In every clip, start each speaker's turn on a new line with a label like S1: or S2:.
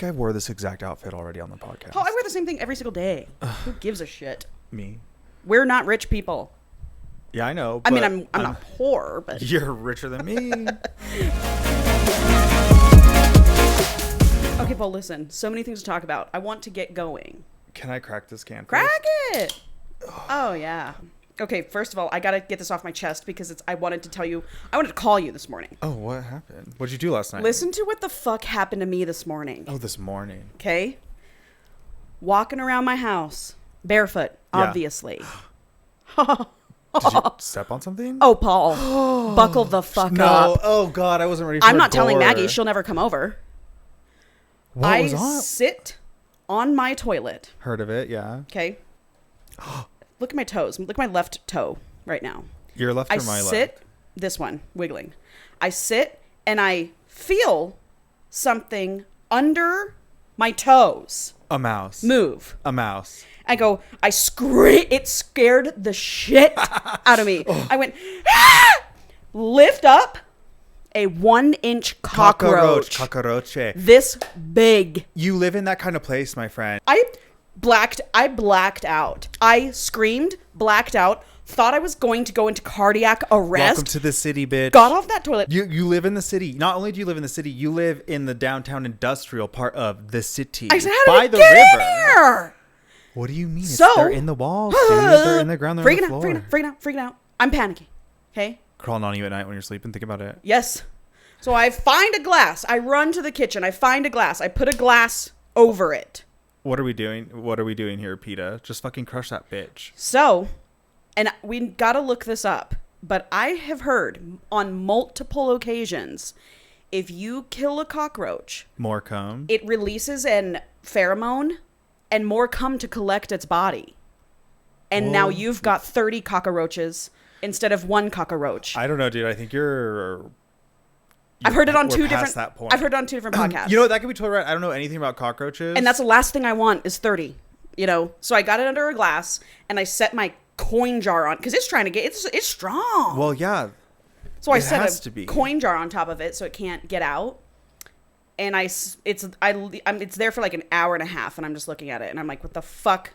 S1: think I wore this exact outfit already on the podcast.
S2: Paul, I wear the same thing every single day. Who gives a shit?
S1: Me.
S2: We're not rich people.
S1: Yeah, I know.
S2: I mean, I'm not poor, but...
S1: You're richer than me.
S2: Okay, Paul, listen. So many things to talk about. I want to get going.
S1: Can I crack this can?
S2: Crack it! Oh, yeah. Okay, first of all, I gotta get this off my chest because I wanted to call you this morning.
S1: Oh, what happened? What'd you do last night?
S2: Listen to what the fuck happened to me this morning.
S1: Oh, this morning.
S2: Okay? Walking around my house, barefoot, obviously.
S1: Did you step on something?
S2: Oh, Paul. Buckle the fuck
S1: no.
S2: up.
S1: Oh, God, I wasn't ready for
S2: I'm not telling
S1: gore.
S2: Maggie. She'll never come over.
S1: What was
S2: I
S1: up?
S2: sit on my toilet.
S1: Heard of it, yeah.
S2: Okay? Look at my toes. Look at my left toe right now.
S1: Your left or my left?
S2: I sit, this one, wiggling. I sit and I feel something under my toes.
S1: A mouse.
S2: Move.
S1: A mouse.
S2: I go, I scream. It scared the shit out of me. I went, ah! Lift up a 1-inch cockroach.
S1: Cockroach.
S2: This big.
S1: You live in that kind of place, my friend.
S2: I blacked out. I screamed, blacked out, thought I was going to go into cardiac arrest.
S1: Welcome to the city, bitch.
S2: Got off that toilet.
S1: You live in the city. Not only do you live in the city, you live in the downtown industrial part of the city.
S2: I said, how did
S1: by
S2: I get
S1: the river.
S2: in here?
S1: What do you mean?
S2: So,
S1: they're in the walls, dude. They're in the ground. They're on the floor.
S2: Freaking out. I'm panicking. Okay?
S1: Crawling on you at night when you're sleeping. Think about it.
S2: Yes. So I find a glass. I run to the kitchen. I find a glass. I put a glass over it.
S1: What are we doing? What are we doing here, PETA? Just fucking crush that bitch.
S2: So, and we gotta look this up, but I have heard on multiple occasions, if you kill a cockroach,
S1: More cum.
S2: it releases an pheromone and more come to collect its body. And now you've got 30 cockroaches instead of one cockroach.
S1: I don't know, dude. I think
S2: I've heard it on
S1: we're
S2: two
S1: past
S2: different.
S1: that point.
S2: I've heard it on two different podcasts.
S1: You know what? That could be totally right. I don't know anything about cockroaches.
S2: And that's the last thing I want is 30. You know, so I got it under a glass and I set my coin jar on because it's trying to get it's strong.
S1: Well, yeah.
S2: So I
S1: it has
S2: set
S1: to
S2: a
S1: be.
S2: coin jar on top of it so it can't get out. And it's there for like an hour and a half and I'm just looking at it and I'm like, what the fuck?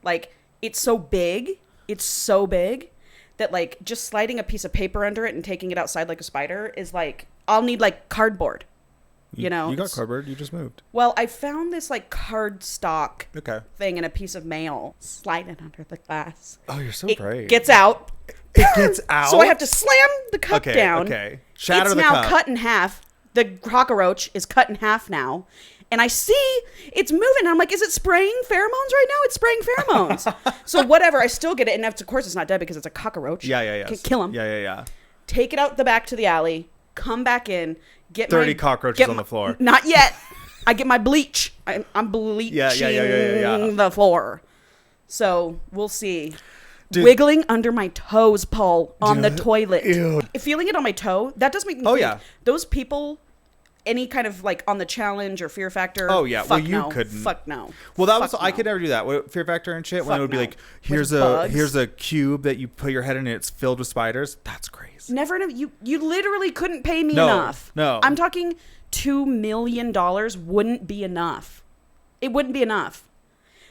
S2: Like, it's so big. It's so big that like just sliding a piece of paper under it and taking it outside like a spider is like, I'll need like cardboard. You know?
S1: You got cardboard. You just moved.
S2: Well, I found this like cardstock
S1: Okay.
S2: thing in a piece of mail. Slide it under the glass.
S1: Oh, you're so
S2: It
S1: brave.
S2: gets out.
S1: It gets out?
S2: So I have to slam the cup
S1: Okay,
S2: down.
S1: okay. Shatter
S2: it's
S1: the
S2: now
S1: cup.
S2: cut in half. The cockroach is cut in half now. And I see it's moving. And I'm like, is it spraying pheromones right now? It's spraying pheromones. So whatever. I still get it. And of course it's not dead because it's a cockroach.
S1: Yeah.
S2: Can kill him.
S1: Yeah.
S2: Take it out the back to the alley. Come back in. Get
S1: 30 cockroaches on the floor.
S2: Not yet. I get my bleach. I'm bleaching
S1: Yeah.
S2: the floor. So we'll see.
S1: Dude.
S2: Wiggling under my toes, Paul, on the
S1: Dude.
S2: toilet.
S1: Ew.
S2: Feeling it on my toe, that does make me think.
S1: Yeah.
S2: Those people, any kind of like on the challenge or Fear Factor.
S1: Oh, yeah.
S2: Fuck
S1: Well, you
S2: no.
S1: couldn't.
S2: Fuck no.
S1: Well, that was
S2: Fuck
S1: I
S2: no.
S1: could never do that. Fear Factor and shit. When
S2: Fuck
S1: it would be
S2: no.
S1: like, here's
S2: bugs.
S1: a cube that you put your head in and it's filled with spiders. That's crazy.
S2: Never. You literally couldn't pay me
S1: No,
S2: enough.
S1: no.
S2: I'm talking $2 million wouldn't be enough. It wouldn't be enough.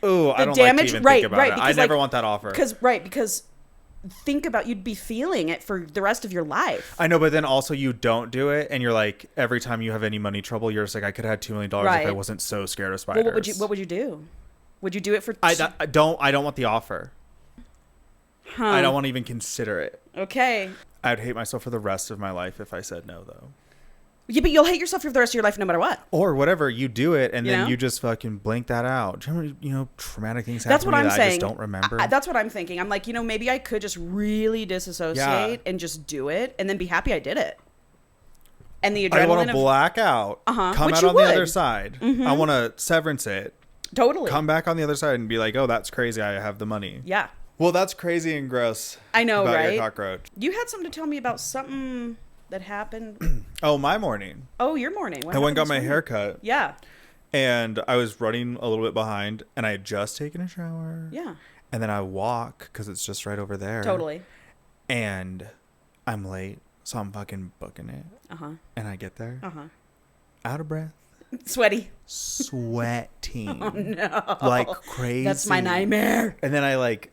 S1: Oh, I don't like to even think about it. I never want that offer.
S2: Because think about, you'd be feeling it for the rest of your life.
S1: I know, but then also you don't do it, and you're like, every time you have any money trouble, you're just like, I could have had $2 million if I wasn't so scared of spiders.
S2: Well, what would you do? Would you do it for?
S1: I don't want the offer.
S2: Huh.
S1: I don't want to even consider it.
S2: Okay.
S1: I'd hate myself for the rest of my life if I said no, though.
S2: Yeah, but you'll hate yourself for the rest of your life no matter what.
S1: Or whatever, you do it, and then
S2: know?
S1: you just fucking blink that out. Do you know, traumatic things happen
S2: That's
S1: to
S2: what
S1: me
S2: I'm
S1: that
S2: saying.
S1: I just don't remember.
S2: That's what I'm thinking. I'm like, maybe I could just really disassociate and just do it, and then be happy I did it. And the adrenaline.
S1: I want to black out, come
S2: Which
S1: out
S2: you
S1: on the
S2: would.
S1: other side. I want to severance it.
S2: Totally.
S1: Come back on the other side and be like, oh, that's crazy. I have the money.
S2: Yeah.
S1: Well, that's crazy and gross.
S2: I know,
S1: about
S2: right?
S1: Your cockroach.
S2: You had something to tell me about something that happened.
S1: Oh, my morning.
S2: Oh, your morning.
S1: I went and got my hair cut.
S2: Yeah.
S1: And I was running a little bit behind, and I had just taken a shower.
S2: Yeah.
S1: And then I walk because it's just right over there.
S2: Totally.
S1: And I'm late, so I'm fucking booking it.
S2: Uh-huh.
S1: And I get there.
S2: Uh-huh.
S1: Out of breath.
S2: Sweaty.
S1: Sweating.
S2: Oh, no.
S1: Like crazy.
S2: That's my nightmare.
S1: And then I like,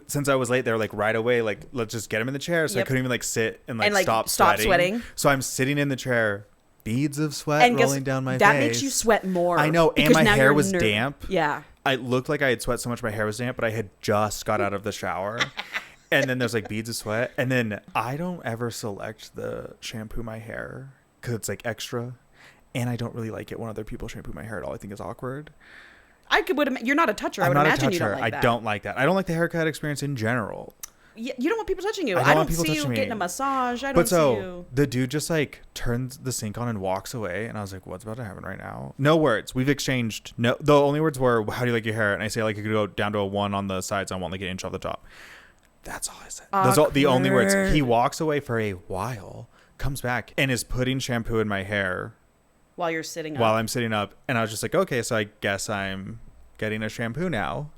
S1: since I was late, they were like right away, like, let's just get him in the chair. So I couldn't even like sit and like stop sweating. So I'm sitting in the chair, beads of sweat rolling down my face.
S2: That makes you sweat more.
S1: I know. And my hair was damp.
S2: Yeah.
S1: I looked like I had sweat so much my hair was damp, but I had just got out of the shower. And then there's like beads of sweat. And then I don't ever select the shampoo my hair because it's like extra. And I don't really like it when other people shampoo my hair at all. I think it's awkward.
S2: You're not a toucher. I would imagine you don't like that.
S1: I don't like that. I don't like the haircut experience in general.
S2: You don't want people touching you.
S1: I don't see you
S2: getting a massage. I don't see you.
S1: The dude just like turns the sink on and walks away. And I was like, what's about to happen right now? No words. We've exchanged. No, the only words were, how do you like your hair? And I say like, it could go down to a 1 on the sides. I want like an inch off the top. That's all I said. Those are the only words. He walks away for a while, comes back and is putting shampoo in my hair.
S2: While you're sitting up.
S1: While I'm sitting up. And I was just like, okay, so I guess I'm getting a shampoo now.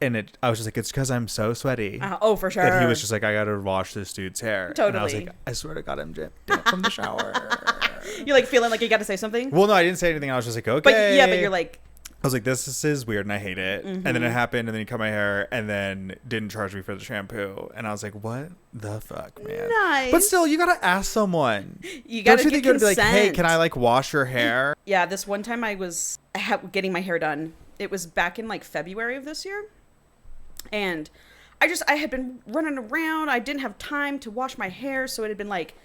S1: And I was just like, it's because I'm so sweaty.
S2: Oh, for sure.
S1: That he was just like, I got to wash this dude's hair.
S2: Totally.
S1: And I was like, I swear to God, I'm damp from the shower.
S2: You're like feeling like you got to say something?
S1: Well, no, I didn't say anything. I was just like, okay.
S2: But you're like.
S1: I was like, this is weird and I hate it. Mm-hmm. And then it happened and then he cut my hair and then didn't charge me for the shampoo. And I was like, what the fuck, man?
S2: Nice.
S1: But still, you got to ask someone.
S2: You got to get consent.
S1: Be like, hey, can I like wash your hair?
S2: Yeah, this one time I was getting my hair done. It was back in like February of this year. And I had been running around. I didn't have time to wash my hair. So it had been like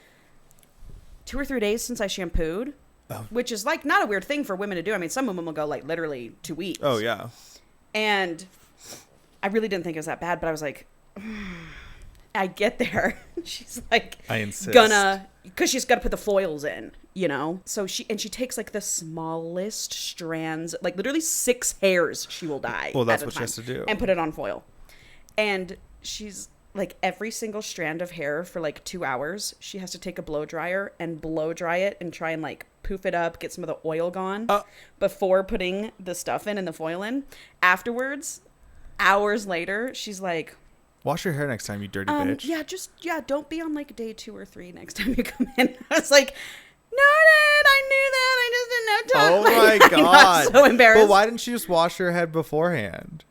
S2: 2 or 3 days since I shampooed. Oh. Which is like not a weird thing for women to do. I mean, some women will go like literally 2 weeks.
S1: Oh, yeah.
S2: And I really didn't think it was that bad, but I was like, I get there. She's like,
S1: I insist.
S2: Because she's got to put the foils in, you know? So she takes like the smallest strands, like literally 6 hairs she will dye.
S1: Well, that's what she has to do.
S2: And put it on foil. And she's like every single strand of hair for like 2 hours, she has to take a blow dryer and blow dry it and try and like poof it up, get some of the oil gone before putting the stuff in and the foil in. Afterwards, hours later, she's like,
S1: wash your hair next time, you dirty bitch.
S2: Yeah, don't be on like day 2 or 3 next time you come in. I was like, noted, I knew that, I just didn't know.
S1: Oh my God.
S2: I'm so embarrassed.
S1: But why didn't you just wash your head beforehand?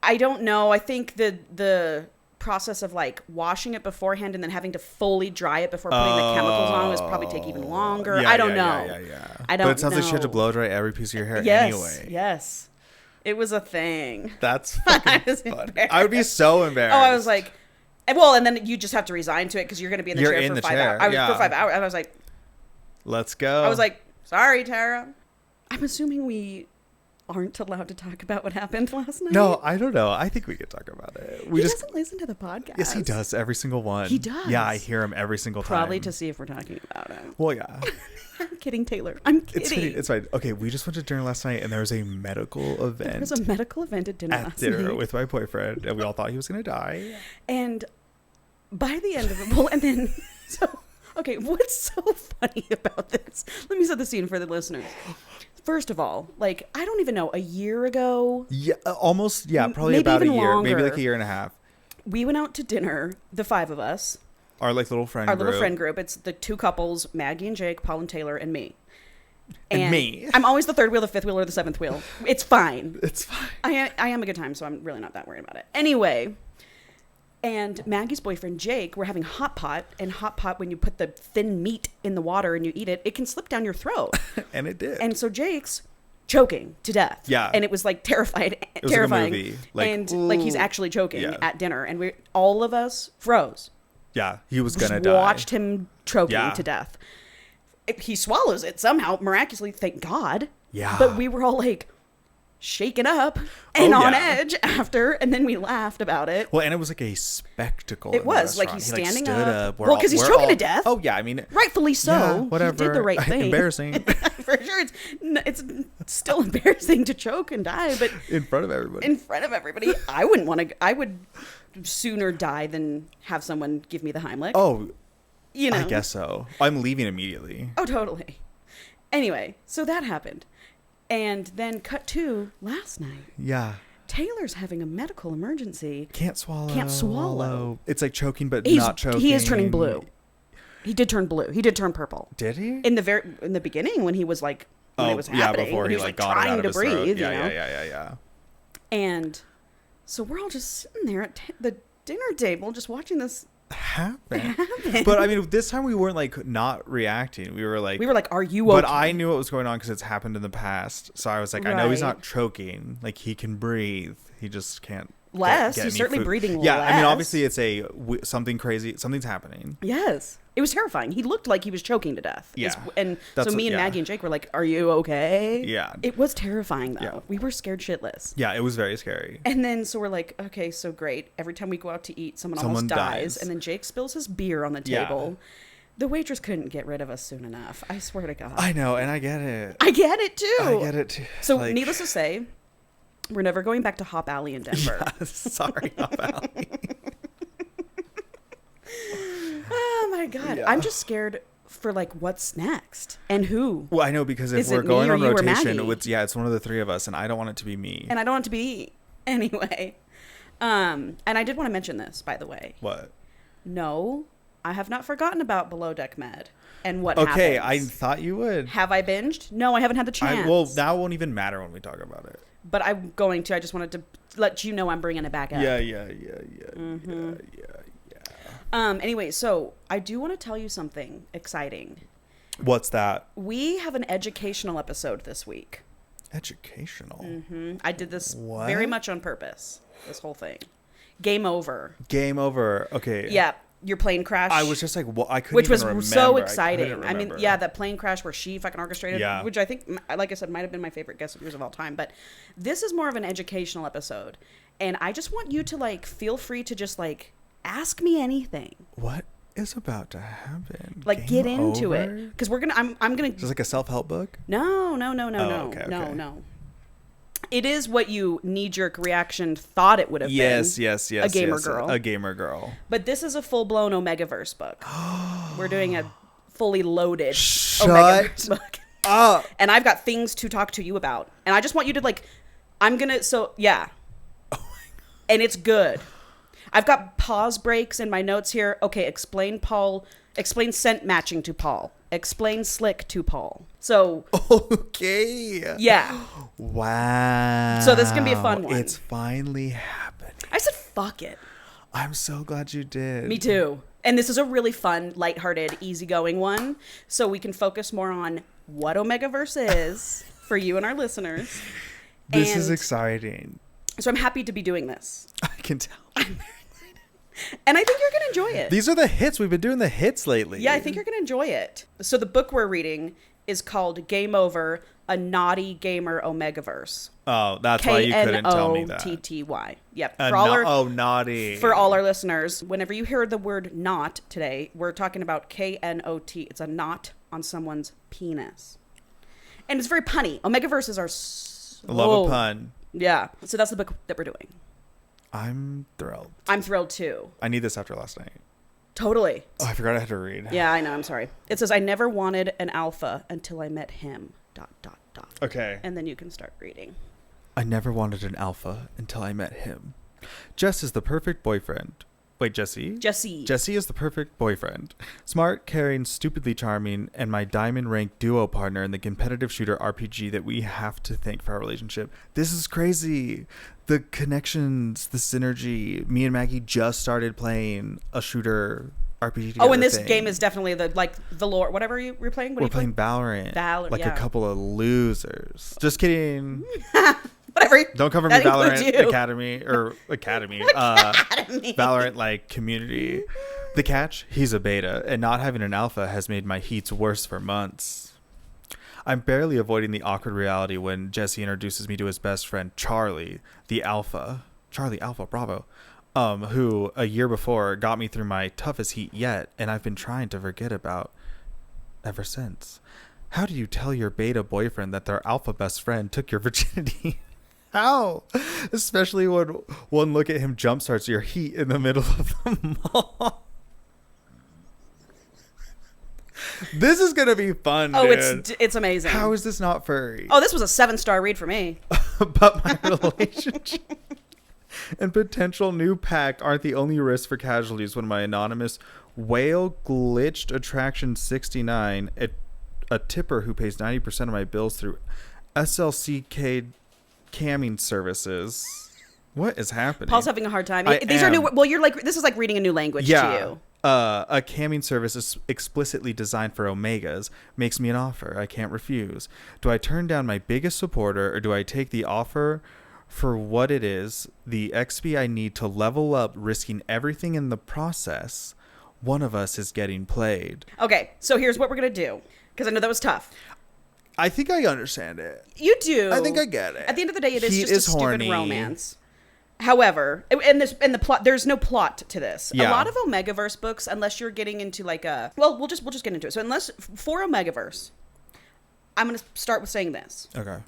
S2: I don't know. I think the process of like washing it beforehand and then having to fully dry it before putting the chemicals on was probably take even longer. I don't know. I don't know.
S1: But it sounds like you had to blow dry every piece of your hair anyway.
S2: Yes. It was a thing.
S1: That's fucking funny. I would be so embarrassed.
S2: Oh, I was like, well, and then you just have to resign to it because you're going to be in the chair for 5 hours. For 5 hours. And I was like,
S1: let's go.
S2: I was like, sorry, Tara. I'm assuming we aren't allowed to talk about what happened last night.
S1: No, I don't know. I think we could talk about it.
S2: He doesn't listen to the podcast.
S1: Yes, he does. Every single one.
S2: He does.
S1: Yeah, I hear him every single time.
S2: Probably to see if we're talking about it.
S1: Well, yeah.
S2: I'm kidding, Taylor. I'm kidding.
S1: It's fine. Okay, we just went to dinner last night and there was a medical event.
S2: There was a medical event at dinner last night.
S1: With my boyfriend and we all thought he was going to die.
S2: And by the end of it, well, and then, okay, what's so funny about this? Let me set the scene for the listeners. First of all, like, I don't even know, a year ago?
S1: Yeah, almost, yeah, probably about a year.
S2: Longer,
S1: maybe like a year and a half.
S2: We went out to dinner, the 5 of us.
S1: Our like little friend group.
S2: It's the 2 couples, Maggie and Jake, Paul and Taylor, and me.
S1: And me.
S2: I'm always the 3rd wheel, the 5th wheel, or the 7th wheel. It's fine.
S1: It's fine.
S2: I am a good time, so I'm really not that worried about it. Anyway, and Maggie's boyfriend, Jake, we're having hot pot. And hot pot, when you put the thin meat in the water and you eat it, it can slip down your throat.
S1: And it did.
S2: And so Jake's choking to death.
S1: Yeah.
S2: And it was like terrifying.
S1: Like a movie.
S2: Like he's actually choking at dinner. And all of us froze.
S1: Yeah, he was going to die.
S2: Watched him choking to death. He swallows it somehow, miraculously, thank God.
S1: Yeah.
S2: But we were all like shaken up and on edge after, and then we laughed about it.
S1: Well, and it was like a spectacle.
S2: It was like he's standing up.
S1: Well,
S2: because he's choking to death.
S1: Oh yeah, I mean,
S2: rightfully so.
S1: Yeah, whatever.
S2: He did the right thing.
S1: Embarrassing.
S2: For sure, it's still embarrassing to choke and die, but
S1: in front of everybody.
S2: I wouldn't want to. I would sooner die than have someone give me the Heimlich.
S1: Oh,
S2: you know.
S1: I guess so. I'm leaving immediately.
S2: Oh, totally. Anyway, so that happened. And then cut to last night.
S1: Yeah.
S2: Taylor's having a medical emergency.
S1: Can't swallow. It's like choking, but not choking.
S2: He is turning blue. He did turn blue. He did turn purple.
S1: Did he?
S2: In the beginning when he was like when it was happening.
S1: Before
S2: when
S1: he
S2: was
S1: like got it out
S2: trying
S1: of
S2: to
S1: his throat.
S2: breathe.
S1: Yeah,
S2: you know?
S1: yeah.
S2: And so we're all just sitting there at the dinner table, just watching this
S1: happen. But I mean, this time we weren't like not reacting. We were like,
S2: are you okay?
S1: But I knew what was going on because it's happened in the past. So I was like, I know he's not choking. Like, he can breathe. He just can't. Get
S2: He's certainly
S1: food.
S2: breathing less.
S1: Yeah, I mean, obviously it's something crazy. Something's happening.
S2: Yes. It was terrifying. He looked like he was choking to death.
S1: Yeah.
S2: And so me and Maggie and Jake were like, are you okay?
S1: Yeah.
S2: It was terrifying, though.
S1: Yeah.
S2: We were scared shitless.
S1: Yeah, it was very scary.
S2: And then so we're like, okay, so great. Every time we go out to eat, someone almost dies. And then Jake spills his beer on the table. Yeah. The waitress couldn't get rid of us soon enough. I swear to God.
S1: I know, and I get it.
S2: I get it, too.
S1: I get it, too.
S2: So needless to say, we're never going back to Hop Alley in Denver.
S1: Yeah, sorry, Hop Alley.
S2: Oh my God. Yeah. I'm just scared for like what's next and who.
S1: Well, I know, because if we're going on rotation, it's one of the three of us, and I don't want it to be me.
S2: And I don't want it to be anyway. And I did want to mention this, by the way.
S1: What?
S2: No, I have not forgotten about Below Deck Med and what
S1: Okay,
S2: happens.
S1: I thought you would.
S2: Have I binged? No, I haven't had the chance.
S1: Well, now it won't even matter when we talk about it.
S2: But I'm going to. I just wanted to let you know I'm bringing it back up.
S1: Yeah.
S2: Anyway, so I do want to tell you something exciting.
S1: What's that?
S2: We have an educational episode this week.
S1: Educational?
S2: Mm-hmm. I did this very much on purpose, this whole thing. Game over.
S1: Game over. Okay.
S2: Yeah. Your plane crash.
S1: I was just like, I couldn't
S2: which
S1: even
S2: was
S1: remember.
S2: So exciting. I mean, yeah, that plane crash where she fucking orchestrated, which I think, like I said, might have been my favorite guest of yours of all time. But this is more of an educational episode. And I just want you to, like, feel free to just, like, ask me anything.
S1: What is about to happen?
S2: Like, get into it. Because we're going to, I'm going to.
S1: Is this like a self-help book?
S2: No.
S1: Okay.
S2: No. It is what you knee-jerk reaction thought it would have been.
S1: Yes.
S2: A gamer girl.
S1: A gamer girl.
S2: But this is a full-blown Omegaverse book. We're doing a fully loaded
S1: Omegaverse
S2: book.
S1: Up.
S2: And I've got things to talk to you about. And I just want you to, like, and it's good. I've got pause breaks in my notes here. Okay, explain scent matching to Paul. Explain slick to Paul. So.
S1: Okay.
S2: Yeah.
S1: Wow.
S2: So this can be a fun one.
S1: It's finally happened.
S2: I said, fuck it.
S1: I'm so glad you did.
S2: Me too. And this is a really fun, lighthearted, easygoing one. So we can focus more on what Omegaverse is for you and our listeners.
S1: This is exciting.
S2: So I'm happy to be doing this.
S1: I can tell.
S2: I'm very excited. And I think you're going to enjoy it.
S1: These are the hits. We've been doing the hits lately.
S2: Yeah, I think you're going to enjoy it. So the book we're reading is called Game Over, A Naughty Gamer Omegaverse.
S1: Oh, that's why you couldn't tell me that.
S2: K-N-O-T-T-Y. Yep.
S1: Naughty.
S2: For all our listeners, whenever you hear the word knot today, we're talking about K-N-O-T. It's a knot on someone's penis. And it's very punny. Omegaverses are
S1: Love a pun.
S2: Yeah. So that's the book that we're doing.
S1: I'm thrilled.
S2: I'm thrilled too.
S1: I need this after last night.
S2: Totally.
S1: Oh, I forgot I had to read.
S2: Yeah, I know. I'm sorry. It says, I never wanted an alpha until I met him. ...
S1: Okay.
S2: And then you can start reading.
S1: I never wanted an alpha until I met him. Jess is the perfect boyfriend. Wait, Jesse? Jesse is the perfect boyfriend. Smart, caring, stupidly charming, and my diamond rank duo partner in the competitive shooter RPG that we have to thank for our relationship. This is crazy. The connections, the synergy. Me and Maggie just started playing a shooter RPG together.
S2: Oh, and this game is definitely the lore. Whatever we're playing?
S1: We're playing Valorant. Like a couple of losers. Just kidding.
S2: Whatever.
S1: Don't cover me, Valorant Academy. Valorant, like, community. The catch? He's a beta, and not having an alpha has made my heats worse for months. I'm barely avoiding the awkward reality when Jesse introduces me to his best friend, Charlie Alpha Bravo, who a year before got me through my toughest heat yet, and I've been trying to forget about ever since. How do you tell your beta boyfriend that their alpha best friend took your virginity? How? Especially when one look at him jumpstarts your heat in the middle of the mall. This is going to be fun, dude.
S2: It's amazing.
S1: How is this not furry?
S2: Oh, this was a 7-star read for me.
S1: But my relationship and potential new pact aren't the only risks for casualties when my anonymous whale glitched attraction 69 a tipper who pays 90% of my bills through SLCK camming services. What is happening?
S2: Paul's having a hard time. These are new. Well, you're like, this is like reading a new language to you.
S1: A camming service is explicitly designed for Omegas. Makes me an offer I can't refuse. Do I turn down my biggest supporter, or do I take the offer for what it is, the XP I need to level up, risking everything in the process? One of us is getting played.
S2: Okay, so here's what we're going to do, because I know that was tough.
S1: I think I understand it.
S2: You do.
S1: I think I get it.
S2: At the end of the day, it is just a stupid
S1: horny.
S2: Romance. However, and the plot, there's no plot to this.
S1: Yeah.
S2: A lot of Omegaverse books, unless you're getting into like we'll just get into it. So unless for Omegaverse, I'm going to start with saying this.
S1: Okay.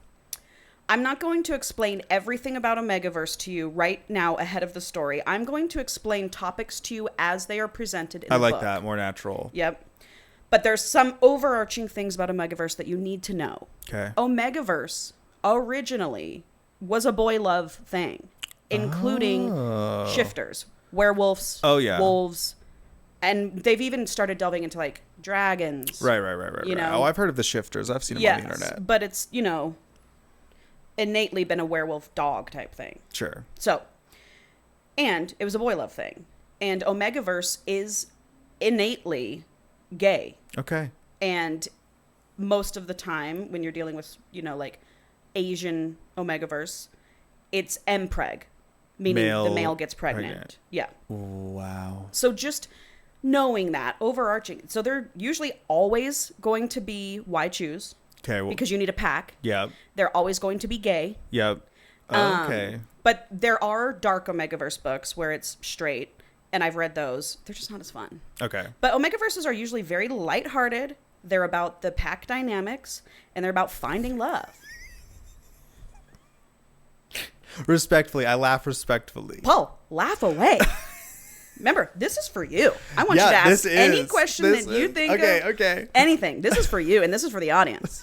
S2: I'm not going to explain everything about Omegaverse to you right now ahead of the story. I'm going to explain topics to you as they are presented in the book.
S1: I like that, more natural.
S2: Yep. But there's some overarching things about Omegaverse that you need to know.
S1: Okay.
S2: Omegaverse originally was a boy love thing, including shifters, werewolves, wolves, and they've even started delving into like dragons.
S1: Right.
S2: You know?
S1: Oh, I've heard of the shifters. I've seen them on the internet.
S2: But it's, innately been a werewolf dog type thing.
S1: Sure.
S2: So, and it was a boy love thing. And Omegaverse is innately gay.
S1: Okay.
S2: And most of the time when you're dealing with, like Asian Omegaverse, it's mpreg, meaning the male gets pregnant. Yeah.
S1: Wow.
S2: So just knowing that, overarching. So they're usually always going to be why choose.
S1: Okay. Well,
S2: because you need a pack.
S1: Yep.
S2: They're always going to be gay.
S1: Yep. Okay.
S2: But there are dark Omegaverse books where it's straight, and I've read those. They're just not as fun.
S1: Okay.
S2: But Omegaverses are usually very lighthearted. They're about the pack dynamics, and they're about finding love.
S1: Respectfully. I laugh respectfully.
S2: Paul, laugh away. Remember, this is for you. I want you to ask any question that you think of.
S1: Okay.
S2: Anything. This is for you, and this is for the audience.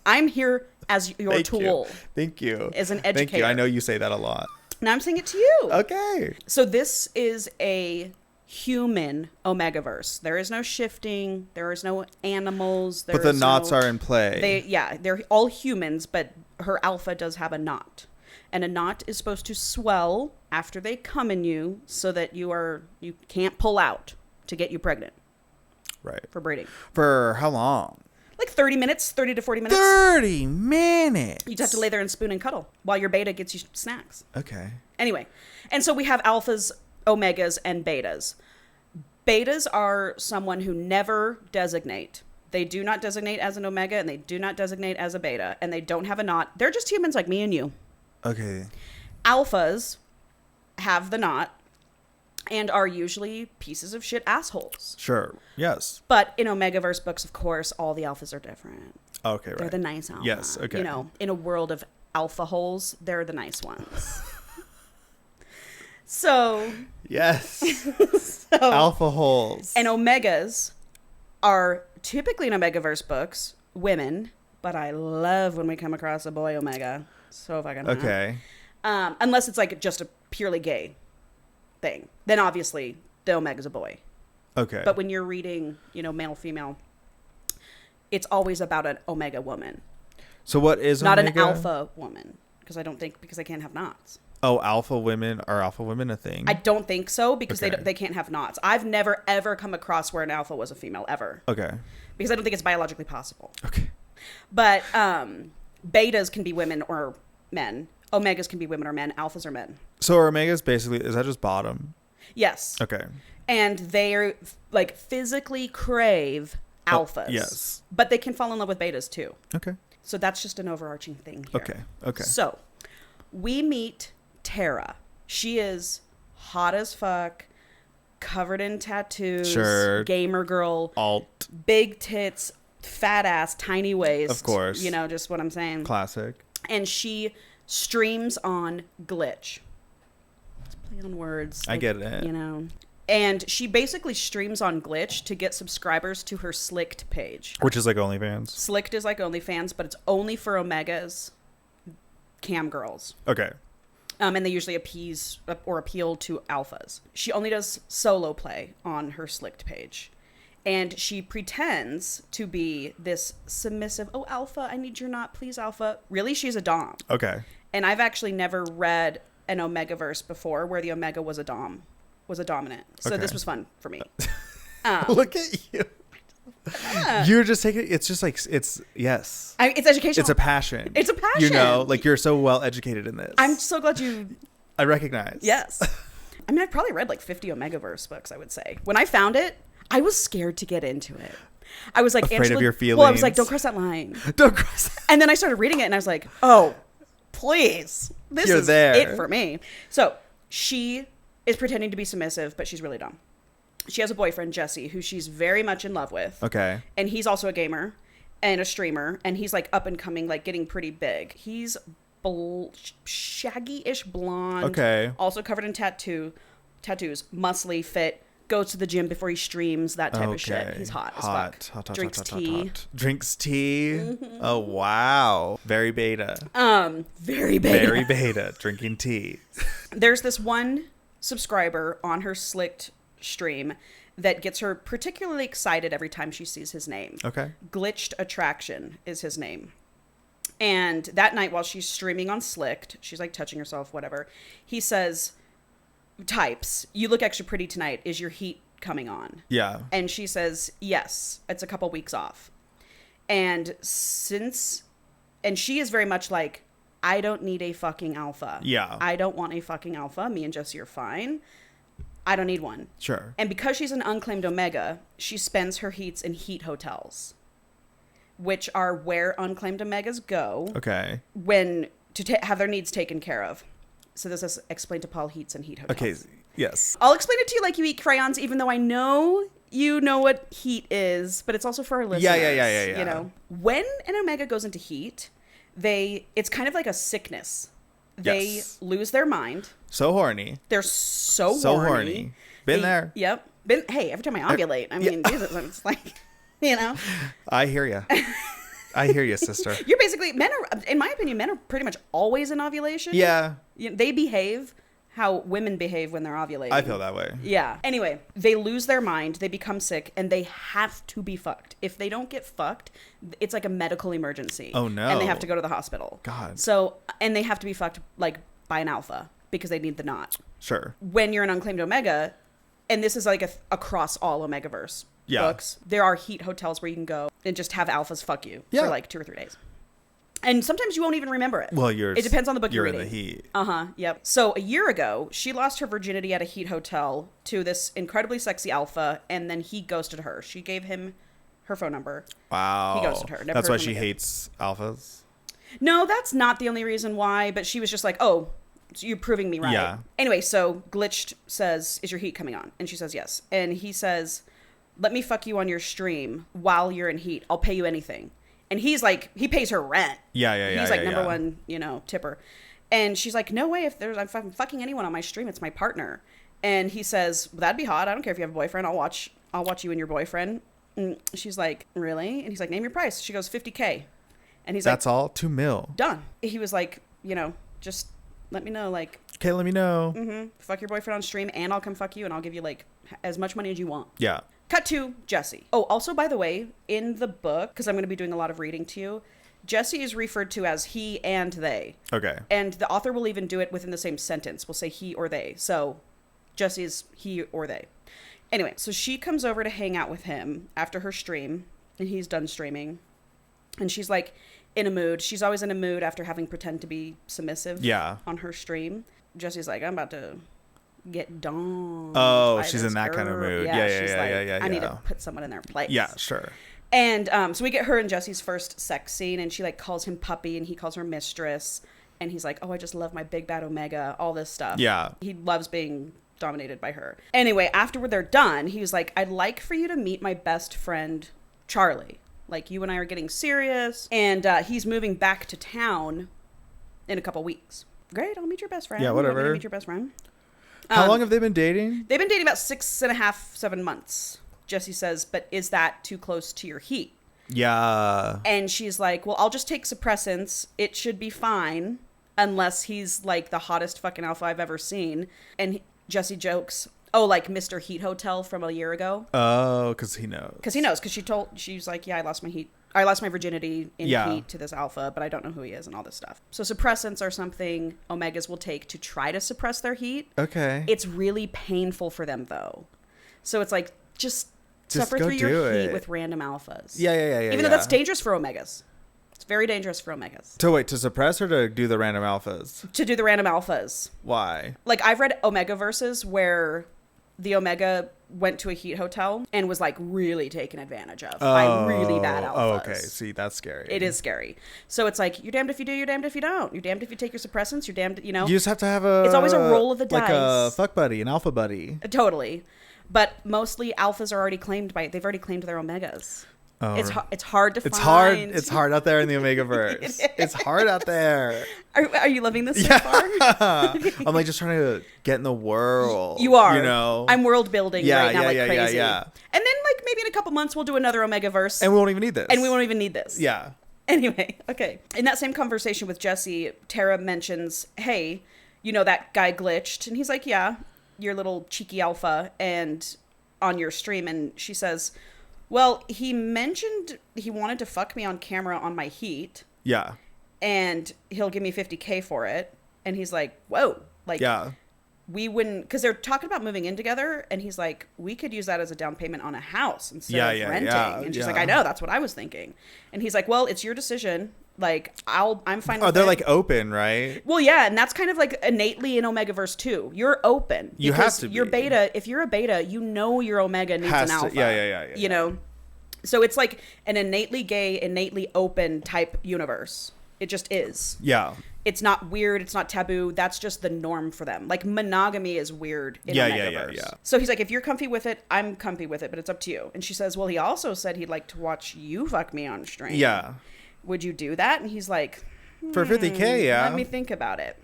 S2: I'm here as your tool.
S1: Thank you.
S2: As an educator.
S1: Thank you. I know you say that a lot.
S2: Now I'm saying it to you.
S1: Okay.
S2: So this is a human Omegaverse. There is no shifting. There is no animals.
S1: But the knots are in play.
S2: They're all humans, but her alpha does have a knot. And a knot is supposed to swell after they come in you so that you can't pull out to get you pregnant.
S1: Right.
S2: For breeding.
S1: For how long?
S2: Like 30 minutes, 30 to 40 minutes.
S1: 30 minutes.
S2: You just have to lay there and spoon and cuddle while your beta gets you snacks.
S1: Okay.
S2: Anyway, and so we have alphas, omegas, and betas. Betas are someone who never designate. They do not designate as an omega, and they do not designate as a beta, and they don't have a knot. They're just humans like me and you.
S1: Okay.
S2: Alphas have the knot and are usually pieces of shit assholes.
S1: Sure. Yes.
S2: But in Omegaverse books, of course, all the alphas are different.
S1: Okay, right.
S2: They're the nice alpha.
S1: Yes, okay.
S2: In a world of alpha holes, they're the nice ones. So.
S1: Yes. Alpha holes.
S2: And omegas are typically in Omegaverse books, women, but I love when we come across a boy omega. So fucking hot.
S1: Okay.
S2: Unless it's like just a purely gay thing. Then obviously the omega's a boy.
S1: Okay.
S2: But when you're reading, male, female, it's always about an omega woman.
S1: So what is
S2: not
S1: omega?
S2: An alpha woman. Because they can't have knots.
S1: Oh, alpha women. Are alpha women a thing?
S2: I don't think so because
S1: Okay.
S2: they can't have knots. I've never ever come across where an alpha was a female ever.
S1: Okay.
S2: Because I don't think it's biologically possible.
S1: Okay.
S2: But betas can be women or men. Omegas can be women or men. Alphas are men.
S1: So are omegas basically, is that just bottom?
S2: Yes.
S1: Okay.
S2: And they're like physically crave alphas.
S1: Yes.
S2: But they can fall in love with betas too.
S1: Okay.
S2: So that's just an overarching thing here.
S1: Okay.
S2: So we meet Tara. She is hot as fuck, covered in tattoos,
S1: sure,
S2: gamer girl,
S1: alt,
S2: big tits, fat ass, tiny waist.
S1: Of course.
S2: Just what I'm saying.
S1: Classic.
S2: And she streams on Glitch. Let's play on words.
S1: I get it.
S2: And she basically streams on Glitch to get subscribers to her Slicked page.
S1: Which is like OnlyFans.
S2: Slicked is like OnlyFans, but it's only for Omegas, cam girls.
S1: Okay.
S2: And they usually appeal to alphas. She only does solo play on her Slicked page. And she pretends to be this submissive, oh, alpha, I need your not, please, alpha. Really, she's a dom.
S1: Okay.
S2: And I've actually never read an Omegaverse before where the Omega was a dom, was a dominant. So this was fun for me.
S1: Look at you. You're just taking, it's just like, it's
S2: educational.
S1: It's a passion.
S2: It's a passion.
S1: You know, like you're so well educated in this.
S2: I'm so glad you.
S1: I recognize.
S2: Yes. I mean, I've probably read like 50 Omegaverse books, I would say. When I found it, I was scared to get into it. I was like,
S1: afraid
S2: Angela,
S1: of your feelings.
S2: Well, I was like, don't cross that line.
S1: Don't cross that.
S2: And then I started reading it and I was like, oh, please. This
S1: You're
S2: is
S1: there.
S2: it for me. So she is pretending to be submissive, but she's really dumb. She has a boyfriend, Jesse, who she's very much in love with.
S1: Okay.
S2: And he's also a gamer and a streamer. And he's like up and coming, like getting pretty big. Shaggy-ish blonde.
S1: Okay.
S2: Also covered in tattoos, muscly, fit. Goes to the gym before he streams, that type of shit. He's hot as fuck.
S1: Hot.
S2: Drinks tea.
S1: Drinks tea. Mm-hmm. Oh, wow. Very beta.
S2: Very beta.
S1: Very beta. Drinking tea.
S2: There's this one subscriber on her Slicked stream that gets her particularly excited every time she sees his name.
S1: Okay.
S2: Glitched Attraction is his name. And that night while she's streaming on Slicked, she's like touching herself, whatever. He says, types, you look extra pretty tonight. Is your heat coming on?
S1: Yeah.
S2: And she says, yes, it's a couple weeks off. And she is very much like, I don't need a fucking alpha.
S1: Yeah.
S2: I don't want a fucking alpha. Me and Jesse are fine. I don't need one.
S1: Sure.
S2: And because she's an unclaimed Omega, she spends her heats in heat hotels, which are where unclaimed Omegas go.
S1: Okay.
S2: When to have their needs taken care of. So this is explained to Paul Heats and heat hotels.
S1: Okay. Yes.
S2: I'll explain it to you like you eat crayons, even though I know you know what heat is, but it's also for our listeners.
S1: Yeah.
S2: You know, when an Omega goes into heat, it's kind of like a sickness. They lose their mind.
S1: So horny.
S2: They're so
S1: horny. Been there.
S2: Yep. Hey, every time I ovulate, I mean, Jesus, it's like, you know.
S1: I hear you. I hear you, sister.
S2: You're basically, in my opinion, men are pretty much always in ovulation.
S1: Yeah.
S2: They behave how women behave when they're ovulating.
S1: I feel that way.
S2: Yeah. Anyway, they lose their mind, they become sick, and they have to be fucked. If they don't get fucked, it's like a medical emergency.
S1: Oh, no.
S2: And they have to go to the hospital.
S1: God.
S2: So, and they have to be fucked, like, by an alpha, because they need the knot.
S1: Sure.
S2: When you're an unclaimed Omega, and this is like across all Omegaverse books, there are heat hotels where you can go and just have alphas fuck you for like 2 or 3 days. And sometimes you won't even remember it.
S1: Well,
S2: it depends on the book you're reading.
S1: You're in the heat.
S2: Yep. So a year ago, she lost her virginity at a heat hotel to this incredibly sexy alpha, and then he ghosted her. She gave him her phone number.
S1: Wow.
S2: He ghosted her.
S1: That's why she hates alphas?
S2: No, that's not the only reason why, but she was just like, oh, so you're proving me right.
S1: Yeah.
S2: Anyway, so Glitched says, is your heat coming on? And she says yes. And he says, let me fuck you on your stream while you're in heat. I'll pay you anything. And he's like, he pays her rent.
S1: Yeah.
S2: He's like number one, tipper. And she's like, no way. If I'm fucking anyone on my stream, it's my partner. And he says, well, that'd be hot. I don't care if you have a boyfriend. I'll watch you and your boyfriend. And she's like, really? And he's like, name your price. She goes, $50K. And he's
S1: That's all? $2 million.
S2: Done. He was like, just let me know. Like,
S1: okay, let me know.
S2: Fuck your boyfriend on stream, and I'll come fuck you, and I'll give you like as much money as you want.
S1: Yeah.
S2: Cut to Jesse. Oh, also, by the way, in the book, because I'm going to be doing a lot of reading to you, Jesse is referred to as he and they.
S1: Okay.
S2: And the author will even do it within the same sentence. We'll say he or they. So Jesse's he or they. Anyway, so she comes over to hang out with him after her stream, and he's done streaming. And she's like in a mood. She's always in a mood after having pretend to be submissive on her stream. Jesse's like, I'm about to get done.
S1: Oh, she's in that kind of mood. Yeah.
S2: I need to put someone in their place.
S1: Yeah, sure.
S2: And so we get her and Jesse's first sex scene, and she like calls him puppy, and he calls her mistress, and he's like, oh, I just love my big bad Omega, all this stuff.
S1: Yeah.
S2: He loves being dominated by her. Anyway, after they're done, he was like, I'd like for you to meet my best friend, Charlie. Like, you and I are getting serious, and he's moving back to town in a couple weeks. Great, I'll meet your best friend.
S1: Yeah, whatever.
S2: Meet your best friend.
S1: How long have they been dating?
S2: They've been dating about 6.5, 7 months. Jesse says, but is that too close to your heat?
S1: Yeah.
S2: And she's like, well, I'll just take suppressants. It should be fine unless he's like the hottest fucking alpha I've ever seen. And Jesse jokes, Oh, like Mr. Heat Hotel from a year ago.
S1: Oh, because he knows.
S2: Because she's like, yeah, I lost my virginity in
S1: Yeah.
S2: heat to this alpha, but I don't know who he is and all this stuff. So suppressants are something Omegas will take to try to suppress their heat.
S1: Okay.
S2: It's really painful for them, though. So it's like, just suffer
S1: go
S2: through your
S1: do
S2: heat
S1: it.
S2: with random alphas.
S1: Yeah.
S2: Even though that's dangerous for Omegas. It's very dangerous for Omegas.
S1: To suppress or to do the random alphas?
S2: To do the random alphas.
S1: Why?
S2: Like, I've read Omegaverses where the Omega went to a heat hotel and was like really taken advantage of by really bad alphas.
S1: Oh, okay. See, that's scary.
S2: It is scary. So it's like, you're damned if you do, you're damned if you don't. You're damned if you take your suppressants, you're damned, you know.
S1: You just have to have a...
S2: It's always a roll of the dice.
S1: Like a fuck buddy, an alpha buddy.
S2: Totally. But mostly alphas are already claimed they've already claimed their Omegas.
S1: Oh,
S2: It's hard to find.
S1: It's hard out there in the Omegaverse. It's hard out there.
S2: Are you loving this so far?
S1: I'm like just trying to get in the world.
S2: You are.
S1: You know?
S2: I'm world building right now like crazy.
S1: Yeah.
S2: And then like maybe in a couple months we'll do another Omegaverse.
S1: And we won't even need this. Yeah.
S2: Anyway, okay. In that same conversation with Jesse, Tara mentions, hey, you know that guy glitched? And he's like, yeah, your little cheeky alpha and on your stream. And she says, well, he mentioned he wanted to fuck me on camera on my heat.
S1: Yeah.
S2: And he'll give me $50K for it. And he's like, whoa. Like,
S1: yeah.
S2: We wouldn't, because they're talking about moving in together. And he's like, we could use that as a down payment on a house instead of renting. And she's like, I know, that's what I was thinking. And he's like, well, it's your decision. Like, I'm fine with it.
S1: Oh, they're like open, right?
S2: Well, yeah. And that's kind of like innately in Omegaverse too. You're open.
S1: You have to be.
S2: You're beta. If you're a beta, you know your Omega needs an alpha.
S1: Yeah.
S2: You know? So it's like an innately gay, innately open type universe. It just is.
S1: Yeah.
S2: It's not weird. It's not taboo. That's just the norm for them. Like, monogamy is weird in Omegaverse.
S1: Yeah.
S2: So he's like, if you're comfy with it, I'm comfy with it, but it's up to you. And she says, well, he also said he'd like to watch you fuck me on stream.
S1: Yeah.
S2: Would you do that? And he's like,
S1: for $50K, yeah.
S2: Let me think about it.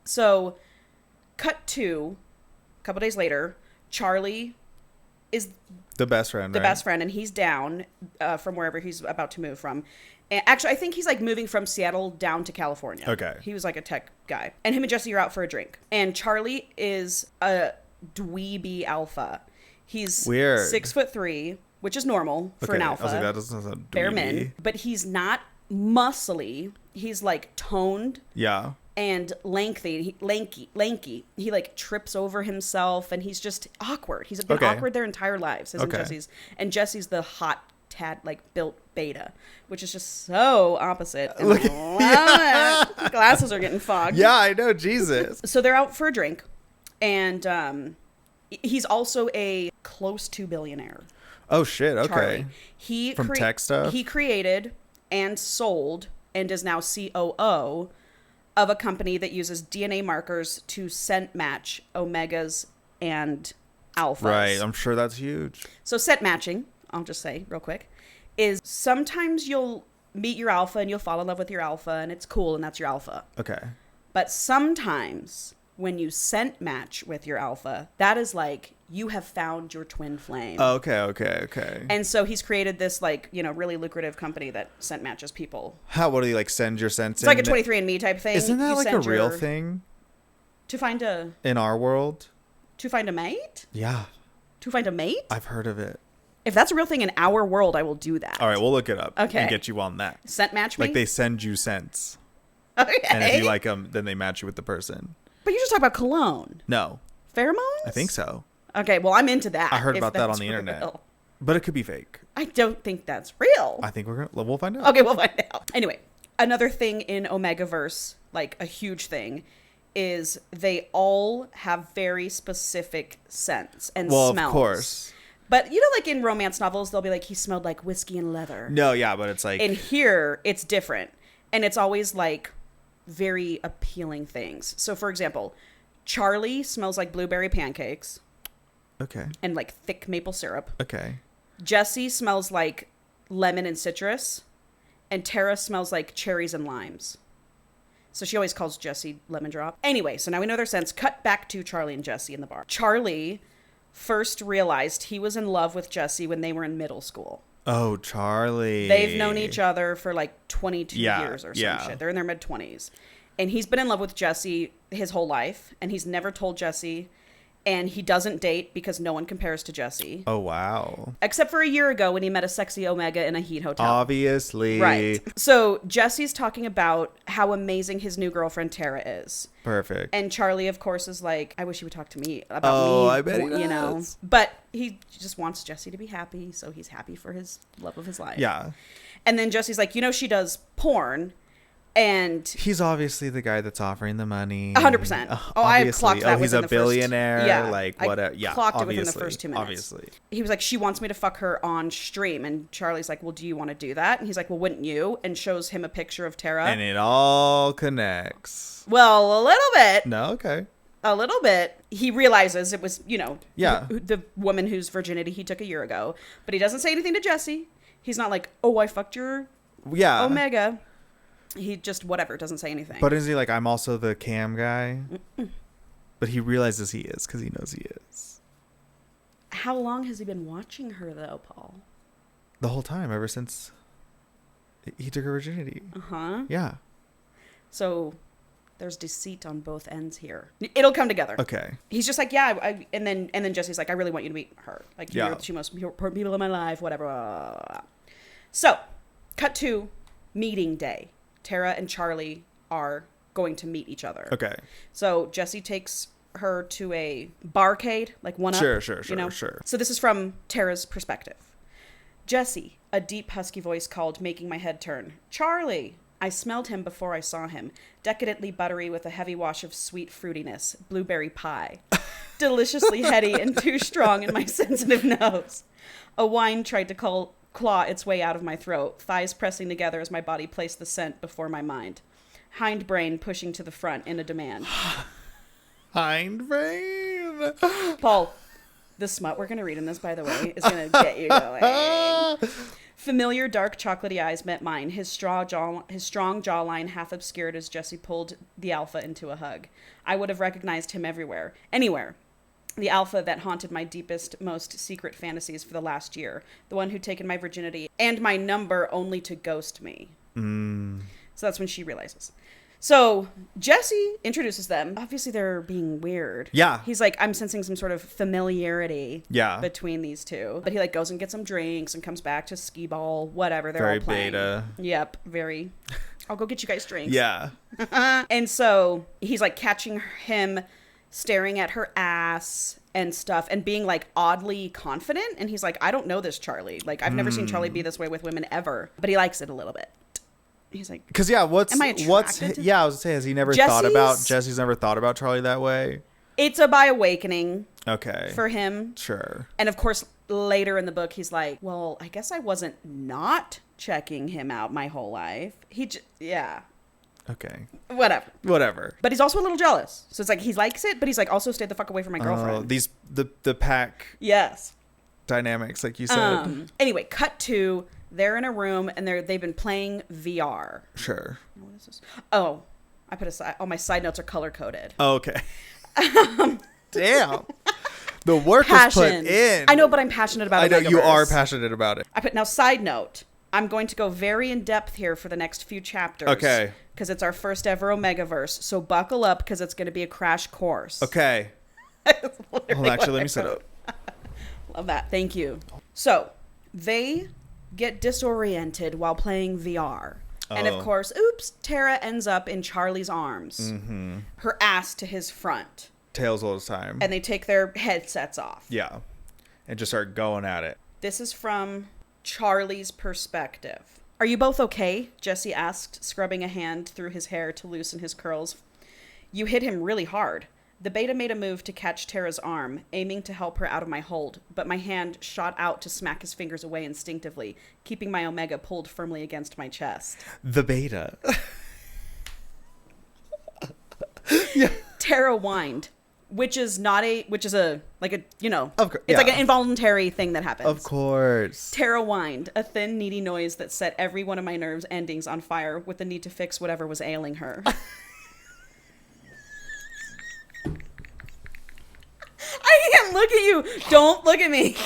S2: So, cut to, a couple days later, Charlie is
S1: the best friend,
S2: and he's down from wherever he's about to move from. And actually, I think he's like moving from Seattle down to California.
S1: Okay.
S2: He was like a tech guy. And him and Jesse are out for a drink. And Charlie is a dweeby alpha. He's
S1: weird.
S2: 6'3", which is normal for an alpha.
S1: I was like, that doesn't sound
S2: bare men. But he's not muscly. He's like toned.
S1: Yeah.
S2: And lanky. He like trips over himself, and he's just awkward. He's been awkward their entire lives, isn't Jesse's? And Jesse's the hot tad, like built beta, which is just so opposite. And I love it. Glasses are getting fogged.
S1: Yeah, I know. Jesus.
S2: So they're out for a drink, and he's also a close to billionaire.
S1: Oh shit! Okay.
S2: Charlie. He
S1: from tech stuff.
S2: He created and sold and is now COO of a company that uses DNA markers to scent match Omegas and alphas.
S1: Right. I'm sure that's huge.
S2: So scent matching, I'll just say real quick, is sometimes you'll meet your alpha and you'll fall in love with your alpha and it's cool and that's your alpha.
S1: Okay.
S2: But sometimes when you scent match with your alpha, that is like you have found your twin flame.
S1: Oh, okay.
S2: And so he's created this like, you know, really lucrative company that scent matches people.
S1: What do you like send your scents
S2: in? It's like a 23andMe type thing.
S1: Isn't that like a real thing?
S2: To find a...
S1: In our world?
S2: To find a mate?
S1: Yeah.
S2: To find a mate?
S1: I've heard of it.
S2: If that's a real thing in our world, I will do that.
S1: All right, we'll look it up.
S2: Okay.
S1: And get you on that.
S2: Scent match me?
S1: Like they send you scents.
S2: Okay.
S1: And if you like them, then they match you with the person.
S2: But you just talk about cologne.
S1: No.
S2: Pheromones?
S1: I think so.
S2: Okay, well, I'm into that.
S1: I heard about that on the internet. But it could be fake.
S2: I don't think that's real.
S1: I think we'll find out.
S2: Okay, we'll find out. Anyway, another thing in Omegaverse, like a huge thing, is they all have very specific scents and smells.
S1: Well, of course.
S2: But, you know, like in romance novels, they'll be like, he smelled like whiskey and leather.
S1: No, yeah, but it's like...
S2: And here, it's different. And it's always like very appealing things. So, for example, Charlie smells like blueberry pancakes.
S1: Okay.
S2: And like thick maple syrup.
S1: Okay.
S2: Jesse smells like lemon and citrus. And Tara smells like cherries and limes. So she always calls Jesse Lemon Drop. Anyway, so now we know their scents. Cut back to Charlie and Jesse in the bar. Charlie first realized he was in love with Jesse when they were in middle school.
S1: Oh, Charlie.
S2: They've known each other for like 22 years or some shit. They're in their mid-20s. And he's been in love with Jesse his whole life. And he's never told Jesse. And he doesn't date because no one compares to Jesse.
S1: Oh, wow.
S2: Except for a year ago when he met a sexy Omega in a heat hotel.
S1: Obviously.
S2: Right. So Jesse's talking about how amazing his new girlfriend Tara is.
S1: Perfect.
S2: And Charlie, of course, is like, I wish he would talk to me about me.
S1: I bet he does.
S2: You know. But he just wants Jesse to be happy, so he's happy for his love of his life.
S1: Yeah.
S2: And then Jesse's like, she does porn. And
S1: he's obviously the guy that's offering the money.
S2: 100%. I clocked that.
S1: He's a billionaire.
S2: Yeah,
S1: like whatever. Yeah,
S2: clocked it within the first 2 minutes.
S1: Obviously,
S2: he was like, she wants me to fuck her on stream, and Charlie's like, well, do you want to do that? And he's like, well, wouldn't you? And shows him a picture of Tara,
S1: and it all connects.
S2: Well, a little bit.
S1: No, okay.
S2: A little bit. He realizes it was,
S1: yeah,
S2: the woman whose virginity he took a year ago, but he doesn't say anything to Jesse. He's not like, oh, I fucked your Omega. He just doesn't say anything.
S1: But is he like, I'm also the cam guy? Mm-mm. But he realizes he is because he knows he is.
S2: How long has he been watching her though, Paul?
S1: The whole time, ever since he took her virginity.
S2: Uh-huh.
S1: Yeah.
S2: So there's deceit on both ends here. It'll come together.
S1: Okay.
S2: He's just like, yeah, and then Jesse's like, I really want you to meet her. Like, you're the most important people in my life, whatever. Blah, blah, blah. So, cut to meeting day. Tara and Charlie are going to meet each other.
S1: Okay.
S2: So Jesse takes her to a barcade, like one up.
S1: Sure.
S2: So this is from Tara's perspective. Jesse, a deep husky voice called, making my head turn. Charlie! I smelled him before I saw him. Decadently buttery with a heavy wash of sweet fruitiness. Blueberry pie. Deliciously heady and too strong in my sensitive nose. A whine tried to claw its way out of my throat, thighs pressing together as my body placed the scent before my mind. Hindbrain pushing to the front in a demand.
S1: Hindbrain?
S2: Paul, the smut we're going to read in this, by the way, is going to get you going. Familiar dark chocolatey eyes met mine, his strong jawline half obscured as Jesse pulled the alpha into a hug. I would have recognized him anywhere. The alpha that haunted my deepest, most secret fantasies for the last year. The one who'd taken my virginity and my number only to ghost me.
S1: Mm.
S2: So that's when she realizes. So Jesse introduces them. Obviously, they're being weird.
S1: Yeah.
S2: He's like, I'm sensing some sort of familiarity between these two. But he goes and gets some drinks and comes back to skee ball, whatever. They're all playing.
S1: Very beta.
S2: Yep, very. I'll go get you guys drinks.
S1: Yeah.
S2: And so he's catching him staring at her ass and stuff and being oddly confident. And he's like, I don't know this Charlie. I've never seen Charlie be this way with women ever. But he likes it a little bit. He's like,
S1: because I was gonna say, has he never Jesse's never thought about Charlie that way?
S2: It's a by awakening.
S1: Okay.
S2: For him.
S1: Sure.
S2: And of course, later in the book, he's like, well, I guess I wasn't not checking him out my whole life.
S1: Okay.
S2: Whatever. But he's also a little jealous. So it's he likes it, but he's also stay the fuck away from my girlfriend.
S1: The pack.
S2: Yes.
S1: Dynamics, like you said.
S2: Anyway, cut to, they're in a room and they've been playing VR.
S1: Sure.
S2: What is this? Oh, I put all my side notes are color coded.
S1: Oh, okay. Damn. The work was put in.
S2: I know, but I'm passionate about it. I know
S1: you are passionate about it.
S2: Now, side note. I'm going to go very in depth here for the next few chapters.
S1: Okay.
S2: Because it's our first ever Omegaverse. So buckle up because it's going to be a crash course.
S1: Okay. Well, actually, let me set up.
S2: Love that. Thank you. So they get disoriented while playing VR. And of course, Tara ends up in Charlie's arms. Mm-hmm. Her ass to his front.
S1: Tails all the time.
S2: And they take their headsets off.
S1: Yeah. And just start going at it.
S2: This is from Charlie's perspective. Are you both okay? Jesse asked, scrubbing a hand through his hair to loosen his curls. You hit him really hard. The beta made a move to catch Tara's arm, aiming to help her out of my hold, but my hand shot out to smack his fingers away instinctively, keeping my Omega pulled firmly against my chest.
S1: The beta. Yeah.
S2: Tara whined, which is a
S1: of course,
S2: it's like an involuntary thing that happens.
S1: Of course.
S2: Tara whined, a thin, needy noise that set every one of my nerves endings on fire with the need to fix whatever was ailing her. I can't look at you. Don't look at me.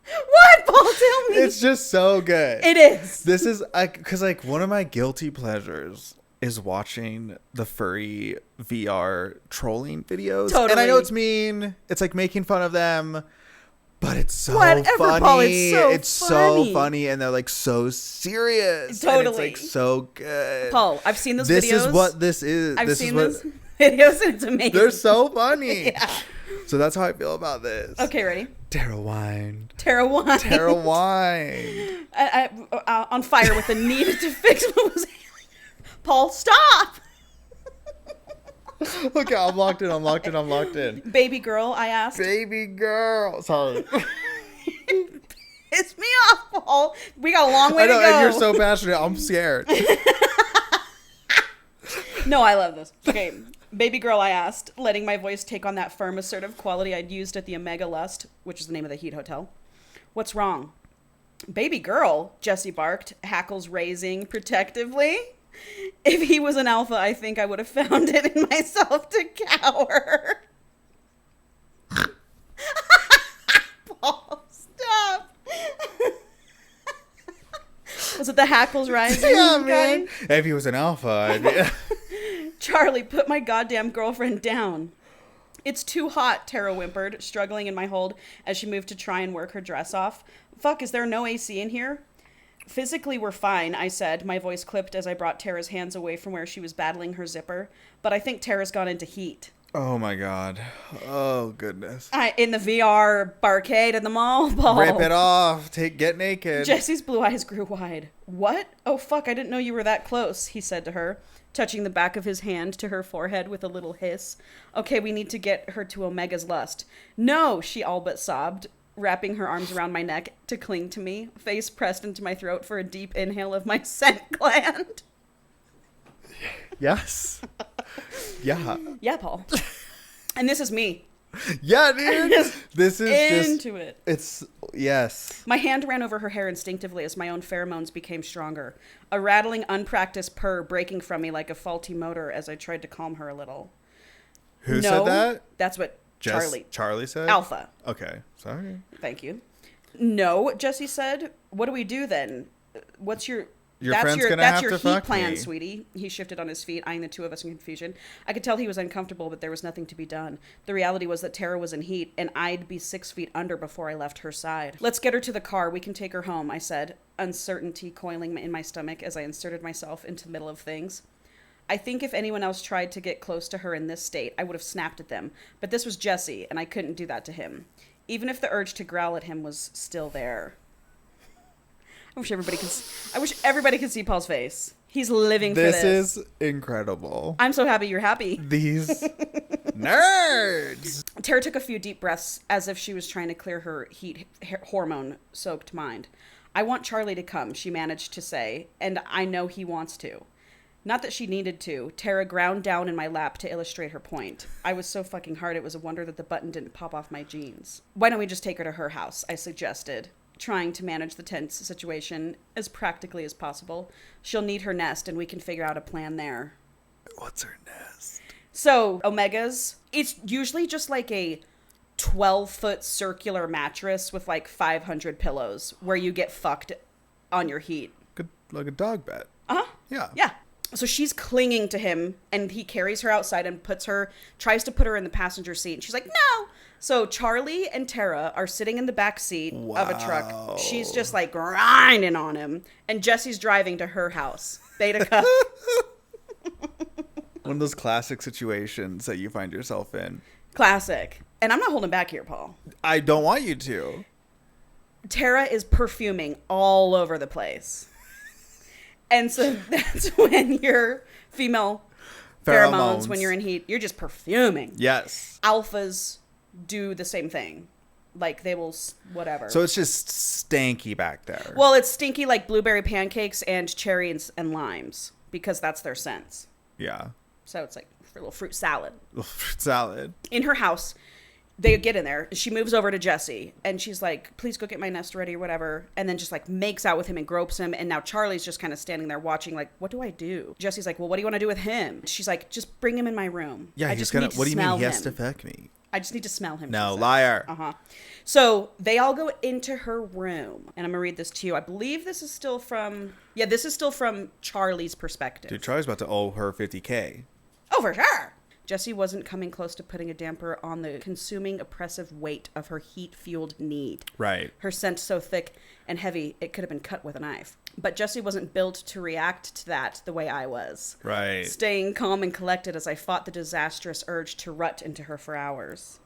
S2: What, Paul? Tell me.
S1: It's just so good.
S2: It is.
S1: This is because one of my guilty pleasures is watching the furry VR trolling videos.
S2: Totally.
S1: And I know it's mean. It's like making fun of them. But it's so
S2: Whatever,
S1: funny.
S2: Paul,
S1: It's
S2: funny.
S1: so funny. And they're like so serious.
S2: Totally.
S1: And it's like so good.
S2: Paul, I've seen those
S1: this
S2: videos.
S1: This is what this is.
S2: I've
S1: this
S2: seen
S1: is
S2: those videos and it's amazing.
S1: They're so funny.
S2: Yeah.
S1: So that's how I feel about this.
S2: Okay, ready?
S1: Tara Wine.
S2: Tara Wine.
S1: Tara Wine.
S2: On fire with the need to fix what was ailing. Paul, stop!
S1: Okay, I'm locked in.
S2: Baby girl, I asked.
S1: Baby girl. Sorry.
S2: Piss me off, Paul. We got a long way
S1: I know,
S2: to go.
S1: and you're so passionate. I'm scared.
S2: No, I love this. Okay. Baby girl, I asked, letting my voice take on that firm, assertive quality I'd used at the Omega Lust, which is the name of the Heat Hotel. What's wrong? Baby girl, Jesse barked, hackles raising protectively. If he was an alpha, I think I would have found it in myself to cower. Paul, stop. Was it the hackles rising?
S1: Yeah, man. If he was an alpha, I'd be...
S2: Charlie, put my goddamn girlfriend down. It's too hot, Tara whimpered, struggling in my hold as she moved to try and work her dress off. Fuck, is there no AC in here? Physically, we're fine, I said, my voice clipped as I brought Tara's hands away from where she was battling her zipper. But I think Tara's gone into heat.
S1: Oh, my God. Oh, goodness.
S2: In the VR barcade in the mall, Paul.
S1: Rip it off. Get naked.
S2: Jesse's blue eyes grew wide. What? Oh, fuck, I didn't know you were that close, he said to her, touching the back of his hand to her forehead with a little hiss. Okay, we need to get her to Omega's lust. No, she all but sobbed, wrapping her arms around my neck to cling to me, face pressed into my throat for a deep inhale of my scent gland.
S1: Yes. Yeah.
S2: Yeah, Paul. And this is me.
S1: Yeah, dude. This is
S2: into it.
S1: It's, yes.
S2: My hand ran over her hair instinctively as my own pheromones became stronger. A rattling, unpracticed purr breaking from me like a faulty motor as I tried to calm her a little.
S1: Who said that?
S2: That's what
S1: Charlie said?
S2: Alpha.
S1: Okay. Sorry.
S2: Thank you. No, Jesse said. What do we do then? What's your...
S1: friend's gonna have to
S2: heat
S1: fuck
S2: plan,
S1: me.
S2: Sweetie. He shifted on his feet, eyeing the two of us in confusion. I could tell he was uncomfortable, but there was nothing to be done. The reality was that Tara was in heat, and I'd be 6 feet under before I left her side. Let's get her to the car. We can take her home, I said, uncertainty coiling in my stomach as I inserted myself into the middle of things. I think if anyone else tried to get close to her in this state, I would have snapped at them. But this was Jesse, and I couldn't do that to him. Even if the urge to growl at him was still there. I wish everybody could see Paul's face. He's living for this.
S1: This is incredible.
S2: I'm so happy you're happy.
S1: These nerds.
S2: Tara took a few deep breaths as if she was trying to clear her heat hormone-soaked mind. I want Charlie to come, she managed to say, and I know he wants to. Not that she needed to. Tara ground down in my lap to illustrate her point. I was so fucking hard it was a wonder that the button didn't pop off my jeans. Why don't we just take her to her house, I suggested, trying to manage the tense situation as practically as possible. She'll need her nest and we can figure out a plan there.
S1: What's her nest?
S2: So, Omega's, it's usually just like a 12-foot circular mattress with like 500 pillows where you get fucked on your heat.
S1: Good, like a dog bed.
S2: Uh-huh.
S1: Yeah.
S2: Yeah. So she's clinging to him and he carries her outside and tries to put her in the passenger seat. And she's like, no. So Charlie and Tara are sitting in the back seat of a truck. She's just like grinding on him. And Jesse's driving to her house. Beta cup.
S1: One of those classic situations that you find yourself in.
S2: Classic. And I'm not holding back here, Paul.
S1: I don't want you to.
S2: Tara is perfuming all over the place. And so that's when your female pheromones, when you're in heat, you're just perfuming.
S1: Yes.
S2: Alphas do the same thing. Like they will, whatever.
S1: So it's just stanky back there.
S2: Well, it's stinky like blueberry pancakes and cherries and limes because that's their scents.
S1: Yeah.
S2: So it's like a little fruit salad.
S1: Fruit salad.
S2: In her house, they get in there. She moves over to Jesse and she's like, please go get my nest ready or whatever. And then just like makes out with him and gropes him. And now Charlie's just kind of standing there watching like, what do I do? Jesse's like, well, what do you want to do with him? She's like, just bring him in my room.
S1: Yeah,
S2: I
S1: he's
S2: just
S1: gonna,
S2: need to
S1: what do you mean
S2: smell
S1: he has
S2: him.
S1: to fuck me?
S2: I just need to smell him.
S1: No, liar.
S2: Uh-huh. So they all go into her room. And I'm going to read this to you. I believe this is still from... Yeah, this is still from Charlie's perspective.
S1: Dude, Charlie's about to owe her $50K.
S2: Oh, for sure. Jessie wasn't coming close to putting a damper on the consuming, oppressive weight of her heat-fueled need.
S1: Right.
S2: Her scent so thick and heavy, it could have been cut with a knife. But Jessie wasn't built to react to that the way I was.
S1: Right.
S2: Staying calm and collected as I fought the disastrous urge to rut into her for hours.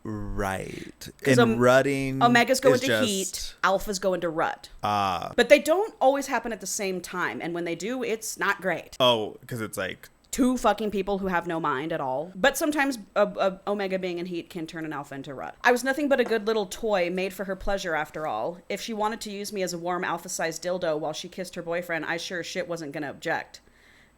S1: Right. And rutting
S2: Omegas go into
S1: just...
S2: heat, alphas go into rut.
S1: Ah.
S2: But they don't always happen at the same time. And when they do, it's not great.
S1: Oh, because it's like...
S2: Two fucking people who have no mind at all. But sometimes a Omega being in heat can turn an alpha into rut. I was nothing but a good little toy made for her pleasure after all. If she wanted to use me as a warm alpha-sized dildo while she kissed her boyfriend, I sure as shit wasn't gonna object.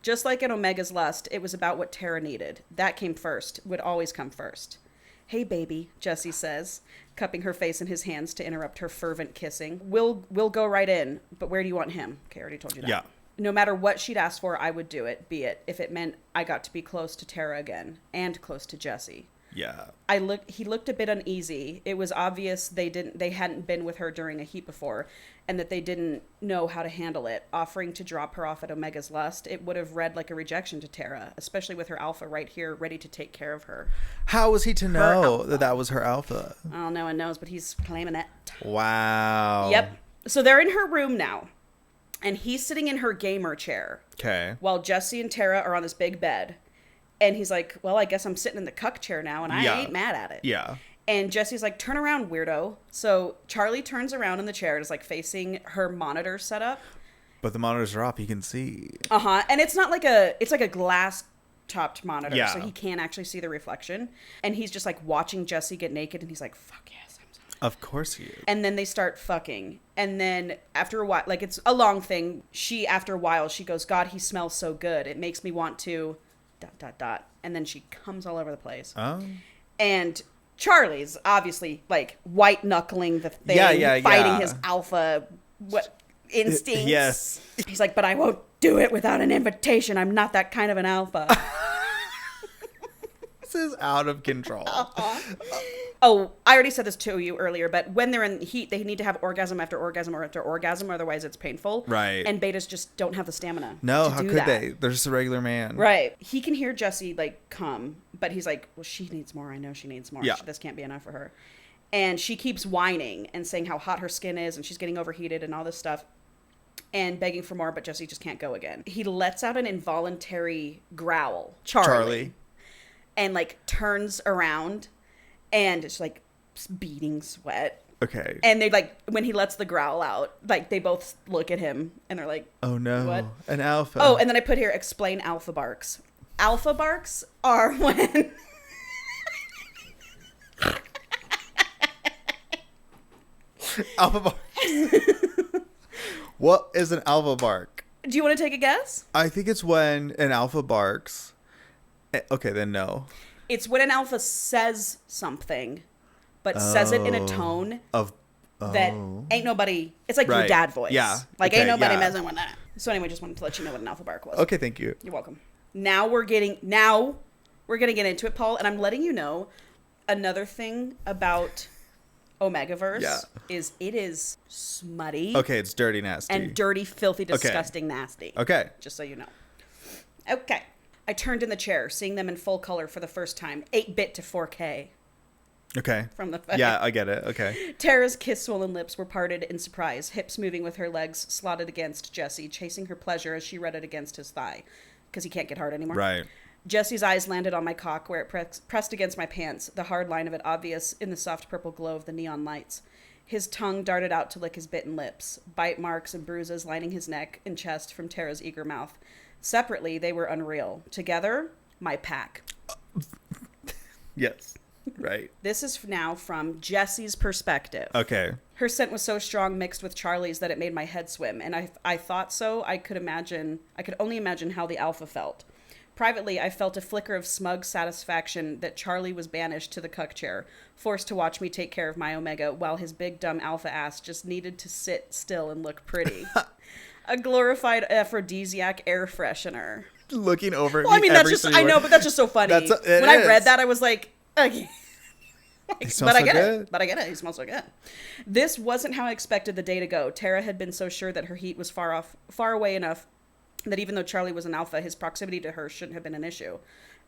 S2: Just like in Omega's lust, it was about what Tara needed. That came first, would always come first. Hey, baby, Jessie says, cupping her face in his hands to interrupt her fervent kissing. We'll go right in, but where do you want him? Okay, I already told you that.
S1: Yeah.
S2: No matter what she'd asked for, I would do it, be it, if it meant I got to be close to Tara again, and close to Jessie.
S1: Yeah.
S2: He looked a bit uneasy. It was obvious they hadn't been with her during a heat before, and that they didn't know how to handle it. Offering to drop her off at Omega's lust, it would have read like a rejection to Tara, especially with her alpha right here, ready to take care of her.
S1: How was he to know that that was her alpha?
S2: Oh, no one knows, but he's claiming it.
S1: Wow.
S2: Yep. So they're in her room now. And he's sitting in her gamer chair.
S1: Okay.
S2: While Jessie and Tara are on this big bed. And he's like, well, I guess I'm sitting in the cuck chair now, and I ain't mad at it.
S1: Yeah.
S2: And Jessie's like, turn around, weirdo. So Charlie turns around in the chair and is like facing her monitor setup.
S1: But the monitors are off. You can see.
S2: Uh-huh. And it's not like it's like a glass topped monitor.
S1: Yeah.
S2: So he can't actually see the reflection. And he's just like watching Jessie get naked, and he's like, fuck yes.
S1: Of course he is.
S2: And then they start fucking. And then after a while, like it's a long thing. After a while, she goes, God, he smells so good. It makes me want to ... And then she comes all over the place.
S1: Oh.
S2: And Charlie's obviously like white knuckling the thing, fighting his alpha instincts.
S1: Yes.
S2: He's like, but I won't do it without an invitation. I'm not that kind of an alpha.
S1: This is out of control.
S2: Oh, I already said this to you earlier, but when they're in heat, they need to have orgasm after orgasm or after orgasm, otherwise it's painful.
S1: Right.
S2: And betas just don't have the stamina.
S1: No,
S2: to
S1: how
S2: do
S1: could
S2: that.
S1: they? They're just a regular man.
S2: Right. He can hear Jessie like come, but he's like, well, she needs more. I know she needs more.
S1: Yeah.
S2: This can't be enough for her. And she keeps whining and saying how hot her skin is and she's getting overheated and all this stuff. And begging for more, but Jessie just can't go again. He lets out an involuntary growl. Charlie. And like turns around and it's like beating sweat.
S1: Okay.
S2: And they like, when he lets the growl out, like they both look at him and they're like,
S1: oh no.
S2: What?
S1: An alpha.
S2: Oh, and then I put here, explain alpha barks. Alpha barks are when...
S1: Alpha barks. What is an alpha bark?
S2: Do you want to take a guess?
S1: I think it's when an alpha barks. Okay, then no.
S2: It's when an alpha says something, but says it in a tone that ain't nobody... It's like your dad voice.
S1: Yeah.
S2: Like, ain't nobody messing with that. So anyway, just wanted to let you know what an alpha bark was.
S1: Okay, thank you.
S2: You're welcome. Now we're going to get into it, Paul, and I'm letting you know another thing about Omegaverse is it is smutty.
S1: Okay, it's dirty, nasty.
S2: And dirty, filthy, disgusting, nasty.
S1: Okay.
S2: Just so you know. Okay. I turned in the chair, seeing them in full color for the first time. 8-bit to 4K.
S1: Okay.
S2: From the
S1: Yeah, I get it. Okay.
S2: Tara's kiss-swollen lips were parted in surprise, hips moving with her legs slotted against Jessie, chasing her pleasure as she read it against his thigh. Because he can't get hard anymore.
S1: Right.
S2: Jessie's eyes landed on my cock where it pressed against my pants, the hard line of it obvious in the soft purple glow of the neon lights. His tongue darted out to lick his bitten lips, bite marks and bruises lining his neck and chest from Tara's eager mouth. Separately, they were unreal. Together, my pack.
S1: Yes. Right.
S2: This is now from Jessie's perspective.
S1: Okay.
S2: Her scent was so strong mixed with Charlie's that it made my head swim, and I thought so. I could only imagine how the alpha felt. Privately, I felt a flicker of smug satisfaction that Charlie was banished to the cuck chair, forced to watch me take care of my Omega, while his big dumb alpha ass just needed to sit still and look pretty. A glorified aphrodisiac air freshener.
S1: Looking over at
S2: Well, I
S1: me
S2: mean, that's just, I know, but that's just so funny. When I read that, I was like, okay.
S1: They smell so good.
S2: But I get it. He smells so good. This wasn't how I expected the day to go. Tara had been so sure that her heat was far away enough that even though Charlie was an alpha, his proximity to her shouldn't have been an issue.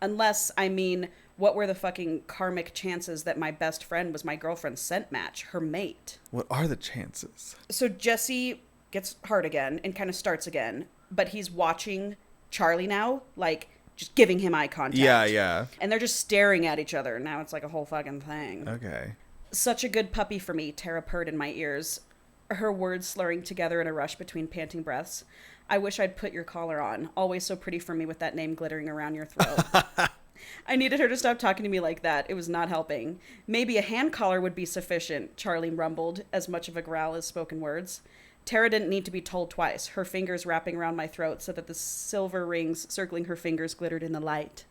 S2: Unless, I mean, what were the fucking karmic chances that my best friend was my girlfriend's scent match, her mate?
S1: What are the chances?
S2: So Jesse gets hard again and kind of starts again, but he's watching Charlie now, like, just giving him eye contact.
S1: Yeah.
S2: And they're just staring at each other. Now it's like a whole fucking thing.
S1: Okay.
S2: Such a good puppy for me, Tara purred in my ears, her words slurring together in a rush between panting breaths. I wish I'd put your collar on. Always so pretty for me with that name glittering around your throat. I needed her to stop talking to me like that. It was not helping. Maybe a hand collar would be sufficient, Charlie rumbled, as much of a growl as spoken words. Tara didn't need to be told twice, her fingers wrapping around my throat so that the silver rings circling her fingers glittered in the light.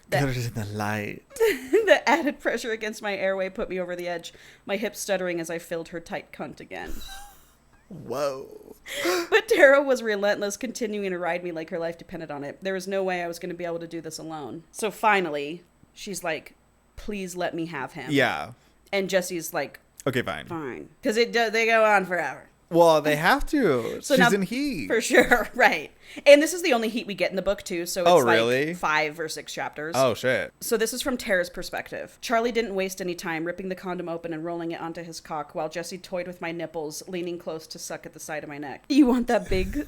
S1: Glittered in the light.
S2: The added pressure against my airway put me over the edge, my hips stuttering as I filled her tight cunt again.
S1: Whoa.
S2: But Tara was relentless, continuing to ride me like her life depended on it. There was no way I was going to be able to do this alone. So finally, she's like, please let me have him.
S1: Yeah.
S2: And Jesse's like,
S1: okay, fine.
S2: Fine. Because they go on forever.
S1: Well, they have to.
S2: So
S1: she's
S2: now,
S1: in heat.
S2: For sure, right. And this is the only heat we get in the book, too. So it's
S1: really?
S2: like 5 or 6 chapters.
S1: Oh, shit.
S2: So this is from Tara's perspective. Charlie didn't waste any time ripping the condom open and rolling it onto his cock while Jesse toyed with my nipples, leaning close to suck at the side of my neck. You want that big...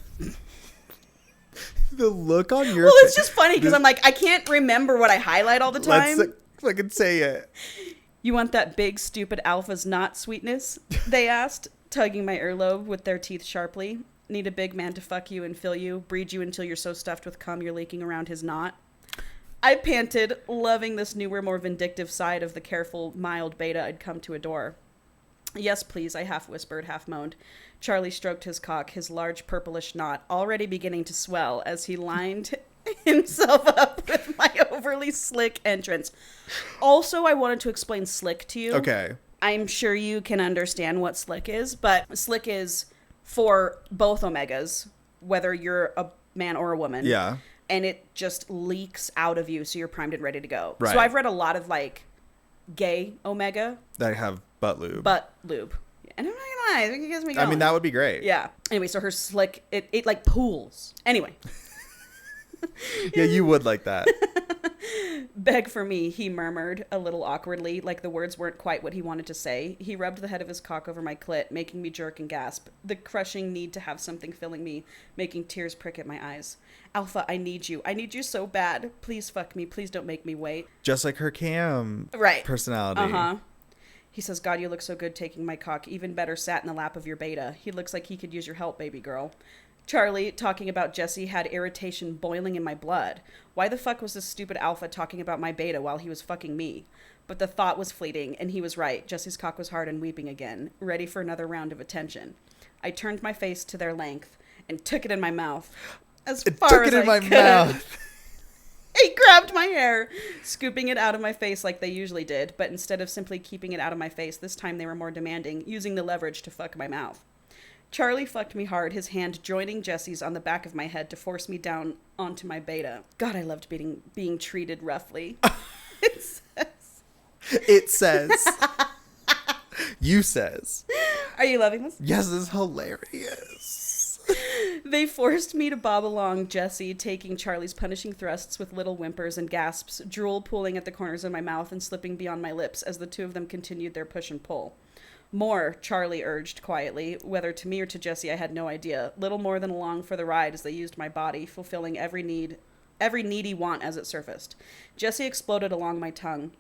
S1: The look on your
S2: Well, it's just funny because I'm like, I can't remember what I highlight all the time.
S1: Let's fucking say it.
S2: You want that big, stupid alpha's knot sweetness? They asked, tugging my earlobe with their teeth sharply. Need a big man to fuck you and fill you, breed you until you're so stuffed with cum you're leaking around his knot? I panted, loving this newer, more vindictive side of the careful, mild beta I'd come to adore. Yes, please, I half whispered, half moaned. Charlie stroked his cock, his large purplish knot already beginning to swell as he lined himself up with my overly slick entrance. Also, I wanted to explain slick to you.
S1: Okay.
S2: I'm sure you can understand what slick is, but slick is for both omegas, whether you're a man or a woman.
S1: Yeah.
S2: And it just leaks out of you, so you're primed and ready to go.
S1: Right.
S2: So I've read a lot of, like, gay omega.
S1: That have butt lube.
S2: Butt lube. And I'm not gonna lie, I think it gets me going.
S1: I mean, that would be great.
S2: Yeah. Anyway, so her slick, it like pools. Anyway.
S1: Yeah, you would like that.
S2: Beg for me, he murmured, a little awkwardly, like the words weren't quite what he wanted to say. He rubbed the head of his cock over my clit, making me jerk and gasp, the crushing need to have something filling me, making tears prick at my eyes. Alpha, I need you. I need you so bad. Please fuck me. Please don't make me wait.
S1: Just like her Cam
S2: right.
S1: personality.
S2: Uh-huh. He says, God, you look so good taking my cock. Even better sat in the lap of your beta. He looks like he could use your help, baby girl. Charlie, talking about Jesse, had irritation boiling in my blood. Why the fuck was this stupid alpha talking about my beta while he was fucking me? But the thought was fleeting, and he was right. Jesse's cock was hard and weeping again, ready for another round of attention. I turned my face to their length and took it in my mouth. As far as I could. He grabbed my hair, scooping it out of my face like they usually did, but instead of simply keeping it out of my face, this time they were more demanding, using the leverage to fuck my mouth. Charlie fucked me hard, his hand joining Jesse's on the back of my head to force me down onto my beta. God, I loved being treated roughly. It says.
S1: It says. You says.
S2: Are you loving this?
S1: Yes, this is hilarious.
S2: They forced me to bob along Jesse, taking Charlie's punishing thrusts with little whimpers and gasps, drool pooling at the corners of my mouth and slipping beyond my lips as the two of them continued their push and pull. More, Charlie urged quietly, whether to me or to Jesse I had no idea. Little more than along for the ride as they used my body, fulfilling every needy want as it surfaced. Jesse exploded along my tongue.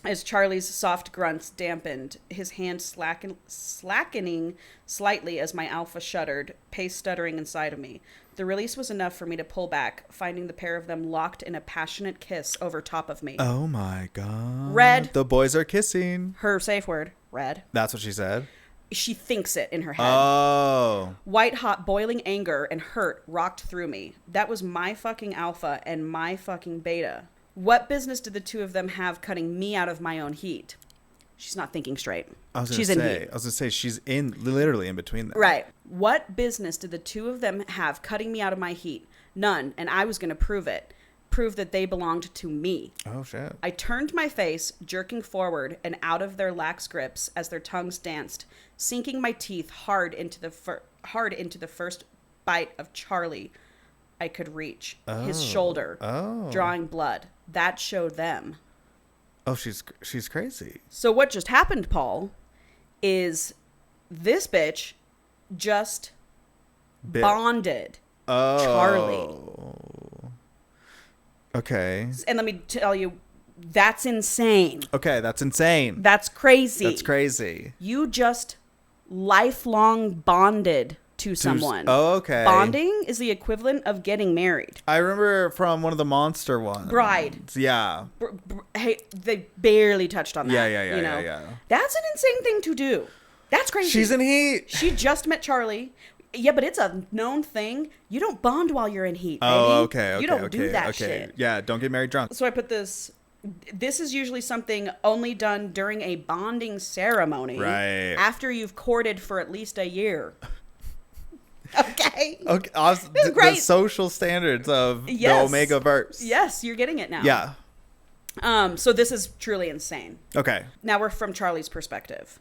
S2: As Charlie's soft grunts dampened, his hand slackening slightly as my alpha shuddered, pace stuttering inside of me. The release was enough for me to pull back, finding the pair of them locked in a passionate kiss over top of me.
S1: Oh my God.
S2: Red.
S1: The boys are kissing.
S2: Her safe word, red.
S1: That's what she said?
S2: She thinks it in her head.
S1: Oh.
S2: White hot boiling anger and hurt rocked through me. That was my fucking alpha and my fucking beta. What business did the two of them have cutting me out of my own heat? She's not thinking straight.
S1: I was going to say, she's literally in between them.
S2: Right. What business did the two of them have cutting me out of my heat? None. And I was going to prove it. prove that they belonged to me.
S1: Oh, shit.
S2: I turned my face, jerking forward and out of their lax grips as their tongues danced, sinking my teeth hard into the first bite of Charlie I could reach. His shoulder, drawing blood. That showed them.
S1: Oh, she's crazy.
S2: So what just happened, Paul, is this bitch just bonded Charlie.
S1: Okay.
S2: And let me tell you, that's insane.
S1: Okay, that's insane.
S2: That's crazy.
S1: That's crazy.
S2: You just lifelong bonded to someone.
S1: Oh, okay.
S2: Bonding is the equivalent of getting married.
S1: I remember from one of the monster ones.
S2: Bride.
S1: Yeah.
S2: Hey, they barely touched on that.
S1: Yeah.
S2: That's an insane thing to do. That's crazy.
S1: She's in heat.
S2: She just met Charlie. Yeah, but it's a known thing. You don't bond while you're in heat, baby.
S1: Oh, okay.
S2: You don't do that shit.
S1: Yeah, don't get married drunk.
S2: So I put this. This is usually something only done during a bonding ceremony.
S1: Right.
S2: After you've courted for at least a year. Okay.
S1: Okay. Awesome. The social standards of the Omegaverse.
S2: Yes, you're getting it now.
S1: Yeah.
S2: So this is truly insane.
S1: Okay.
S2: Now we're from Charlie's perspective.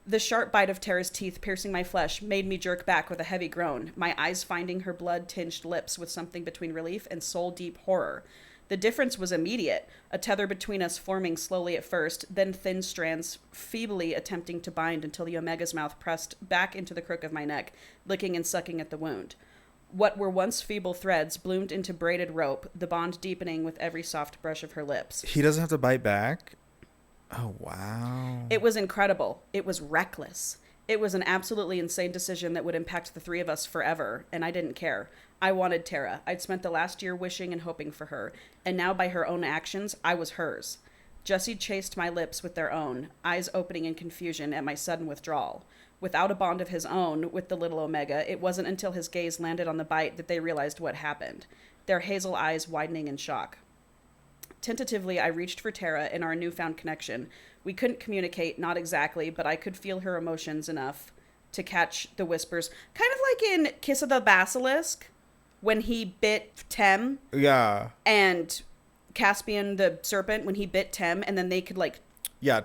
S2: The sharp bite of Tara's teeth piercing my flesh made me jerk back with a heavy groan, my eyes finding her blood-tinged lips with something between relief and soul-deep horror. The difference was immediate, a tether between us forming slowly at first, then thin strands feebly attempting to bind until the Omega's mouth pressed back into the crook of my neck, licking and sucking at the wound. What were once feeble threads bloomed into braided rope, the bond deepening with every soft brush of her lips.
S1: He doesn't have to bite back? Oh, wow.
S2: It was incredible. It was reckless. It was an absolutely insane decision that would impact the three of us forever, and I didn't care. I wanted Tara. I'd spent the last year wishing and hoping for her, and now by her own actions, I was hers. Jesse chased my lips with their own, eyes opening in confusion at my sudden withdrawal. Without a bond of his own with the little Omega, it wasn't until his gaze landed on the bite that they realized what happened, their hazel eyes widening in shock. Tentatively, I reached for Tara in our newfound connection. We couldn't communicate, not exactly, but I could feel her emotions enough to catch the whispers. Kind of like in Kiss of the Basilisk, when he bit Tem.
S1: Yeah.
S2: And Caspian the serpent, when he bit Tem, and then they could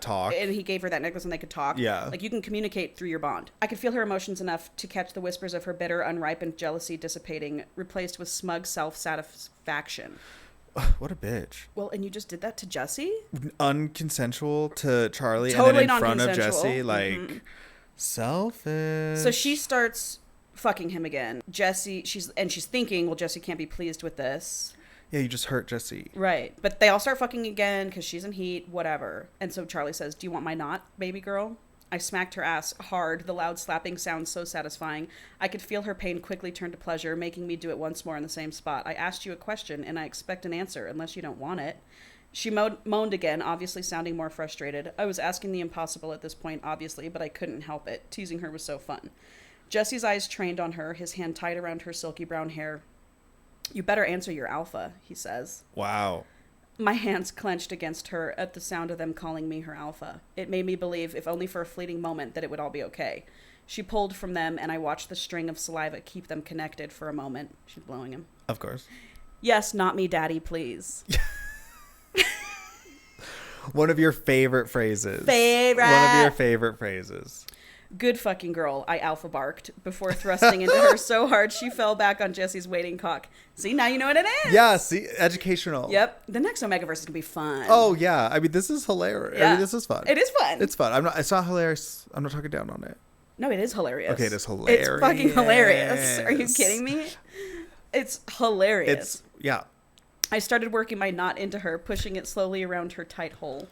S1: talk.
S2: And he gave her that necklace and they could talk.
S1: Yeah.
S2: Like, you can communicate through your bond. I could feel her emotions enough to catch the whispers of her bitter, unripened jealousy dissipating, replaced with smug self-satisfaction.
S1: What a bitch.
S2: Well, and you just did that to Jesse?
S1: Unconsensual to Charlie,
S2: totally
S1: and then in front of Jesse.
S2: Mm-hmm.
S1: Selfish.
S2: So she starts fucking him again. Jesse, she's thinking, well, Jesse can't be pleased with this.
S1: Yeah, you just hurt Jesse.
S2: Right. But they all start fucking again because she's in heat, whatever. And so Charlie says, do you want my knot, baby girl? I smacked her ass hard, the loud slapping sound so satisfying. I could feel her pain quickly turn to pleasure, making me do it once more in the same spot. I asked you a question, and I expect an answer, unless you don't want it. She moaned again, obviously sounding more frustrated. I was asking the impossible at this point, obviously, but I couldn't help it. Teasing her was so fun. Jesse's eyes trained on her, his hand tight around her silky brown hair. You better answer your alpha, he says.
S1: Wow.
S2: My hands clenched against her at the sound of them calling me her alpha. It made me believe, if only for a fleeting moment, that it would all be okay. She pulled from them, and I watched the string of saliva keep them connected for a moment. She's blowing him.
S1: Of course.
S2: Yes, not me, daddy, please.
S1: One of your favorite phrases.
S2: Favorite.
S1: One of your favorite phrases.
S2: Good fucking girl, I alpha barked before thrusting into her so hard she fell back on Jesse's waiting cock. See, now you know what it is.
S1: Yeah, see, educational.
S2: Yep. The next Omegaverse is going to be fun.
S1: Oh, yeah. I mean, this is hilarious.
S2: Yeah.
S1: I mean, this is fun.
S2: It is fun.
S1: It's fun. It's not hilarious. I'm not talking down on it.
S2: No, it is hilarious.
S1: Okay, it is hilarious.
S2: It's fucking hilarious. Are you kidding me? It's hilarious.
S1: Yeah.
S2: I started working my knot into her, pushing it slowly around her tight hole.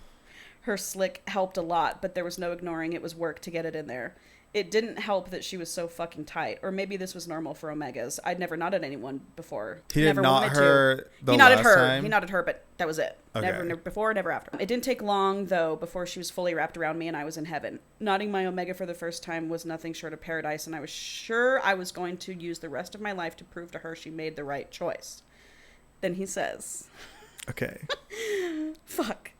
S2: Her slick helped a lot, but there was no ignoring it was work to get it in there. It didn't help that she was so fucking tight. Or maybe this was normal for Omegas. I'd never knotted anyone before.
S1: He did not her the
S2: He knotted
S1: last
S2: her.
S1: time?
S2: He knotted her, but that was it.
S1: Okay.
S2: Never before, never after. It didn't take long, though, before she was fully wrapped around me and I was in heaven. Knotting my Omega for the first time was nothing short of paradise, and I was sure I was going to use the rest of my life to prove to her she made the right choice. Then he says...
S1: Okay.
S2: Fuck.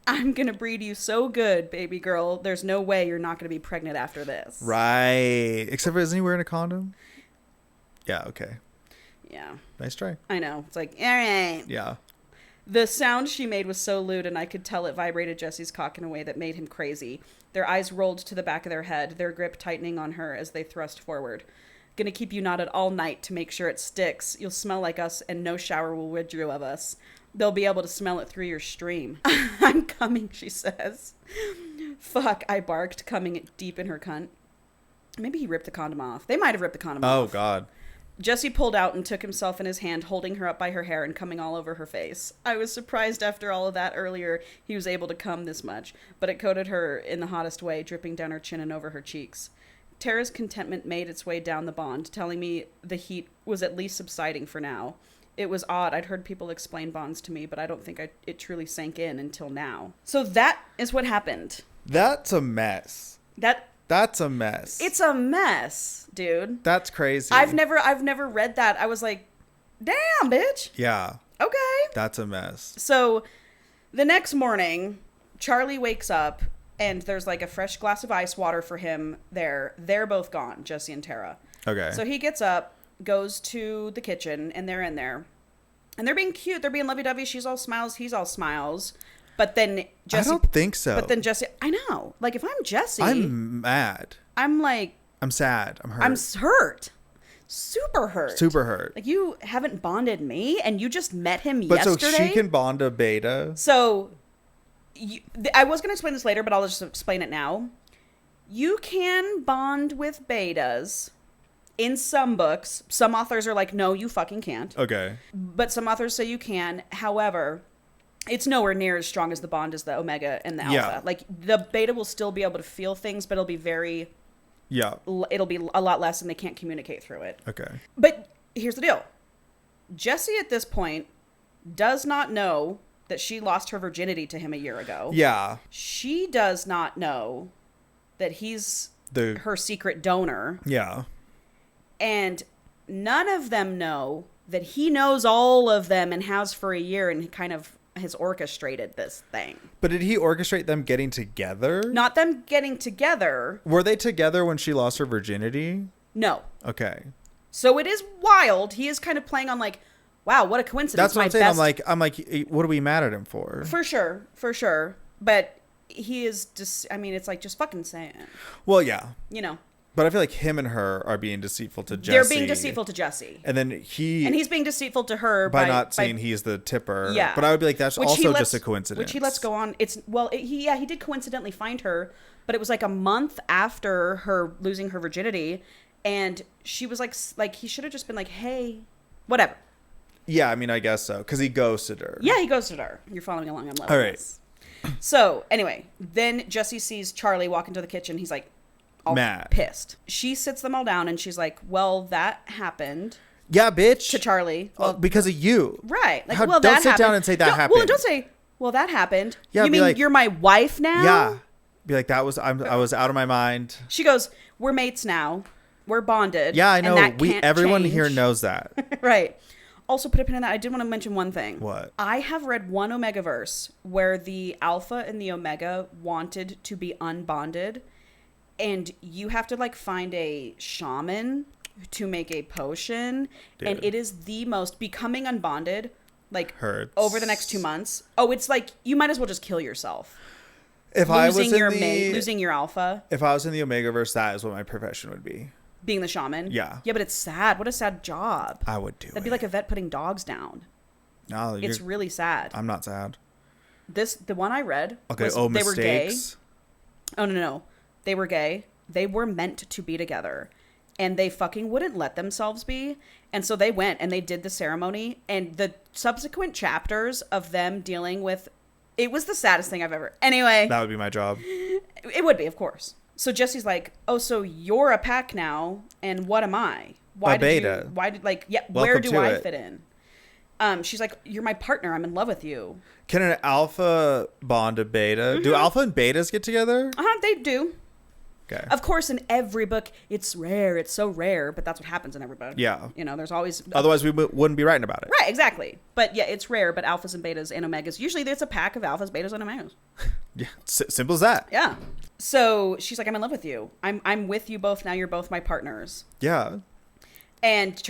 S2: I'm going to breed you so good, baby girl. There's no way you're not going to be pregnant after this.
S1: Right. Except for, isn't he wearing a condom? Yeah, okay.
S2: Yeah.
S1: Nice try.
S2: I know. It's like, all right.
S1: Yeah.
S2: The sound she made was so lewd, and I could tell it vibrated Jesse's cock in a way that made him crazy. Their eyes rolled to the back of their head, their grip tightening on her as they thrust forward. Gonna keep you knotted all night to make sure it sticks. You'll smell like us, and no shower will rid you of us. They'll be able to smell it through your stream. I'm coming, she says. Fuck, I barked, coming deep in her cunt. Maybe he ripped the condom off. They might have ripped the condom off.
S1: Oh, God.
S2: Jesse pulled out and took himself in his hand, holding her up by her hair and coming all over her face. I was surprised after all of that earlier he was able to come this much, but it coated her in the hottest way, dripping down her chin and over her cheeks. Tara's contentment made its way down the bond, telling me the heat was at least subsiding for now. It was odd. I'd heard people explain bonds to me, but I don't think it truly sank in until now. So that is what happened.
S1: That's a mess. That's a mess.
S2: It's a mess, dude.
S1: That's crazy.
S2: I've never read that. I was like, damn, bitch.
S1: Yeah.
S2: Okay.
S1: That's a mess.
S2: So the next morning, Charlie wakes up and there's like a fresh glass of ice water for him there. They're both gone, Jesse and Tara.
S1: Okay.
S2: So he gets up, goes to the kitchen, and they're in there. And they're being cute. They're being lovey-dovey. She's all smiles. He's all smiles. But then Jesse...
S1: I don't think so.
S2: But then Jesse... I know. Like, if I'm Jesse...
S1: I'm mad.
S2: I'm like...
S1: I'm sad. I'm hurt.
S2: I'm hurt. Super hurt.
S1: Super hurt.
S2: Like, you haven't bonded me, and you just met him
S1: but
S2: yesterday?
S1: so she can bond a beta?
S2: So, I was going to explain this later, but I'll just explain it now. You can bond with betas in some books. Some authors are like, no, you fucking can't.
S1: Okay.
S2: But some authors say you can. However, it's nowhere near as strong as the bond as the Omega and the Alpha.
S1: Yeah.
S2: Like, the beta will still be able to feel things, but it'll be very...
S1: Yeah.
S2: It'll be a lot less, and they can't communicate through it.
S1: Okay.
S2: But here's the deal. Jesse, at this point, does not know that she lost her virginity to him a year ago.
S1: Yeah.
S2: She does not know that he's her secret donor.
S1: Yeah.
S2: And none of them know that he knows all of them and has for a year and kind of has orchestrated this thing.
S1: But did he orchestrate them getting together?
S2: Not them getting together.
S1: Were they together when she lost her virginity?
S2: No.
S1: Okay.
S2: So it is wild. He is kind of playing on like, wow, what a coincidence.
S1: That's what I'm saying. I'm like, what are we mad at him for?
S2: For sure. But he is just, I mean, it's like, just fucking say it.
S1: Well, yeah.
S2: You know.
S1: But I feel like him and her are being deceitful to Jesse.
S2: They're being deceitful to Jesse.
S1: And then he's
S2: being deceitful to her
S1: by not saying he's the tipper.
S2: Yeah.
S1: But I would be like, that's also just a coincidence.
S2: Which he lets go on. He did coincidentally find her, but it was like a month after her losing her virginity. And she was like he should have just been like, hey, whatever.
S1: Yeah, I mean, I guess so. Because he ghosted her.
S2: Yeah, he ghosted her. You're following along. I'm loving
S1: All right.
S2: this. So, anyway, then Jesse sees Charlie walk into the kitchen. He's like, all
S1: mad.
S2: Pissed. She sits them all down and she's like, well, that happened.
S1: Yeah, bitch.
S2: To Charlie. Well,
S1: because of you.
S2: Right. Like,
S1: don't
S2: that happened.
S1: sit down and say that happened.
S2: Well, don't say, well, that happened.
S1: Yeah,
S2: you mean
S1: like,
S2: you're my wife now?
S1: Yeah. Be like, I was out of my mind.
S2: She goes, we're mates now. We're bonded.
S1: Yeah, I know. Everyone
S2: change.
S1: here knows that.
S2: Right. Also, put a pin in that. I did want to mention one thing.
S1: What?
S2: I have read one Omegaverse where the Alpha and the Omega wanted to be unbonded, and you have to like find a shaman to make a potion. Dude. And it is the most becoming unbonded, like
S1: hurts
S2: over the next 2 months. Oh, it's like you might as well just kill yourself.
S1: If I was
S2: losing your Alpha.
S1: If I was in the Omegaverse, that is what my profession would be.
S2: Being the shaman?
S1: Yeah.
S2: Yeah, but it's sad. What a sad job.
S1: I would do
S2: That'd be like a vet putting dogs down.
S1: No,
S2: it's really sad.
S1: I'm not sad.
S2: The one I read.
S1: Okay,
S2: was,
S1: they
S2: mistakes.
S1: were gay.
S2: Oh, no. They were gay. They were meant to be together. And they fucking wouldn't let themselves be. And so they went and they did the ceremony. And the subsequent chapters of them dealing with... It was the saddest thing I've ever... Anyway.
S1: That would be my job.
S2: It would be, of course. So Jesse's like, oh, so you're a pack now, and what am I?
S1: A beta.
S2: Where do I fit in? She's like, you're my partner. I'm in love with you.
S1: Can an alpha bond a beta? Mm-hmm. Do alpha and betas get together?
S2: They do.
S1: Okay.
S2: Of course, in every book, it's rare. It's so rare, but that's what happens in every book.
S1: Yeah.
S2: You know, there's always...
S1: Otherwise, we wouldn't be writing about it.
S2: Right, exactly. But yeah, it's rare, but alphas and betas and omegas. Usually, it's a pack of alphas, betas, and omegas.
S1: Yeah, simple as that.
S2: Yeah. So she's like, I'm in love with you. I'm with you both now. You're both my partners.
S1: Yeah.
S2: And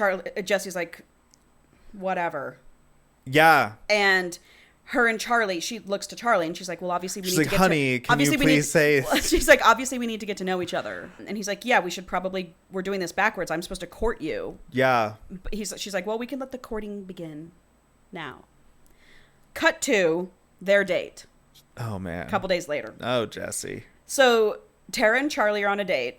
S2: Jesse's like, whatever.
S1: Yeah.
S2: And her and Charlie, she looks to Charlie and she's like, well, obviously we
S1: She's
S2: need
S1: like,
S2: to get
S1: honey,
S2: to...
S1: can you please say...
S2: She's like, obviously we need to get to know each other. And he's like, yeah, we should probably... We're doing this backwards. I'm supposed to court you.
S1: Yeah.
S2: But she's like, well, we can let the courting begin now. Cut to their date.
S1: Oh, man.
S2: A couple days later.
S1: Oh, Jesse.
S2: So Tara and Charlie are on a date,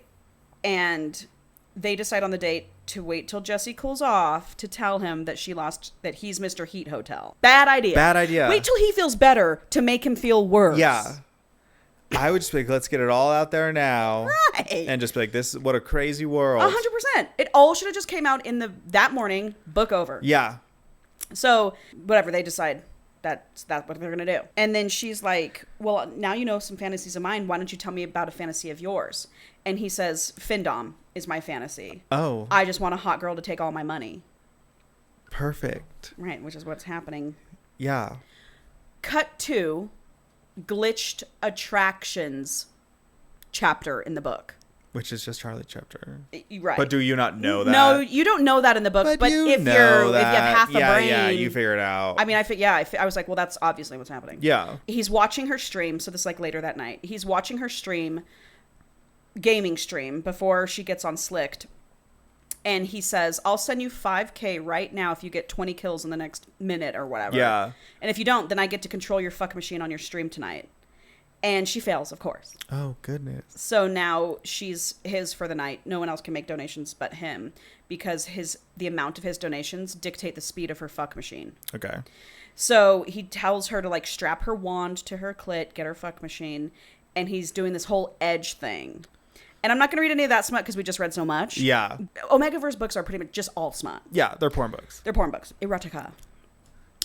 S2: and they decide on the date to wait till Jesse cools off to tell him that that he's Mr. Heat Hotel. Bad idea.
S1: Bad idea.
S2: Wait till he feels better to make him feel worse.
S1: Yeah. I would just be like, let's get it all out there now.
S2: Right.
S1: And just be like, what a crazy world.
S2: 100%. It all should have just came out that morning, book over.
S1: Yeah.
S2: So, whatever, they decide that's what they're going to do. And then she's like, well, now you know some fantasies of mine. Why don't you tell me about a fantasy of yours? And he says, Findom is my fantasy.
S1: Oh.
S2: I just want a hot girl to take all my money.
S1: Perfect.
S2: Right, which is what's happening.
S1: Yeah.
S2: Cut to glitched attractions chapter in the book.
S1: Which is just Charlie chapter.
S2: Right.
S1: But do you not know that?
S2: No, you don't know that in the book. But if you have half a brain,
S1: yeah, you figure it out.
S2: I mean, I was like, well, that's obviously what's happening.
S1: Yeah.
S2: He's watching her stream. So this is like later that night. He's watching her gaming stream before she gets on Slicked. And he says, I'll send you $5,000 right now if you get 20 kills in the next minute or whatever.
S1: Yeah.
S2: And if you don't, then I get to control your fuck machine on your stream tonight. And she fails, of course.
S1: Oh, goodness.
S2: So now she's his for the night. No one else can make donations but him because the amount of his donations dictate the speed of her fuck machine.
S1: Okay.
S2: So he tells her to like strap her wand to her clit, get her fuck machine, and he's doing this whole edge thing. And I'm not going to read any of that smut because we just read so much.
S1: Yeah.
S2: Omegaverse books are pretty much just all smut.
S1: Yeah, they're porn books.
S2: They're porn books. Erotica.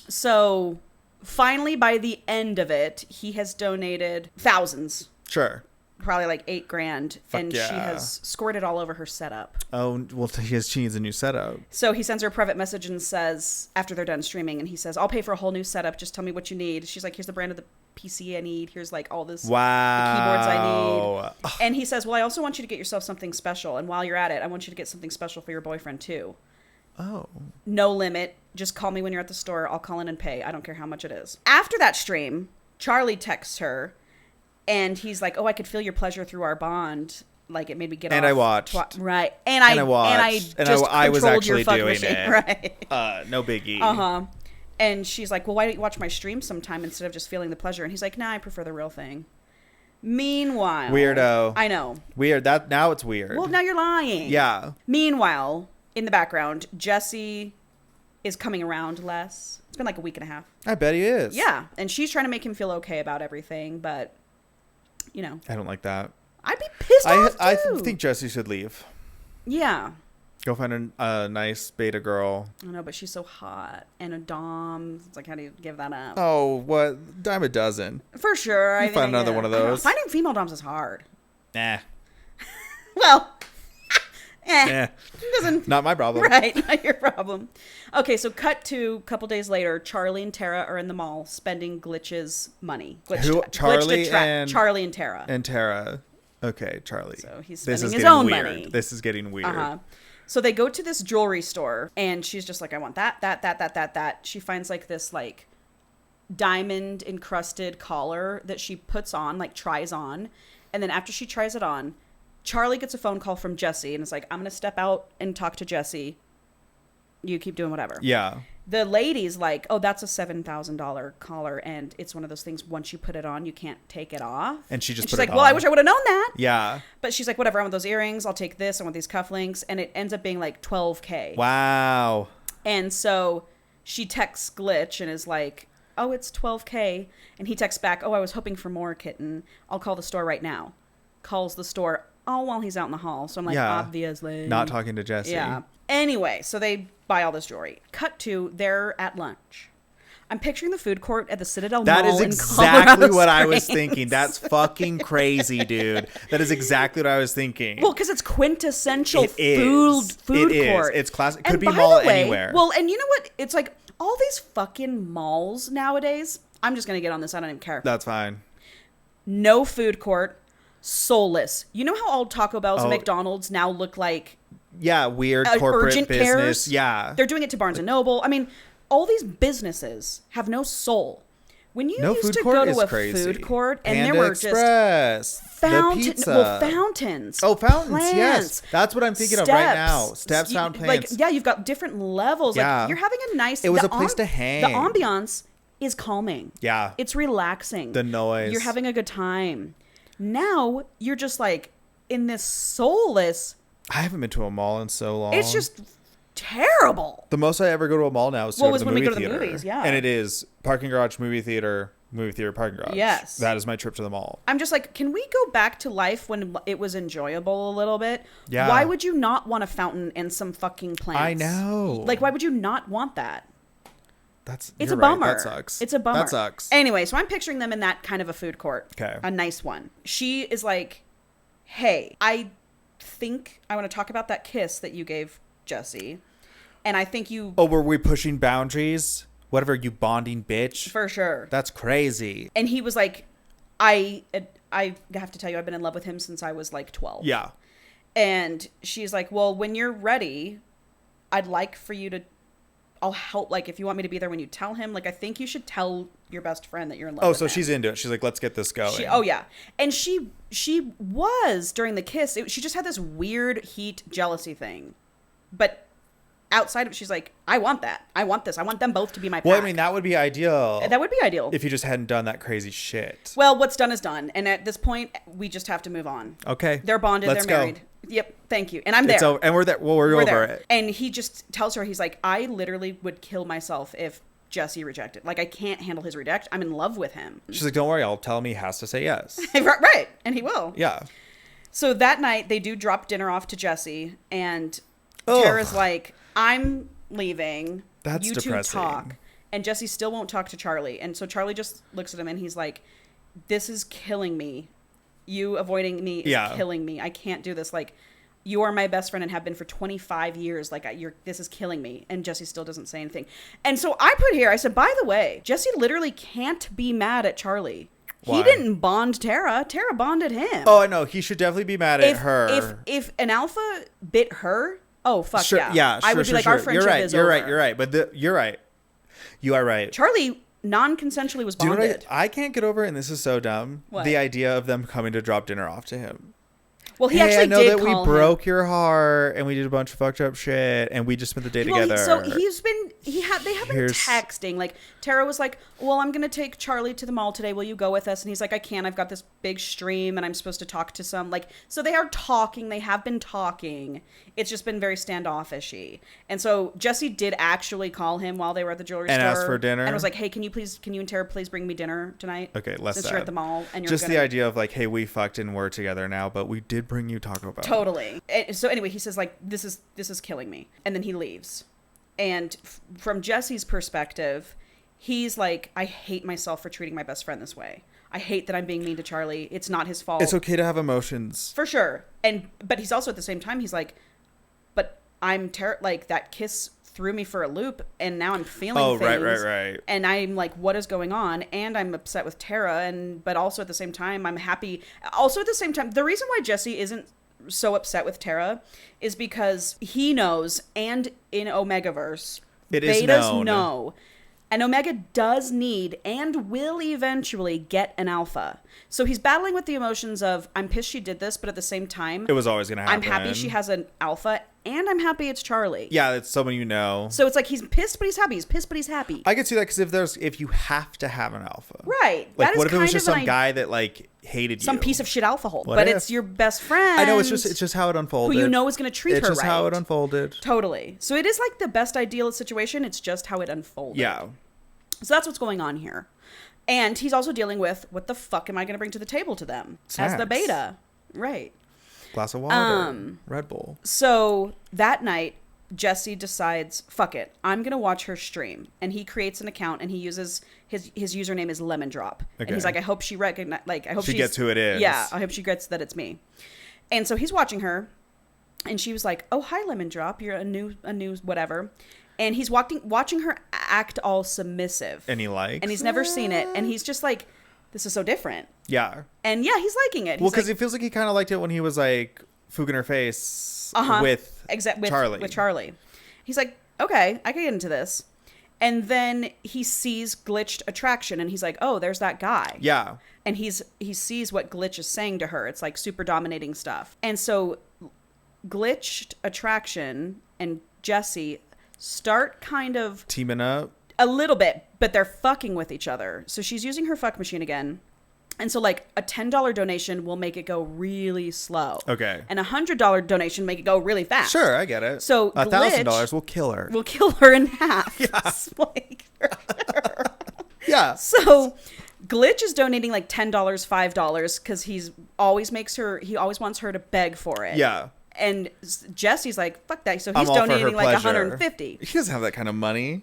S2: So finally, by the end of it, he has donated thousands.
S1: Sure.
S2: Probably like $8,000. And
S1: yeah.
S2: she has squirted all over her setup.
S1: Oh, well, she needs a new setup.
S2: So he sends her a private message and says, after they're done streaming, and he says, I'll pay for a whole new setup. Just tell me what you need. She's like, here's the brand of the PC I need. Here's like all this.
S1: Wow.
S2: The keyboards I need. And he says, well, I also want you to get yourself something special. And while you're at it, I want you to get something special for your boyfriend too.
S1: Oh.
S2: No limit. Just call me when you're at the store. I'll call in and pay. I don't care how much it is. After that stream, Charlie texts her and he's like, oh, I could feel your pleasure through our bond. Like it made me get off.
S1: And I watched.
S2: Right. And I watched. And I was actually doing
S1: it.
S2: Right.
S1: No biggie.
S2: Uh-huh. And she's like, well, why don't you watch my stream sometime instead of just feeling the pleasure? And he's like, nah, I prefer the real thing. Meanwhile.
S1: Weirdo.
S2: I know.
S1: Weird. Now it's weird.
S2: Well, now you're lying.
S1: Yeah.
S2: Meanwhile, in the background, Jesse is coming around less. It's been like a week and a half.
S1: I bet he is.
S2: Yeah. And she's trying to make him feel okay about everything, but, you know.
S1: I don't like that.
S2: I'd be pissed off, too.
S1: I think Jesse should leave.
S2: Yeah.
S1: Go find a nice beta girl.
S2: I know, but she's so hot. And a dom. It's like, how do you give that up?
S1: Oh, what? Dime a dozen.
S2: For sure.
S1: You find another one of those.
S2: Finding female doms is hard.
S1: Nah.
S2: Well,
S1: Not my problem.
S2: Right, not your problem. Okay, so cut to a couple days later, Charlie and Tara are in the mall spending Glitch's money.
S1: Charlie and
S2: Tara.
S1: And Tara. Okay, Charlie.
S2: So he's spending his own
S1: weird.
S2: money.
S1: This is getting weird.
S2: Uh-huh. So they go to this jewelry store, and she's just like, I want that. She finds like this like diamond encrusted collar that she puts on, like tries on. And then after she tries it on, Charlie gets a phone call from Jesse and is like, I'm going to step out and talk to Jesse. You keep doing whatever.
S1: Yeah.
S2: The lady's like, oh, that's a $7,000 collar. And it's one of those things, once you put it on, you can't take it off.
S1: And she's
S2: like, well, I wish I would have known that.
S1: Yeah.
S2: But she's like, whatever, I want those earrings. I'll take this. I want these cufflinks. And it ends up being like $12,000.
S1: Wow.
S2: And so she texts Glitch and is like, oh, it's $12,000. And he texts back, oh, I was hoping for more, kitten. I'll call the store right now. Calls the store all while he's out in the hall. So I'm like, obviously.
S1: Not talking to Jesse.
S2: Yeah. Anyway, so they buy all this jewelry. Cut to, they're at lunch. I'm picturing the food court at the Citadel Mall in Colorado
S1: That is exactly what I was
S2: Springs.
S1: thinking. That's fucking crazy, dude. That is exactly what I was thinking.
S2: Well, because it's quintessential food
S1: It
S2: court.
S1: It's classic. It could
S2: And
S1: be
S2: by
S1: mall
S2: the way,
S1: anywhere.
S2: Well, and you know what? It's like all these fucking malls nowadays. I'm just going to get on this. I don't even care.
S1: That's fine.
S2: No food court. Soulless. You know how all Taco Bells and McDonald's now look like
S1: weird corporate
S2: urgent
S1: business.
S2: cares.
S1: Yeah.
S2: They're doing it to Barnes and Noble. I mean, all these businesses have no soul. When you used to go to a food court and
S1: Panda
S2: there were
S1: Express,
S2: just
S1: fountains.
S2: fountains.
S1: Oh, fountains,
S2: plants,
S1: yes. That's what I'm thinking of right now. Steps, found plants.
S2: Like, you've got different levels.
S1: Yeah.
S2: Like, you're having a nice...
S1: It was a place to hang.
S2: The ambiance is calming.
S1: Yeah.
S2: It's relaxing.
S1: The noise.
S2: You're having a good time. Now, you're just like in this soulless...
S1: I haven't been to a mall in so long.
S2: It's just terrible.
S1: The most I ever go to a mall now is to go to the movie theater.
S2: When we go to the movies, yeah.
S1: And it is parking garage, movie theater, parking garage.
S2: Yes.
S1: That is my trip to the mall.
S2: I'm just like, can we go back to life when it was enjoyable a little bit?
S1: Yeah.
S2: Why would you not want a fountain and some fucking plants?
S1: I know.
S2: Like, why would you not want that? It's a
S1: right.
S2: bummer.
S1: That sucks.
S2: It's a bummer.
S1: That sucks.
S2: Anyway, so I'm picturing them in that kind of a food court.
S1: Okay.
S2: A nice one. She is like, hey, I think I want to talk about that kiss that you gave Jesse. And I think you...
S1: Oh, were we pushing boundaries? Whatever, you bonding bitch.
S2: For sure.
S1: That's crazy.
S2: And he was like, I have to tell you, I've been in love with him since I was like 12.
S1: Yeah.
S2: And she's like, well, when you're ready, I'd like for you to... I'll help, like, if you want me to be there when you tell him, like, I think you should tell your best friend that you're in love with him.
S1: Oh, so she's into it. She's like, let's get this going.
S2: Oh, yeah. And she was, during the kiss, she just had this weird heat jealousy thing. But outside of it, she's like, I want that. I want this. I want them both to be my pack.
S1: Well, I mean, that would be ideal.
S2: That would be ideal.
S1: If you just hadn't done that crazy shit.
S2: Well, what's done is done. And at this point, we just have to move on.
S1: Okay.
S2: They're bonded.
S1: Let's
S2: they're married.
S1: Go.
S2: Yep. Thank you. And I'm there.
S1: It's over, and we're there. Well, we're over
S2: there.
S1: it.
S2: And he just tells her, he's like, I literally would kill myself if Jesse rejected. Like, I can't handle his reject. I'm in love with him.
S1: She's like, don't worry. I'll tell him he has to say yes.
S2: Right. And he will.
S1: Yeah.
S2: So that night, they do drop dinner off to Jesse. And Tara's like, I'm leaving.
S1: That's
S2: you
S1: depressing.
S2: two talk. And Jesse still won't talk to Charlie. And so Charlie just looks at him and he's like, this is killing me. You avoiding me is killing me. I can't do this. Like, you are my best friend and have been for 25 years. Like, this is killing me. And Jesse still doesn't say anything. And so I put here, I said, by the way, Jesse literally can't be mad at Charlie.
S1: Why?
S2: He didn't bond Tara. Tara bonded him.
S1: Oh, I know. He should definitely be mad at her.
S2: If an alpha bit her, oh, fuck
S1: sure,
S2: yeah. I would be like, our friendship is over.
S1: You're right. But you're right. You are right.
S2: Charlie non-consensually was bonded.
S1: Do you know what I can't get over, and this is so dumb,
S2: what?
S1: The idea of them coming to drop dinner off to him.
S2: Well, he actually
S1: I know
S2: did
S1: that we broke your heart and we did a bunch of fucked up shit and we just spent the day together.
S2: So they have been texting. Like, Tara was like, well, I'm going to take Charlie to the mall today. Will you go with us? And he's like, I can't. I've got this big stream and I'm supposed to talk to some. Like, so they are talking. They have been talking. It's just been very standoffishy. And so Jesse did actually call him while they were at the jewelry store.
S1: And asked for dinner.
S2: And was like, hey, can you and Tara please bring me dinner tonight?
S1: Okay, less
S2: since
S1: sad.
S2: you're at the mall. And you're
S1: just the idea of like, hey, we fucked and we're together now, but we did bring you Taco Bell.
S2: Totally. So anyway, he says like, this is killing me. And then he leaves. And from Jesse's perspective, he's like, I hate myself for treating my best friend this way. I hate that I'm being mean to Charlie. It's not his fault.
S1: It's okay to have emotions.
S2: For sure. But he's also at the same time, he's like, but I'm like that kiss threw me for a loop and now I'm feeling things.
S1: Right.
S2: And I'm like, what is going on? And I'm upset with Tara. But also at the same time, I'm happy. Also at the same time, the reason why Jesse isn't so upset with Tara is because he knows, and in Omegaverse, betas know, and Omega does need and will eventually get an alpha. So he's battling with the emotions of, I'm pissed she did this, but at the same time,
S1: it was always going to happen.
S2: I'm happy she has an alpha, and I'm happy it's Charlie.
S1: Yeah, it's someone you know.
S2: So it's like he's pissed, but he's happy. He's pissed, but he's happy.
S1: I could see that because if you have to have an alpha,
S2: right?
S1: Like, what if it was just some guy that like hated you,
S2: some piece of shit alpha hole, but it's your best friend.
S1: I know, it's just how it unfolded.
S2: Who you know is going to treat her right.
S1: It's just how it unfolded.
S2: Totally. So it is like the best ideal situation. It's just how it unfolded.
S1: Yeah.
S2: So that's what's going on here. And he's also dealing with, what the fuck am I going to bring to the table to them?
S1: Snacks.
S2: As the beta. Right.
S1: Glass of water. Red Bull.
S2: So that night, Jesse decides, fuck it, I'm going to watch her stream. And he creates an account and he uses, his username is Lemon Drop. Okay. And he's like, I hope she
S1: she gets who it is.
S2: Yeah, I hope she gets that it's me. And so he's watching her and she was like, oh, hi, Lemon Drop. You're a new whatever. And he's watching her act all submissive.
S1: And
S2: he's never seen it. And he's just like, this is so different.
S1: Yeah.
S2: And yeah, he's liking it.
S1: Well, because it feels like he kind of liked it when he was like Fook in her face
S2: Uh-huh.
S1: with Charlie.
S2: With Charlie. He's like, okay, I can get into this. And then he sees glitched attraction and he's like, oh, there's that guy.
S1: Yeah.
S2: And he sees what Glitch is saying to her. It's like super dominating stuff. And so glitched attraction and Jesse start kind of
S1: teaming up
S2: a little bit, but they're fucking with each other. So she's using her fuck machine again. And so like a $10 donation will make it go really slow.
S1: Okay.
S2: And $100 donation make it go really fast.
S1: Sure, I get it.
S2: So
S1: $1,000 will kill her.
S2: Will kill her in half.
S1: Yeah.
S2: Like, for sure.
S1: Yeah.
S2: So Glitch is donating like $10, $5 because he always wants her to beg for it.
S1: Yeah.
S2: And Jesse's like, fuck that. So he's
S1: I'm all for
S2: donating
S1: her
S2: like
S1: pleasure.
S2: $150.
S1: He doesn't have that kind of money.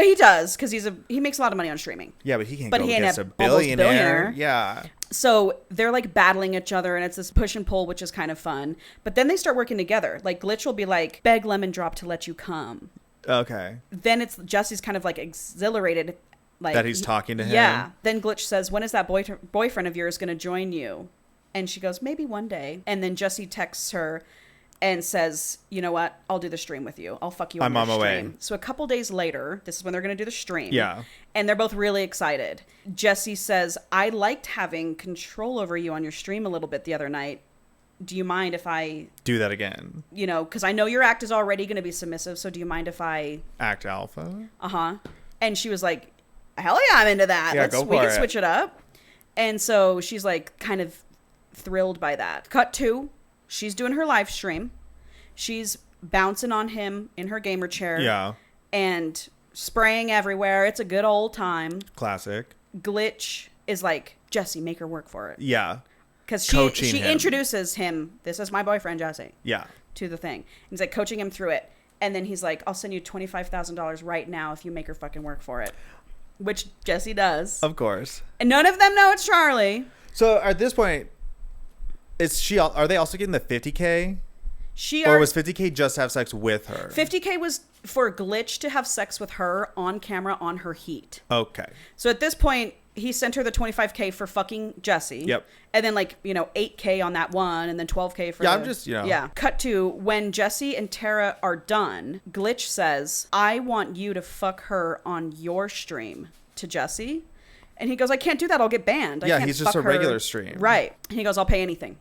S2: He does because he makes a lot of money on streaming.
S1: Yeah, but he can't
S2: But
S1: go
S2: he ain't
S1: against
S2: a
S1: a billionaire. Yeah.
S2: So they're like battling each other and it's this push and pull, which is kind of fun. But then they start working together. Like Glitch will be like, beg Lemon Drop to let you come.
S1: Okay.
S2: Then it's Jesse's kind of like exhilarated. Like,
S1: that he's talking to him.
S2: Yeah. Then Glitch says, when is that boyfriend of yours going to join you? And she goes, maybe one day. And then Jesse texts her and says, you know what? I'll do the stream with you. I'll fuck you on your stream.
S1: Away.
S2: So a couple days later, this is when they're going to do the stream.
S1: Yeah.
S2: And they're both really excited. Jesse says, I liked having control over you on your stream a little bit the other night. Do you mind if I
S1: do that again?
S2: You know, because I know your act is already going to be submissive. So do you mind if I
S1: act alpha?
S2: Uh-huh. And she was like, hell yeah, I'm into that.
S1: Yeah,
S2: we can switch it up. And so she's like kind of thrilled by that. Cut to, she's doing her live stream. She's bouncing on him in her gamer chair.
S1: Yeah.
S2: And spraying everywhere. It's a good old time.
S1: Classic.
S2: Glitch is like, Jesse, make her work for it.
S1: Yeah.
S2: Because she introduces him, this is my boyfriend, Jesse.
S1: Yeah.
S2: To the thing. And he's like coaching him through it. And then he's like, I'll send you $25,000 right now if you make her fucking work for it. Which Jesse does.
S1: Of course.
S2: And none of them know it's Charlie.
S1: So at this point, are they also getting the 50K? Or was 50K just to have sex with her?
S2: 50K was for Glitch to have sex with her on camera on her heat.
S1: Okay.
S2: So at this point, he sent her the 25K for fucking Jesse.
S1: Yep.
S2: And then 8K on that one and then 12K for
S1: I'm just,
S2: Yeah. Cut to when Jesse and Tara are done, Glitch says, I want you to fuck her on your stream to Jesse. And he goes, I can't do that. I'll get banned.
S1: Yeah, he's just a regular stream.
S2: Right. And he goes, I'll pay anything.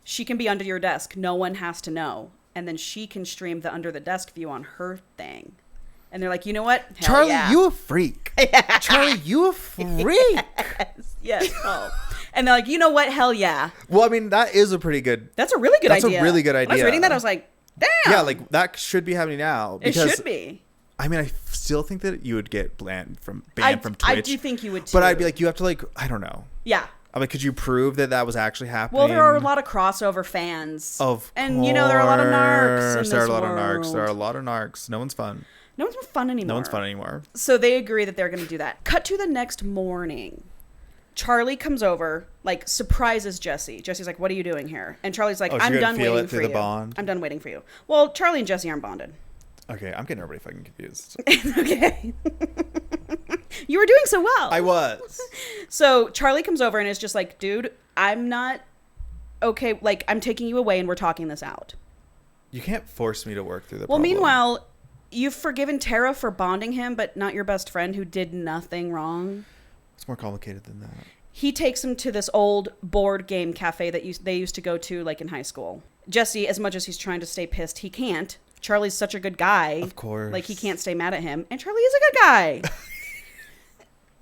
S2: She can be under your desk. No one has to know. And then she can stream the under the desk view on her thing. And they're like, you know what? Hell
S1: Charlie,
S2: yeah.
S1: you a freak. Charlie, you a freak.
S2: Yes. Oh. And they're like, you know what? Hell yeah.
S1: Well, I mean, that is a pretty good...
S2: That's a really good idea.
S1: That's a really good idea.
S2: When I was reading that, I was like, damn.
S1: Yeah, that should be happening now.
S2: It should be.
S1: I mean, I still think that you would get banned from Twitch.
S2: I do think you would too.
S1: But I'd be like, you have to I don't know.
S2: Yeah.
S1: I'm like, could you prove that was actually happening?
S2: Well, there are a lot of crossover fans.
S1: And
S2: there are a lot of narcs in this
S1: There are a lot
S2: world.
S1: of narcs. There are a lot of narcs. No one's fun.
S2: No one's fun anymore.
S1: No one's fun anymore.
S2: So they agree that they're going to do that. Cut to the next morning. Charlie comes over, surprises Jesse. Jesse's like, what are you doing here? And Charlie's like, I'm done waiting for you.
S1: Bond?
S2: I'm done waiting for you. Well, Charlie and Jesse aren't bonded.
S1: Okay, I'm getting everybody fucking confused.
S2: Okay. You were doing so well.
S1: I was.
S2: So Charlie comes over and is just like, dude, I'm not okay. I'm taking you away and we're talking this out.
S1: You can't force me to work through the problem.
S2: Well, meanwhile, you've forgiven Tara for bonding him, but not your best friend who did nothing wrong.
S1: It's more complicated than that.
S2: He takes him to this old board game cafe that they used to go to in high school. Jesse, as much as he's trying to stay pissed, he can't. Charlie's such a good guy.
S1: Of course.
S2: He can't stay mad at him. And Charlie is a good guy.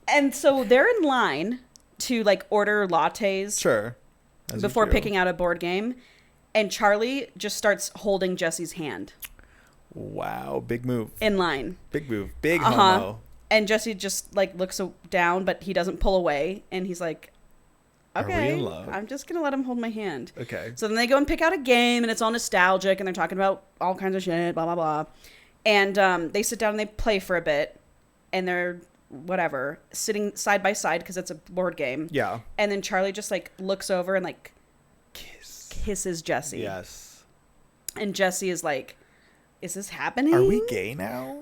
S2: And so they're in line to order lattes.
S1: Sure.
S2: Before picking out a board game. And Charlie just starts holding Jesse's hand.
S1: Wow. Big move.
S2: In line.
S1: Big move. Big homo.
S2: And Jesse just looks down, but he doesn't pull away. And he's like, okay,
S1: are we in love?
S2: I'm just going to let him hold my hand.
S1: Okay.
S2: So then they go and pick out a game, and it's all nostalgic, and they're talking about all kinds of shit, blah, blah, blah. And they sit down and they play for a bit, and they're, whatever, sitting side by side because it's a board game.
S1: Yeah.
S2: And then Charlie just, looks over and, kisses Jesse.
S1: Yes.
S2: And Jesse is like, is this happening?
S1: Are we gay now?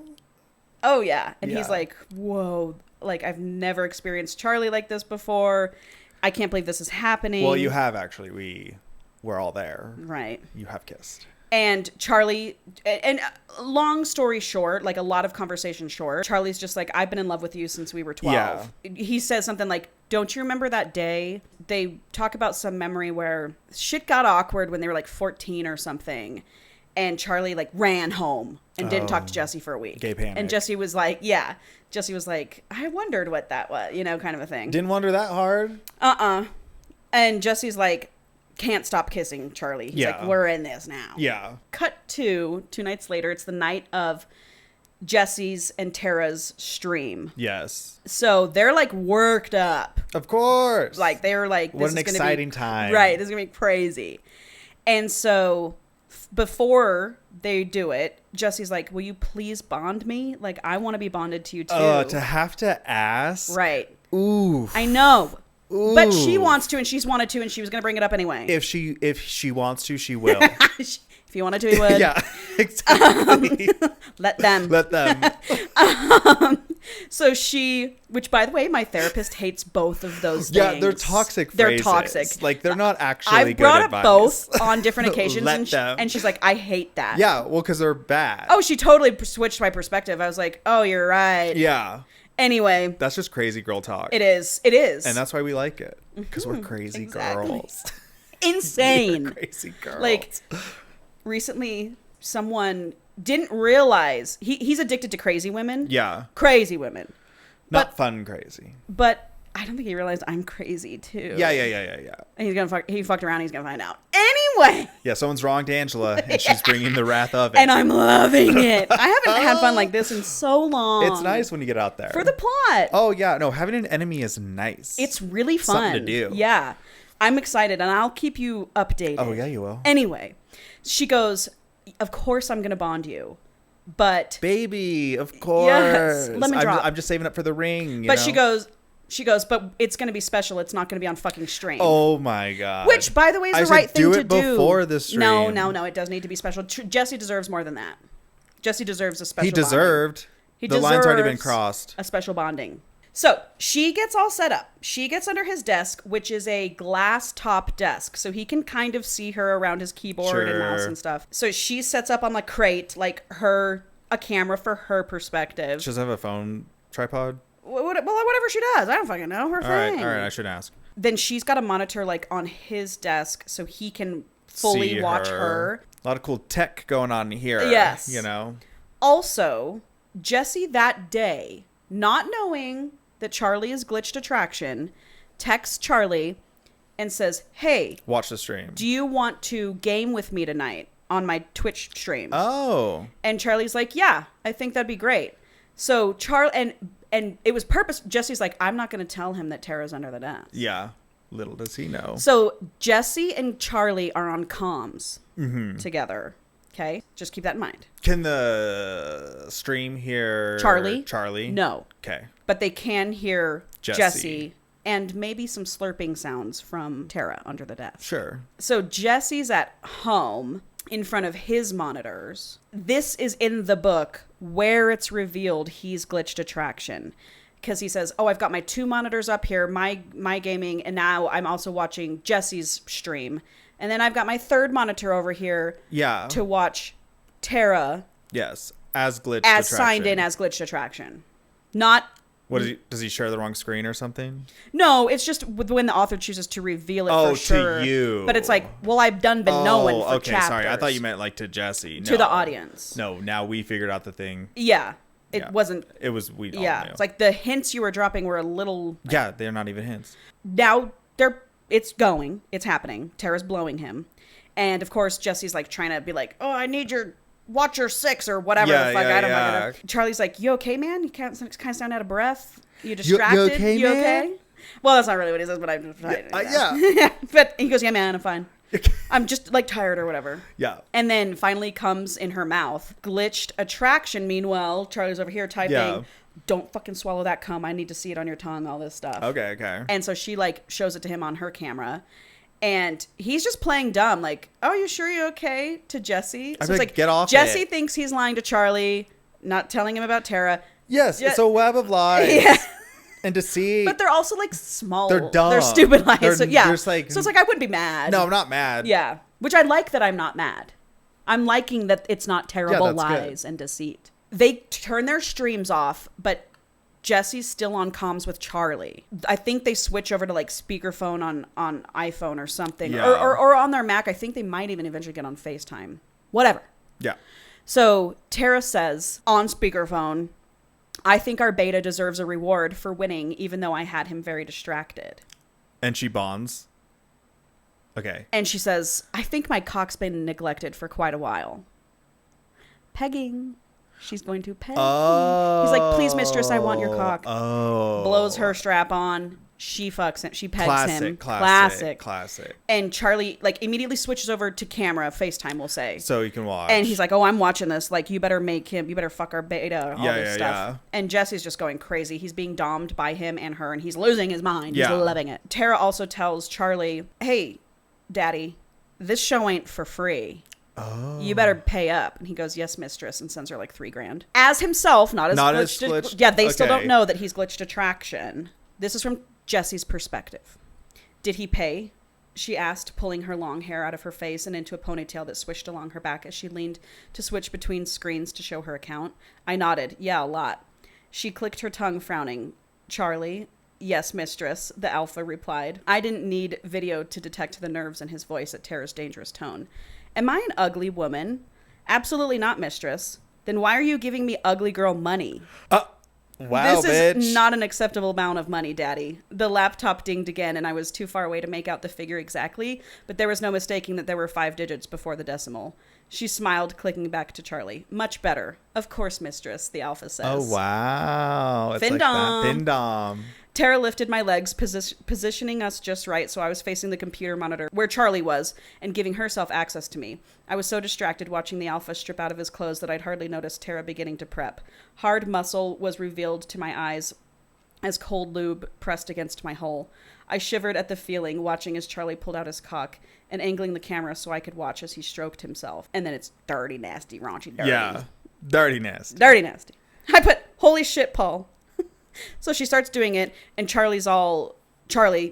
S2: Oh, yeah. And he's like, whoa, I've never experienced Charlie like this before. I can't believe this is happening.
S1: Well, you have actually. we're all there.
S2: Right.
S1: You have kissed.
S2: And Charlie, and long story short, like a lot of conversation short, Charlie's just like, I've been in love with you since we were 12. Yeah. He says something like, don't you remember that day? They talk about some memory where shit got awkward when they were like 14 or something. And Charlie like ran home and didn't talk to Jesse for a week.
S1: Gay panic.
S2: And Jesse was like, yeah. Jesse was like, I wondered what that was, you know, kind of a thing.
S1: Didn't wonder that hard.
S2: And Jesse's like, can't stop kissing Charlie. He's like, we're in this now.
S1: Yeah.
S2: Cut to 2 nights later. It's the night of Jesse's and Tara's stream.
S1: Yes.
S2: So they're like worked up.
S1: Of course.
S2: Like they were like,
S1: what an exciting time.
S2: Right. This is going to be crazy. And so before they do it, Jesse's like, will you please bond me? Like, I want to be bonded to you too.
S1: To have to ask.
S2: Right.
S1: Ooh.
S2: I know.
S1: Ooh.
S2: But she wants to, and she's wanted to, and she was going to bring it up anyway.
S1: If she wants to, she will.
S2: If he wanted to, he would.
S1: Yeah, exactly.
S2: Let them.
S1: Let them.
S2: So she, which by the way, my therapist hates both of those things.
S1: Yeah, they're toxic phrases.
S2: They're toxic.
S1: Like, they're not actually
S2: I've
S1: good
S2: brought up
S1: advice.
S2: both on different occasions,
S1: Let them.
S2: and she's like, I hate that.
S1: Yeah, well, because they're bad.
S2: Oh, she totally switched my perspective. I was like, oh, you're right.
S1: Yeah.
S2: Anyway.
S1: That's just crazy girl talk.
S2: It is. It is.
S1: And that's why we like it. Because we're crazy girls.
S2: Insane.
S1: We're crazy girls.
S2: Like, recently, someone didn't realize he's addicted to crazy women.
S1: Yeah.
S2: Crazy women.
S1: Not fun crazy.
S2: But I don't think he realized I'm crazy too.
S1: Yeah.
S2: And he fucked around. He's gonna find out anyway.
S1: Yeah, someone's wronged Angela, and she's bringing the wrath of it.
S2: And I'm loving it. I haven't had fun like this in so long.
S1: It's nice when you get out there
S2: for the plot.
S1: Oh yeah, no, having an enemy is nice.
S2: It's really fun.
S1: Something to do.
S2: Yeah, I'm excited, and I'll keep you updated.
S1: Oh yeah, you will.
S2: Anyway, she goes, "Of course I'm gonna bond you." But
S1: baby, of course.
S2: Yes, lemon drop.
S1: I'm just saving up for the ring.
S2: But she goes, but it's going to be special. It's not going to be on fucking stream.
S1: Oh my God.
S2: Which, by the way, is the right thing to do.
S1: Before the stream.
S2: No. It does need to be special. Jesse deserves more than that. Jesse deserves a special
S1: He deserved. The line's already been crossed.
S2: A special bonding. So she gets all set up. She gets under his desk, which is a glass top desk. So he can kind of see her around his keyboard and mouse and stuff. So she sets up on the crate, like a camera for her perspective.
S1: She doesn't have a phone tripod?
S2: Well, whatever she does. I don't fucking know. Her thing.
S1: All right. I should ask.
S2: Then she's got a monitor like on his desk so he can fully watch her.
S1: A lot of cool tech going on here.
S2: Yes.
S1: You know?
S2: Also, Jesse that day, not knowing that Charlie is glitched attraction, texts Charlie and says, hey,
S1: watch the stream.
S2: Do you want to game with me tonight on my Twitch stream?
S1: Oh.
S2: And Charlie's like, yeah, I think that'd be great. So Charlie, and it was purpose. Jesse's like, I'm not going to tell him that Tara's under the desk.
S1: Yeah. Little does he know.
S2: So Jesse and Charlie are on comms together. Okay? Just keep that in mind.
S1: Can the stream hear Charlie?
S2: No.
S1: Okay.
S2: But they can hear Jesse and maybe some slurping sounds from Tara under the desk.
S1: Sure.
S2: So Jesse's at home in front of his monitors. This is in the book where it's revealed he's glitched attraction. Because he says, I've got my 2 monitors up here, my gaming, and now I'm also watching Jesse's stream. And then I've got my 3rd monitor over here to watch Tara.
S1: Yes, as glitched attraction.
S2: As signed in as glitched attraction. Not...
S1: Does he share the wrong screen or something?
S2: No, it's just when the author chooses to reveal it for sure.
S1: To you.
S2: But it's like, well, I've been knowing for chapters.
S1: Sorry. I thought you meant like to Jesse.
S2: To the audience.
S1: No, now we figured out the thing.
S2: Yeah. It wasn't.
S1: It was, we all knew.
S2: It's like the hints you were dropping were a little.
S1: Yeah, they're not even hints.
S2: Now it's going. It's happening. Tara's blowing him. And of course, Jesse's like trying to be like, I need your Watcher 6 or whatever the fuck. I don't know. Charlie's like, you okay, man? You kind of sound out of breath. You distracted?
S1: You okay,
S2: you
S1: man?
S2: Okay? Well, that's not really what he says, but I'm trying.
S1: Yeah.
S2: But he goes, yeah, man, I'm fine. I'm just like tired or whatever.
S1: Yeah.
S2: And then finally comes in her mouth. Glitched attraction. Meanwhile, Charlie's over here typing, don't fucking swallow that cum. I need to see it on your tongue, all this stuff.
S1: Okay.
S2: And so she like shows it to him on her camera. And he's just playing dumb, like, you sure you're okay? To Jesse. So it's like,
S1: get off
S2: Jesse
S1: it.
S2: thinks he's lying to Charlie, not telling him about Tara.
S1: Yes, it's a web of lies.
S2: Yeah.
S1: And deceit.
S2: But they're also like small.
S1: They're dumb.
S2: They're stupid lies.
S1: They're
S2: So yeah.
S1: just like,
S2: so it's like I wouldn't be mad.
S1: No, I'm not mad.
S2: Yeah. Which I like that I'm not mad. I'm liking that it's not terrible lies and deceit. They turn their streams off, but Jesse's still on comms with Charlie. I think they switch over to like speakerphone on iPhone or something.
S1: Yeah.
S2: Or on their Mac. I think they might even eventually get on FaceTime. Whatever.
S1: Yeah.
S2: So Tara says on speakerphone, I think our beta deserves a reward for winning, even though I had him very distracted.
S1: And she bonds. Okay.
S2: And she says, I think my cock's been neglected for quite a while. Pegging. She's going to peg.
S1: Oh.
S2: He's like, please, mistress, I want your cock.
S1: Oh.
S2: Blows her strap on. She fucks him. She pegs him. Classic. And Charlie like immediately switches over to camera, FaceTime, we'll say.
S1: So you can watch.
S2: And he's like, oh, I'm watching this. Like, you better fuck our beta, all this stuff.
S1: Yeah.
S2: And Jesse's just going crazy. He's being domed by him and her, and he's losing his mind.
S1: Yeah.
S2: He's loving it. Tara also tells Charlie, hey, daddy, this show ain't for free.
S1: Oh.
S2: You better pay up. And he goes, yes, mistress, and sends her like $3,000. As himself, not as glitched. Yeah, they still don't know that he's glitched attraction. This is from Jesse's perspective. Did he pay? She asked, pulling her long hair out of her face and into a ponytail that swished along her back as she leaned to switch between screens to show her account. I nodded. Yeah, a lot. She clicked her tongue, frowning. Charlie? Yes, mistress, the alpha replied. I didn't need video to detect the nerves in his voice at Tara's dangerous tone. Am I an ugly woman? Absolutely not, mistress. Then why are you giving me ugly girl money?
S1: Wow,
S2: this
S1: bitch.
S2: is not an acceptable amount of money, daddy. The laptop dinged again, and I was too far away to make out the figure exactly, but there was no mistaking that there were 5 digits before the decimal. She smiled, clicking back to Charlie. Much better. Of course, mistress, the alpha says.
S1: Oh, wow. It's
S2: Findom.
S1: like that. Findom.
S2: Tara lifted my legs, positioning us just right so I was facing the computer monitor where Charlie was and giving herself access to me. I was so distracted watching the alpha strip out of his clothes that I'd hardly noticed Tara beginning to prep. Hard muscle was revealed to my eyes as cold lube pressed against my hole. I shivered at the feeling, watching as Charlie pulled out his cock and angling the camera so I could watch as he stroked himself. And then it's dirty, nasty, raunchy, dirty.
S1: Yeah. Dirty nasty.
S2: Dirty, nasty. I put, holy shit, Paul. So she starts doing it, and Charlie, the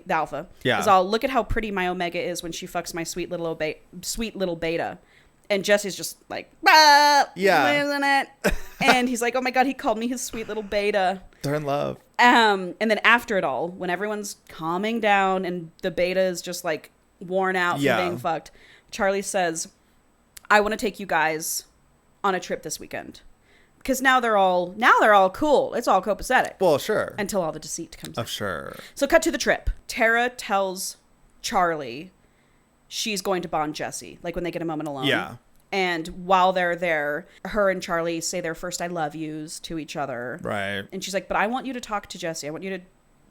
S2: alpha, is all, look at how pretty my Omega is when she fucks my sweet little beta. And Jesse's just like, isn't it? And he's like, oh my God, he called me his sweet little beta.
S1: They're in love.
S2: And then after it all, when everyone's calming down and the beta is just like worn out from being fucked, Charlie says, I want to take you guys on a trip this weekend. Because now they're all cool. It's all copacetic.
S1: Well, sure.
S2: Until all the deceit comes out.
S1: Sure.
S2: So cut to the trip. Tara tells Charlie she's going to bond Jesse, like when they get a moment alone.
S1: Yeah.
S2: And while they're there, her and Charlie say their first I love yous to each other.
S1: Right.
S2: And she's like, but I want you to talk to Jesse. I want you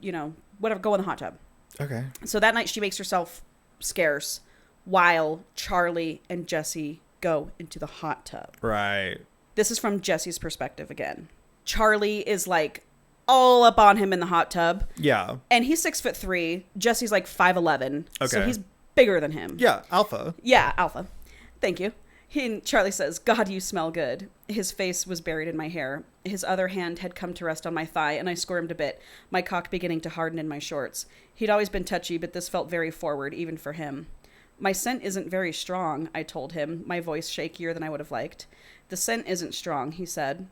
S2: to, whatever, go in the hot tub.
S1: Okay.
S2: So that night she makes herself scarce while Charlie and Jesse go into the hot tub.
S1: Right.
S2: This is from Jesse's perspective again. Charlie is like all up on him in the hot tub.
S1: Yeah.
S2: And he's 6'3". Jesse's like 5'11".
S1: Okay.
S2: So he's bigger than him.
S1: Yeah. Alpha.
S2: Yeah, alpha. Thank you. Charlie says, God, you smell good. His face was buried in my hair. His other hand had come to rest on my thigh, and I squirmed a bit, my cock beginning to harden in my shorts. He'd always been touchy, but this felt very forward, even for him. My scent isn't very strong, I told him, my voice shakier than I would have liked. The scent isn't strong, he said,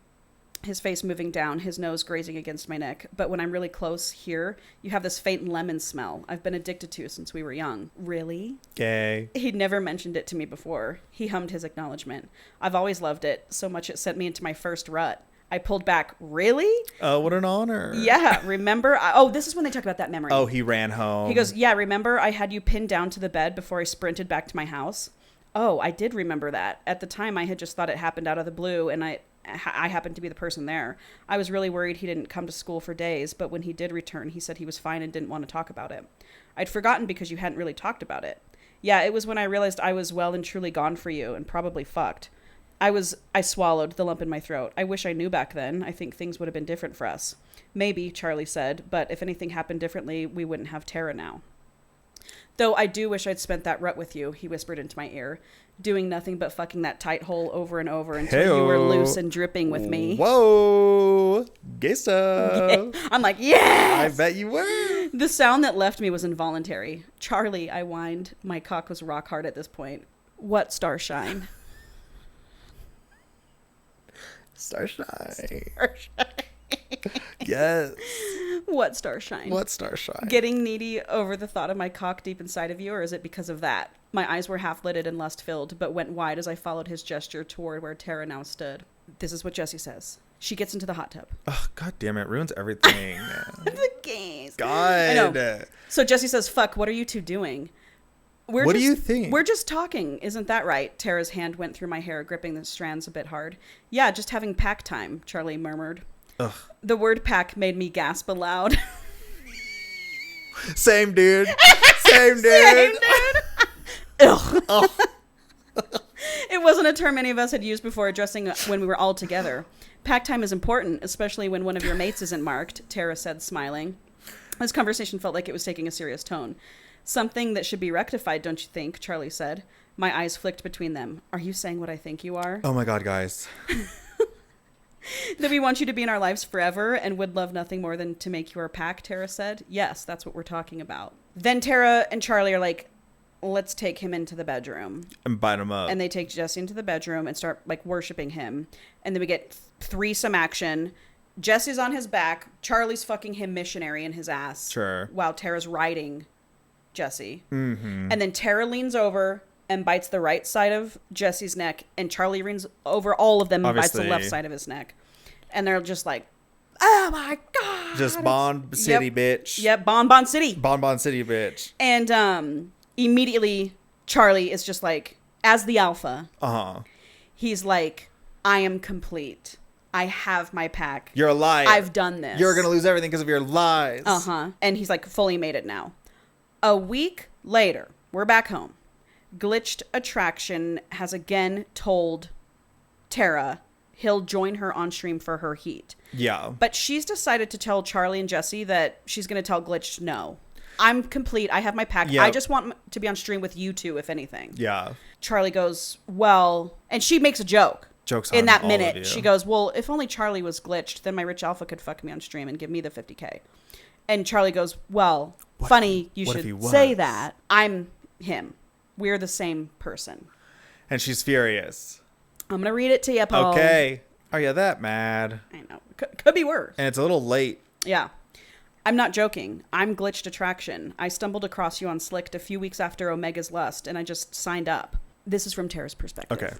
S2: his face moving down, his nose grazing against my neck. But when I'm really close here, you have this faint lemon smell I've been addicted to since we were young. Really?
S1: Gay.
S2: He'd never mentioned it to me before. He hummed his acknowledgement. I've always loved it, so much it sent me into my first rut. I pulled back. Really?
S1: Oh, what an honor.
S2: Yeah, remember? This is when they talk about that memory.
S1: Oh, he ran home.
S2: He goes, yeah, remember I had you pinned down to the bed before I sprinted back to my house? Oh, I did remember that. At the time, I had just thought it happened out of the blue, and I happened to be the person there. I was really worried he didn't come to school for days, but when he did return, he said he was fine and didn't want to talk about it. I'd forgotten because you hadn't really talked about it. Yeah, it was when I realized I was well and truly gone for you, and probably fucked. I swallowed the lump in my throat. I wish I knew back then. I think things would have been different for us. Maybe, Charlie said, but if anything happened differently, we wouldn't have Tara now. Though I do wish I'd spent that rut with you, he whispered into my ear, doing nothing but fucking that tight hole over and over until you were loose and dripping with me.
S1: Whoa. Gay stuff.
S2: Yeah. I'm like, yes!
S1: I bet you were.
S2: The sound that left me was involuntary. Charlie, I whined. My cock was rock hard at this point. What starshine?
S1: Starshine.
S2: Starshine.
S1: Yes.
S2: What starshine?
S1: What starshine?
S2: Getting needy over the thought of my cock deep inside of you, or is it because of that? My eyes were half-lidded and lust-filled, but went wide as I followed his gesture toward where Tara now stood. This is what Jessie says. She gets into the hot tub.
S1: Oh, God damn it. Ruins everything.
S2: The gays.
S1: God.
S2: I know. So Jessie says, fuck, what are you two doing?
S1: What do you think?
S2: We're just talking. Isn't that right? Tara's hand went through my hair, gripping the strands a bit hard. Yeah, just having pack time, Charlie murmured.
S1: Ugh.
S2: The word pack made me gasp aloud.
S1: Same dude. Same dude.
S2: Same dude. Ugh.
S1: Oh.
S2: It wasn't a term any of us had used before addressing when we were all together. Pack time is important, especially when one of your mates isn't marked, Tara said, smiling. This conversation felt like it was taking a serious tone. Something that should be rectified, don't you think? Charlie said. My eyes flicked between them. Are you saying what I think you are?
S1: Oh my God, guys.
S2: That we want you to be in our lives forever and would love nothing more than to make you our pack, Tara said. Yes, that's what we're talking about. Then Tara and Charlie are like, let's take him into the bedroom.
S1: And bite him up.
S2: And they take Jesse into the bedroom and start like worshiping him. And then we get threesome action. Jesse's on his back. Charlie's fucking him missionary in his ass.
S1: Sure.
S2: While Tara's riding Jesse.
S1: Mm-hmm.
S2: And then Tara leans over and bites the right side of Jesse's neck. And Charlie leans over all of them and bites the left side of his neck. And they're just like, oh my God.
S1: Just Bond City, bitch.
S2: Yep, Bon City.
S1: Bon City, bitch.
S2: And immediately Charlie is just like, as the alpha, he's like, I am complete. I have my pack.
S1: You're a liar.
S2: I've done this.
S1: You're going to lose everything because of your lies.
S2: And he's like fully made it now. A week later, we're back home. Glitched Attraction has again told Tara he'll join her on stream for her heat.
S1: Yeah.
S2: But she's decided to tell Charlie and Jesse that she's going to tell Glitched no. I'm complete. I have my pack. Yep. I just want to be on stream with you two, if anything.
S1: Yeah.
S2: Charlie goes, well, and she makes a joke.
S1: Jokes
S2: in that minute. She goes, well, if only Charlie was glitched, then my rich alpha could fuck me on stream and give me the 50K. And Charlie goes, well, funny you should say that. I'm him. We're the same person.
S1: And she's furious.
S2: I'm going to read it to you, Paul.
S1: Okay. Are you that mad?
S2: I know. Could be worse.
S1: And it's a little late.
S2: Yeah. I'm not joking. I'm Glitched Attraction. I stumbled across you on Slicked a few weeks after Omega's Lust, and I just signed up. This is from Tara's perspective.
S1: Okay.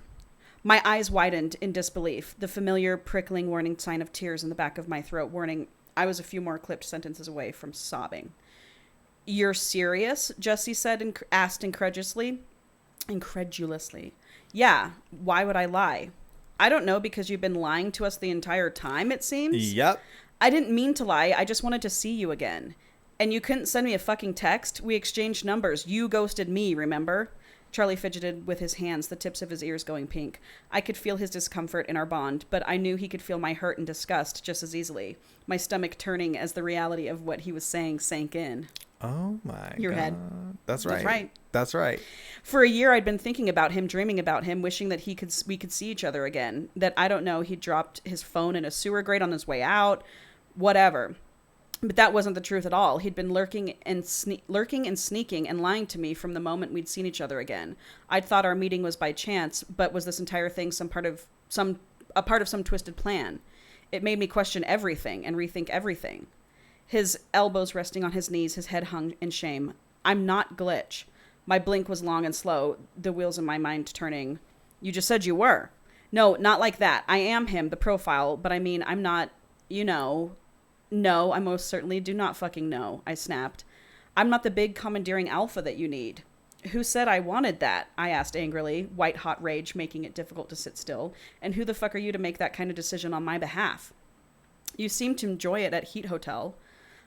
S2: My eyes widened in disbelief. The familiar prickling warning sign of tears in the back of my throat warning I was a few more clipped sentences away from sobbing. You're serious? Jesse said and asked incredulously. Yeah, why would I lie? I don't know, because you've been lying to us the entire time, it seems.
S1: Yep.
S2: I didn't mean to lie. I just wanted to see you again. And you couldn't send me a fucking text? We exchanged numbers. You ghosted me, remember? Charlie fidgeted with his hands, the tips of his ears going pink. I could feel his discomfort in our bond, but I knew he could feel my hurt and disgust just as easily, my stomach turning as the reality of what he was saying sank in.
S1: Oh my
S2: Your
S1: God.
S2: head.
S1: That's right.
S2: That's right.
S1: That's right.
S2: For a year, I'd been thinking about him, dreaming about him, wishing that we could see each other again. That, I don't know, he dropped his phone in a sewer grate on his way out. Whatever. But that wasn't the truth at all. He'd been lurking and sneaking and lying to me from the moment we'd seen each other again. I'd thought our meeting was by chance, but was this entire thing a part of some twisted plan? It made me question everything and rethink everything. His elbows resting on his knees, his head hung in shame. I'm not Glitch. My blink was long and slow, the wheels in my mind turning. You just said you were. No, not like that. I am him, the profile, but I mean, I'm not, you know. No, I most certainly do not fucking know, I snapped. I'm not the big commandeering alpha that you need. Who said I wanted that? I asked angrily, white-hot rage making it difficult to sit still. And who the fuck are you to make that kind of decision on my behalf? You seem to enjoy it at Heat Hotel.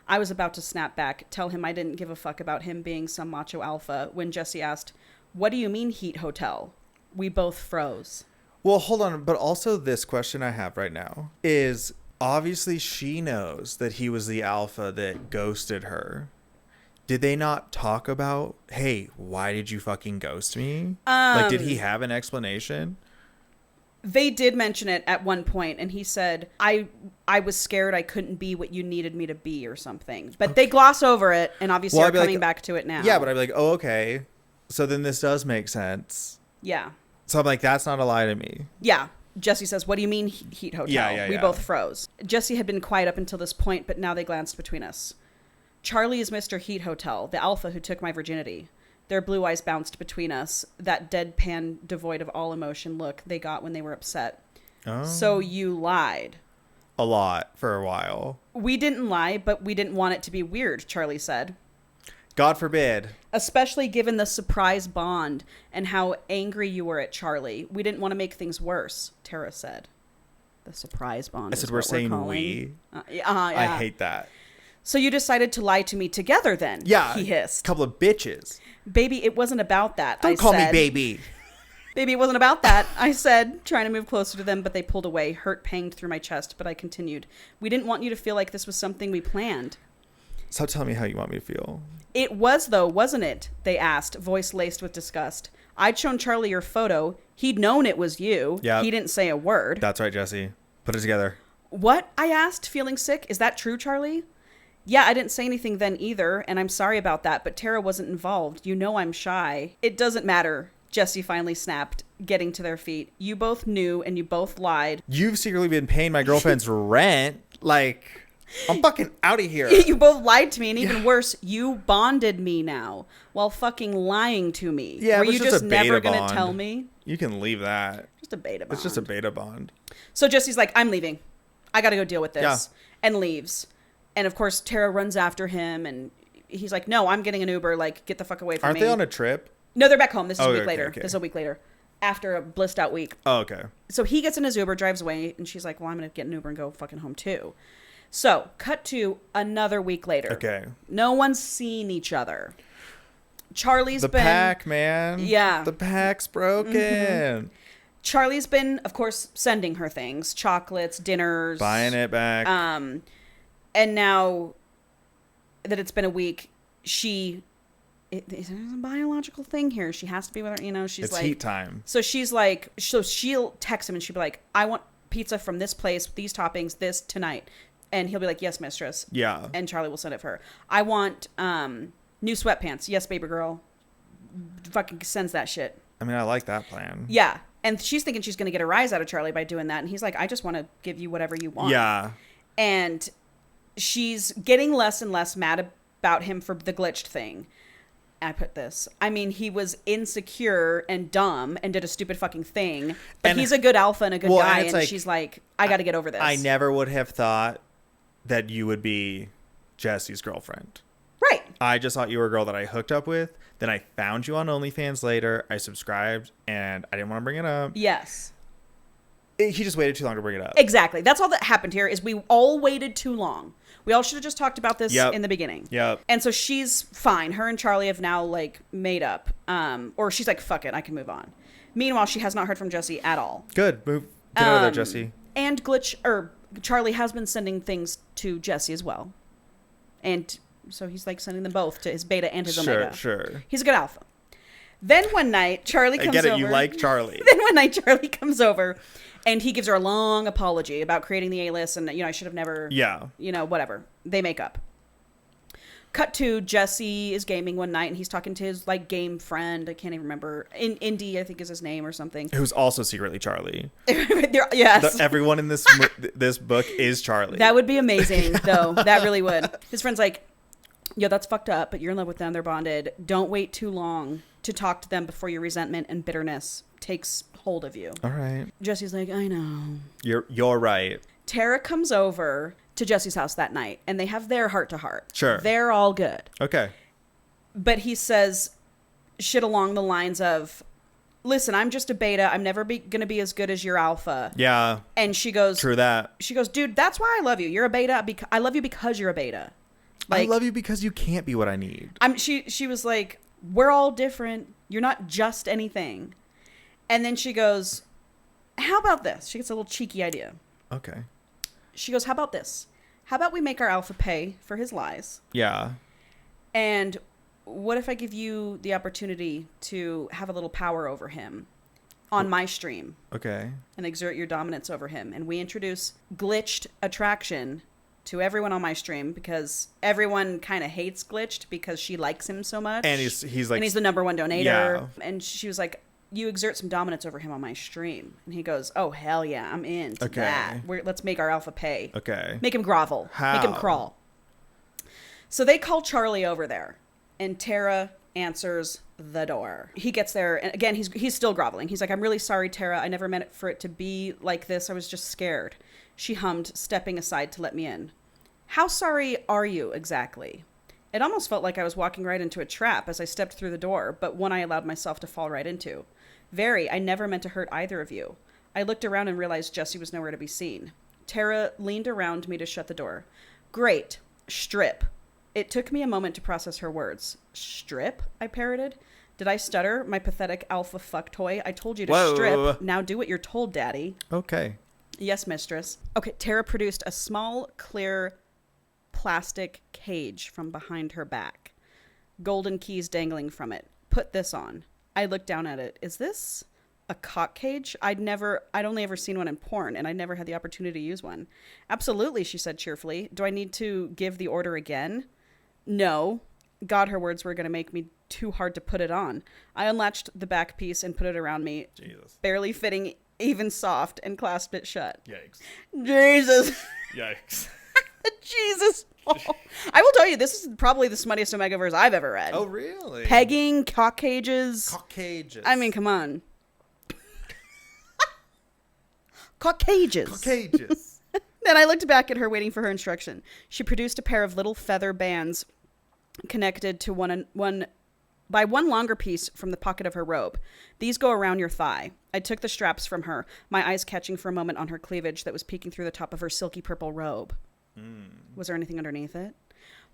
S2: I was about to snap back, tell him I didn't give a fuck about him being some macho alpha, when Jesse asked, what do you mean Heat Hotel? We both froze.
S1: Well, hold on. But also this question I have right now is, obviously she knows that he was the alpha that ghosted her. Did they not talk about, hey, why did you fucking ghost me? Like, did he have an explanation?
S2: They did mention it at one point, and he said, I was scared I couldn't be what you needed me to be or something. But they gloss over it, and obviously are coming back to it now.
S1: Yeah, but I'd be like, oh, okay. So then this does make sense.
S2: Yeah.
S1: So I'm like, that's not a lie to me.
S2: Yeah. Jesse says, what do you mean heat hotel?
S1: Yeah.
S2: We both froze. Jesse had been quiet up until this point, but now they glanced between us. Charlie is Mr. Heat Hotel, the alpha who took my virginity. Their blue eyes bounced between us, that deadpan, devoid of all emotion look they got when they were upset.
S1: Oh.
S2: So you lied.
S1: A lot for a while.
S2: We didn't lie, but we didn't want it to be weird, Charlie said.
S1: God forbid.
S2: Especially given the surprise bond and how angry you were at Charlie. We didn't want to make things worse, Tara said. The surprise bond.
S1: I said, we're saying we.
S2: Yeah.
S1: I hate that.
S2: So you decided to lie to me together then?
S1: Yeah.
S2: He hissed.
S1: Couple of bitches.
S2: Baby, it wasn't about that.
S1: Don't call me baby.
S2: Baby, it wasn't about that, I said, trying to move closer to them, but they pulled away. Hurt panged through my chest, but I continued. We didn't want you to feel like this was something we planned.
S1: So tell me how you want me to feel.
S2: It was, though, wasn't it? They asked, voice laced with disgust. I'd shown Charlie your photo. He'd known it was you.
S1: Yeah.
S2: He didn't say a word.
S1: That's right, Jesse. Put it together.
S2: What? I asked, feeling sick. Is that true, Charlie? Yeah, I didn't say anything then either, and I'm sorry about that, but Tara wasn't involved. You know I'm shy. It doesn't matter, Jesse finally snapped, getting to their feet. You both knew, and you both lied.
S1: You've secretly been paying my girlfriend's rent. Like, I'm fucking out of here.
S2: You both lied to me, and even worse, you bonded me now while fucking lying to me.
S1: Yeah,
S2: Were
S1: but
S2: you
S1: it's just a
S2: never
S1: beta
S2: going to
S1: bond.
S2: tell me?
S1: You can leave that.
S2: Just a beta bond.
S1: It's just a beta bond.
S2: So Jesse's like, I'm leaving. I got to go deal with this.
S1: Yeah.
S2: And leaves. And of course, Tara runs after him, and he's like, no, I'm getting an Uber. Like, get the fuck away from me.
S1: Aren't they on a trip?
S2: No, they're back home. This is a week
S1: okay,
S2: later.
S1: okay.
S2: This is a week later. After a blissed out week.
S1: Oh, okay.
S2: So he gets in his Uber, drives away, and she's like, well, I'm going to get an Uber and go fucking home too. So, cut to another week later.
S1: Okay.
S2: No one's seen each other. Charlie's
S1: The
S2: been...
S1: pack, man.
S2: Yeah.
S1: The pack's broken.
S2: Mm-hmm. Charlie's been, of course, sending her things. Chocolates, dinners.
S1: Buying it back.
S2: And now that it's been a week, there's a biological thing here. She has to be with her, she's
S1: it's
S2: like...
S1: heat time.
S2: So she's like... So she'll text him and she'll be like, I want pizza from this place, these toppings, this tonight. And he'll be like, yes, mistress.
S1: Yeah.
S2: And Charlie will send it for her. I want new sweatpants. Yes, baby girl. Fucking sends that shit.
S1: I mean, I like that plan.
S2: Yeah. And she's thinking she's going to get a rise out of Charlie by doing that. And he's like, I just want to give you whatever you want.
S1: Yeah.
S2: And she's getting less and less mad about him for the glitched thing. I put this. I mean, he was insecure and dumb and did a stupid fucking thing. But
S1: And-
S2: he's a good alpha and a good guy.
S1: and it's
S2: And
S1: like,
S2: she's like, I got to get over this.
S1: I never would have thought that you would be Jesse's girlfriend.
S2: Right.
S1: I just thought you were a girl that I hooked up with. Then I found you on OnlyFans later. I subscribed, and I didn't want to bring it up.
S2: Yes.
S1: He just waited too long to bring it up.
S2: Exactly. That's all that happened here is we all waited too long. We all should have just talked about this
S1: Yep.
S2: in the beginning.
S1: Yep.
S2: And so she's fine. Her and Charlie have now made up. Or she's like, fuck it, I can move on. Meanwhile, she has not heard from Jesse at all.
S1: Good. Move. Get over there, Jesse.
S2: And Charlie has been sending things to Jesse as well. And so he's sending them both to his beta and his omega.
S1: Sure.
S2: He's a good alpha. Then one night, Charlie comes over.
S1: I get it. You like Charlie.
S2: Then one night, Charlie comes over, and he gives her a long apology about creating the A-list, and I should have never.
S1: Yeah.
S2: Whatever. They make up. Cut to Jesse is gaming one night, and he's talking to his game friend. I can't even remember. Indy, I think is his name or something.
S1: Who's also secretly Charlie.
S2: Yes.
S1: Everyone in this this book is Charlie.
S2: That would be amazing, though. That really would. His friend's like, yo, that's fucked up, but you're in love with them. They're bonded. Don't wait too long to talk to them before your resentment and bitterness takes hold of you.
S1: All right.
S2: Jesse's like, I know.
S1: You're right.
S2: Tara comes over to Jesse's house that night, and they have their heart-to-heart.
S1: Sure.
S2: They're all good.
S1: Okay.
S2: But he says shit along the lines of, listen, I'm just a beta. I'm never going to be as good as your alpha.
S1: Yeah.
S2: And she goes...
S1: True that.
S2: She goes, dude, that's why I love you. You're a beta. I love you because you're a beta.
S1: I love you because you can't be what I need.
S2: She was like, we're all different. You're not just anything. And then she goes, how about this? She gets a little cheeky idea.
S1: Okay.
S2: She goes, how about this? How about we make our alpha pay for his lies?
S1: Yeah.
S2: And what if I give you the opportunity to have a little power over him on my stream?
S1: Okay.
S2: And exert your dominance over him. And we introduce glitched attraction to everyone on my stream because everyone kind of hates Glitched because she likes him so much.
S1: And he's like...
S2: And he's the number one donator.
S1: Yeah.
S2: And she was like, you exert some dominance over him on my stream. And he goes, oh, hell yeah, I'm in to that. Let's make our alpha pay.
S1: Okay.
S2: Make him grovel.
S1: How?
S2: Make him crawl. So they call Charlie over there. And Tara answers the door. He gets there, and again, he's still groveling. He's like, I'm really sorry, Tara. I never meant for it to be like this. I was just scared. She hummed, stepping aside to let me in. How sorry are you exactly? It almost felt like I was walking right into a trap as I stepped through the door, but one I allowed myself to fall right into. Very, I never meant to hurt either of you. I looked around and realized Jessie was nowhere to be seen. Tara leaned around me to shut the door. Great. Strip. It took me a moment to process her words. Strip? I parroted. Did I stutter? My pathetic alpha fuck toy. I told you to strip. Now do what you're told, Daddy.
S1: Okay.
S2: Yes, mistress. Okay, Tara produced a small, clear plastic cage from behind her back. Golden keys dangling from it. Put this on. I looked down at it. Is this a cock cage? I'd only ever seen one in porn, and I never had the opportunity to use one. Absolutely, she said cheerfully. Do I need to give the order again? No. God, her words were going to make me too hard to put it on. I unlatched the back piece and put it around me.
S1: Jesus.
S2: Barely fitting, even soft, and clasped it shut.
S1: Yikes.
S2: Jesus.
S1: Yikes.
S2: Jesus. Oh. I will tell you, this is probably the smuttiest Omegaverse I've ever read.
S1: Oh, really?
S2: Pegging, cock cages.
S1: Cock cages.
S2: I mean, come on. Cock cages.
S1: Cock cages.
S2: Then I looked back at her, waiting for her instruction. She produced a pair of little feather bands connected to one longer piece from the pocket of her robe. These go around your thigh. I took the straps from her, my eyes catching for a moment on her cleavage that was peeking through the top of her silky purple robe. Was there anything underneath it?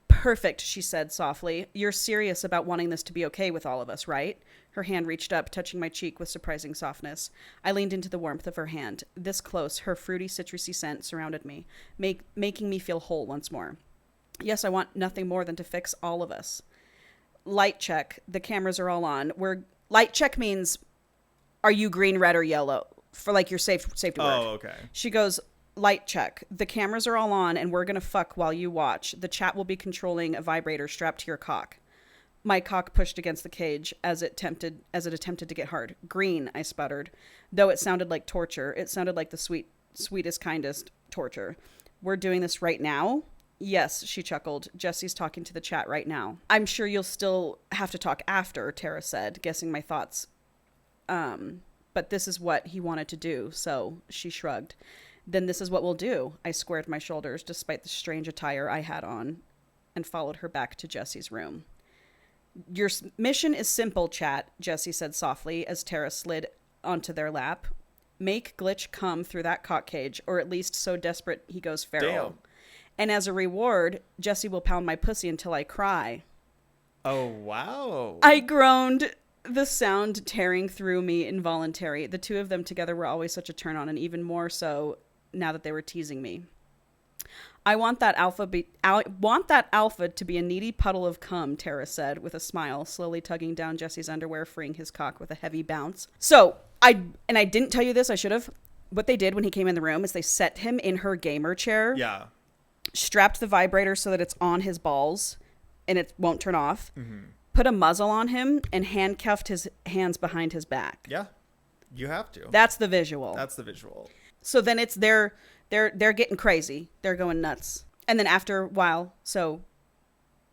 S2: Perfect, she said softly. You're serious about wanting this to be okay with all of us, right? Her hand reached up, touching my cheek with surprising softness. I leaned into the warmth of her hand. This close, her fruity, citrusy scent surrounded me, making me feel whole once more. Yes, I want nothing more than to fix all of us. Light check. The cameras are all on. Light check means, are you green, red, or yellow? For like your safety word.
S1: Oh, okay.
S2: She goes, light check. The cameras are all on and we're going to fuck while you watch. The chat will be controlling a vibrator strapped to your cock. My cock pushed against the cage as it attempted to get hard. Green, I sputtered. Though it sounded like torture, it sounded like the sweetest, kindest torture. We're doing this right now? Yes, she chuckled. Jessie's talking to the chat right now. I'm sure you'll still have to talk after, Tara said, guessing my thoughts. But this is what he wanted to do, so she shrugged. Then this is what we'll do. I squared my shoulders despite the strange attire I had on and followed her back to Jessie's room. Your mission is simple, chat, Jessie said softly as Tara slid onto their lap. Make Glitch come through that cock cage, or at least so desperate he goes feral.
S1: Damn.
S2: And as a reward, Jessie will pound my pussy until I cry.
S1: Oh, wow.
S2: I groaned, the sound tearing through me involuntary. The two of them together were always such a turn on, and even more so now that they were teasing me. I want that alpha to be a needy puddle of cum, Tara said with a smile, slowly tugging down Jessie's underwear, freeing his cock with a heavy bounce. So, I didn't tell you this, I should have. What they did when he came in the room is they set him in her gamer chair.
S1: Yeah.
S2: Strapped the vibrator so that it's on his balls and it won't turn off. Mm-hmm. Put a muzzle on him and handcuffed his hands behind his back.
S1: Yeah. You have to.
S2: That's the visual. So then it's they're getting crazy. They're going nuts. And then after a while, so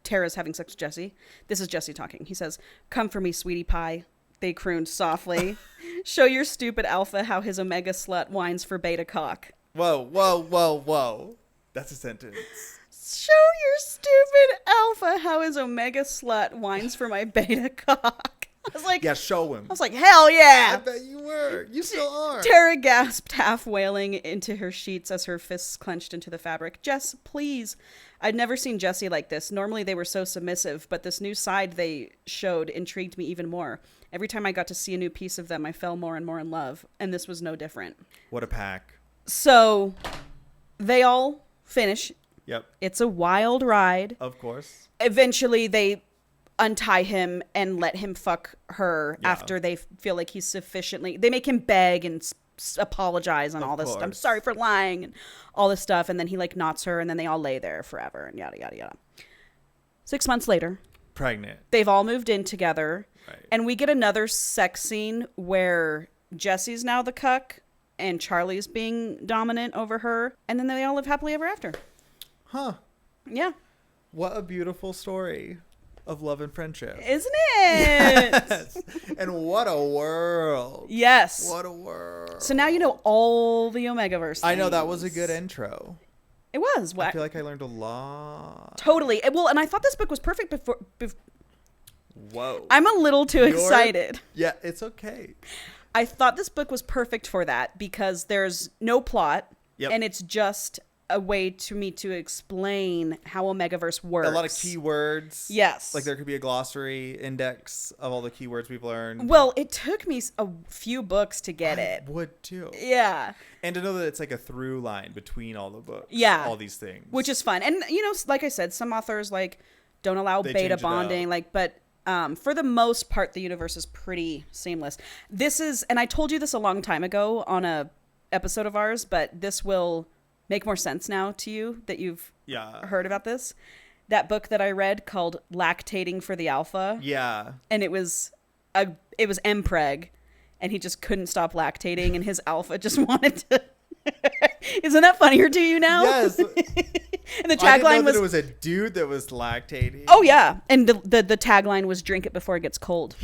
S2: Tara's having sex with Jessie. This is Jessie talking. He says, "Come for me, sweetie pie." They crooned softly. "Show your stupid alpha how his omega slut whines for beta cock."
S1: Whoa. That's a sentence.
S2: "Show your stupid alpha how his omega slut whines for my beta cock." I was like,
S1: yeah, show him.
S2: I was like, hell yeah.
S1: I bet you were. You still are.
S2: Tara gasped, half wailing into her sheets as her fists clenched into the fabric. Jess, please. I'd never seen Jessie like this. Normally they were so submissive, but this new side they showed intrigued me even more. Every time I got to see a new piece of them, I fell more and more in love, and this was no different.
S1: What a pack.
S2: So they all finish
S1: Yep.
S2: It's a wild ride.
S1: Of course.
S2: Eventually, they untie him and let him fuck her
S1: Yeah.
S2: after they feel like he's sufficiently. They make him beg and apologize and all this. I'm
S1: course.
S2: sorry for lying and all this stuff. And then he like knots her, and then they all lay there forever and yada yada yada. 6 months later,
S1: Pregnant.
S2: they've all moved in together,
S1: Right.
S2: and we get another sex scene where Jesse's now the cuck and Charlie's being dominant over her, and then they all live happily ever after.
S1: Huh.
S2: Yeah.
S1: What a beautiful story of love and friendship.
S2: Isn't it?
S1: Yes. And what a world.
S2: Yes.
S1: What a world.
S2: So now you know all the Omegaverse
S1: I know that was a
S2: things.
S1: good intro.
S2: It was.
S1: I feel like I learned a lot.
S2: Totally. Well, and I thought this book was perfect before.
S1: Whoa.
S2: I'm a little too excited.
S1: Yeah, it's okay.
S2: I thought this book was perfect for that because there's no plot,
S1: Yep.
S2: and it's just a way to me to explain how Omegaverse works.
S1: A lot of keywords.
S2: Yes.
S1: Like there could be a glossary index of all the keywords we've learned.
S2: Well, it took me a few books to get it.
S1: Would too.
S2: Yeah.
S1: And to know that it's like a through line between all the books.
S2: Yeah.
S1: All these things.
S2: Which is fun. And, you know, like I said, some authors like don't allow
S1: They
S2: beta
S1: change it
S2: bonding,
S1: up.
S2: like, but for the most part, the universe is pretty seamless. This is, and I told you this a long time ago on a episode of ours, but this will make more sense now to you that you've heard about this. That book that I read called Lactating for the Alpha.
S1: Yeah.
S2: And it was Mpreg, and he just couldn't stop lactating, and his alpha just wanted to. Isn't that funnier to you now?
S1: Yes.
S2: And the
S1: I didn't know
S2: tagline was,
S1: that it was a dude that was lactating.
S2: "Oh yeah," and the tagline was "Drink it before it gets cold."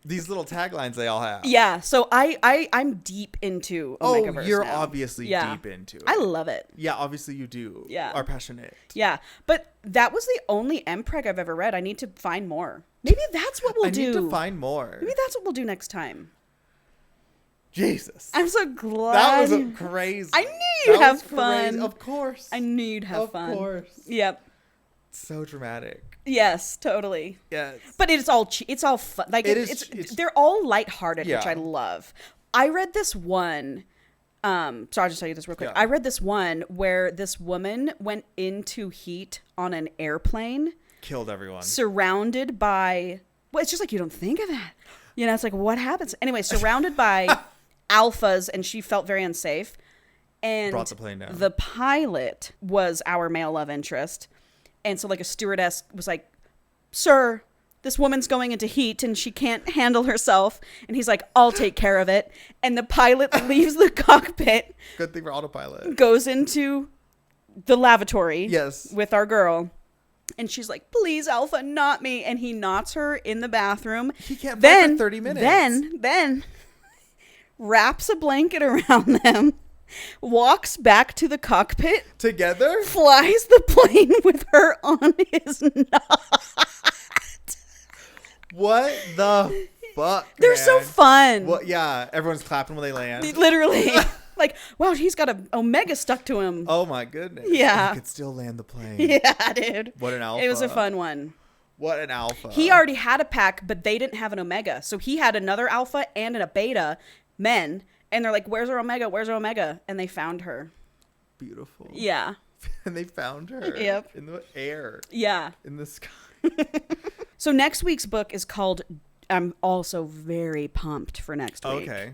S1: These little taglines they all have.
S2: Yeah, so I'm deep into Omegaverse
S1: you're
S2: now.
S1: obviously deep into it.
S2: I love it.
S1: Yeah, obviously you do.
S2: Yeah.
S1: Are passionate.
S2: Yeah, but that was the only Mpreg I've ever read. I need to find more. Maybe that's what we'll
S1: I
S2: do.
S1: need to find more.
S2: Maybe that's what we'll do next time.
S1: Jesus.
S2: I'm so glad.
S1: That was crazy.
S2: I knew you'd
S1: That
S2: have
S1: was
S2: fun.
S1: crazy. Of course.
S2: I knew you'd have fun.
S1: Of course.
S2: Yep.
S1: So dramatic.
S2: Yes, totally.
S1: Yes.
S2: But it's all it's all fun. Like it's they're all lighthearted, which I love. I read this one. So I'll just tell you this real quick.
S1: Yeah.
S2: I read this one where this woman went into heat on an airplane,
S1: Killed everyone.
S2: surrounded by. Well, it's just like you don't think of that. You know, it's like what happens anyway. Surrounded by alphas, and she felt very unsafe. And
S1: Brought the plane down.
S2: the pilot was our male love interest. And so like a stewardess was like, "Sir, this woman's going into heat and she can't handle herself." And he's like, "I'll take care of it." And the pilot leaves the cockpit,
S1: Good thing for autopilot.
S2: goes into the lavatory
S1: Yes.
S2: with our girl. And she's like, "Please, Alpha, not me." And he knots her in the bathroom.
S1: He can't fight for 30 minutes.
S2: Then wraps a blanket around them, walks back to the cockpit,
S1: Together?
S2: flies the plane with her on his knot.
S1: What the fuck?
S2: They're so
S1: man?
S2: fun.
S1: Well, yeah, everyone's clapping when they land.
S2: Literally. Like, wow, he's got a Omega stuck to him.
S1: Oh my goodness.
S2: Yeah.
S1: He could still land the plane.
S2: Yeah, dude.
S1: What an alpha.
S2: It was a fun one.
S1: What an alpha.
S2: He already had a pack, but they didn't have an Omega. So he had another Alpha and a Beta men. And they're like, "Where's our Omega? Where's our Omega?" And they found her.
S1: Beautiful.
S2: Yeah.
S1: And they found her.
S2: Yep.
S1: In the air.
S2: Yeah.
S1: In the sky.
S2: So next week's book is called, I'm also very pumped for next week.
S1: Okay.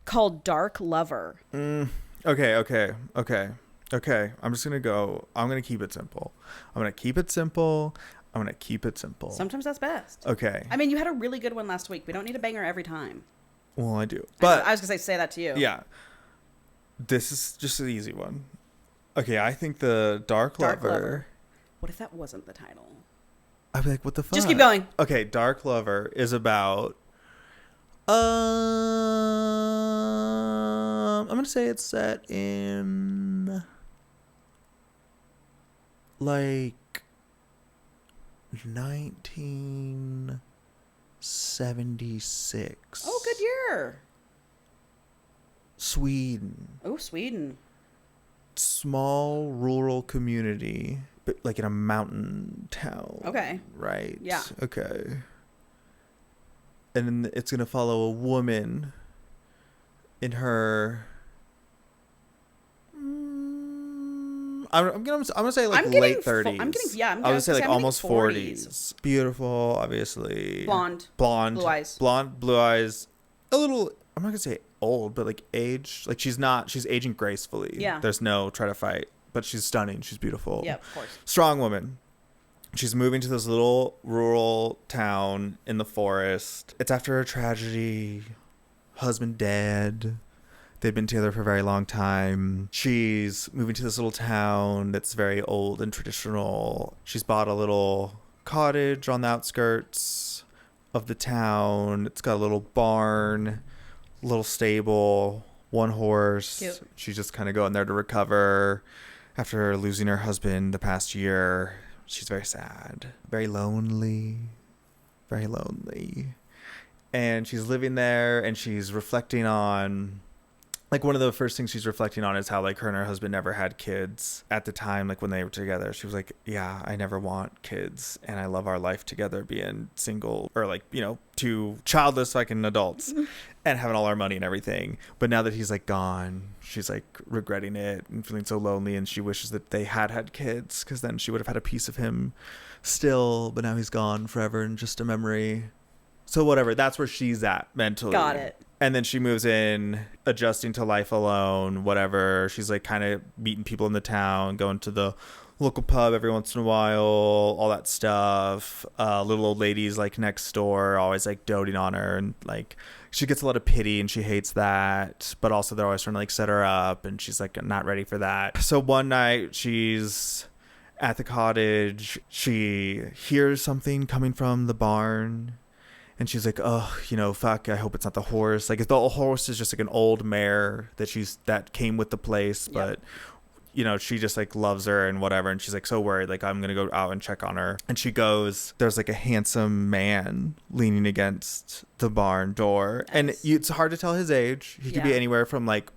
S2: Called Dark Lover.
S1: Okay. I'm just going to go. I'm going to keep it simple.
S2: Sometimes that's best.
S1: Okay.
S2: I mean, you had a really good one last week. We don't need a banger every time.
S1: Well, I do. But
S2: I was going to say that to you.
S1: yeah. This is just an easy one. Okay, I think the Dark Lover.
S2: What if that wasn't the title?
S1: I'd be like, what the fuck?
S2: Just keep going.
S1: Okay, Dark Lover is about I'm gonna say it's set in like 1976.
S2: Oh, good year.
S1: Sweden.
S2: Oh, Sweden.
S1: Small rural community, but like in a mountain town.
S2: Okay.
S1: Right?
S2: Yeah.
S1: Okay. And then it's going to follow a woman in her I'm gonna say like
S2: I'm getting
S1: late 30s.
S2: I'm getting, yeah,
S1: I would say like
S2: I'm getting
S1: almost 40s. Beautiful, obviously.
S2: Blonde,
S1: Blonde, blue eyes. A little. I'm not gonna say old, but like age. Like she's aging gracefully.
S2: Yeah.
S1: There's no try to fight, but she's stunning. She's beautiful.
S2: Yeah, of course.
S1: Strong woman. She's moving to this little rural town in the forest. It's after a tragedy. Husband dead. They've been together for a very long time. She's moving to this little town that's very old and traditional. She's bought a little cottage on the outskirts of the town. It's got a little barn, little stable, one horse.
S2: Cute.
S1: She's just kind of going there to recover after losing her husband the past year. She's very sad, very lonely, very lonely. And she's living there and she's reflecting on, like, one of the first things she's reflecting on is how, like, her and her husband never had kids at the time, like, when they were together. She was like, yeah, I never want kids. And I love our life together being single or, like, you know, two childless fucking adults and having all our money and everything. But now that he's, like, gone, she's, like, regretting it and feeling so lonely. And she wishes that they had kids because then she would have had a piece of him still. But now he's gone forever and just a memory. So whatever, that's where she's at mentally.
S2: Got it.
S1: And then she moves in, adjusting to life alone, whatever. She's like kind of meeting people in the town, going to the local pub every once in a while, all that stuff. Little old ladies like next door, always like doting on her. And like she gets a lot of pity and she hates that. But also they're always trying to like set her up and she's like not ready for that. So one night she's at the cottage. She hears something coming from the barn. And she's like, oh, you know, fuck, I hope it's not the horse. Like, if the horse is just like an old mare that came with the place, but, you know, she just like loves her and whatever. And she's like so worried, like, I'm going to go out and check on her. And she goes, there's like a handsome man leaning against the barn door. Nice. And it's hard to tell his age. He could be anywhere from like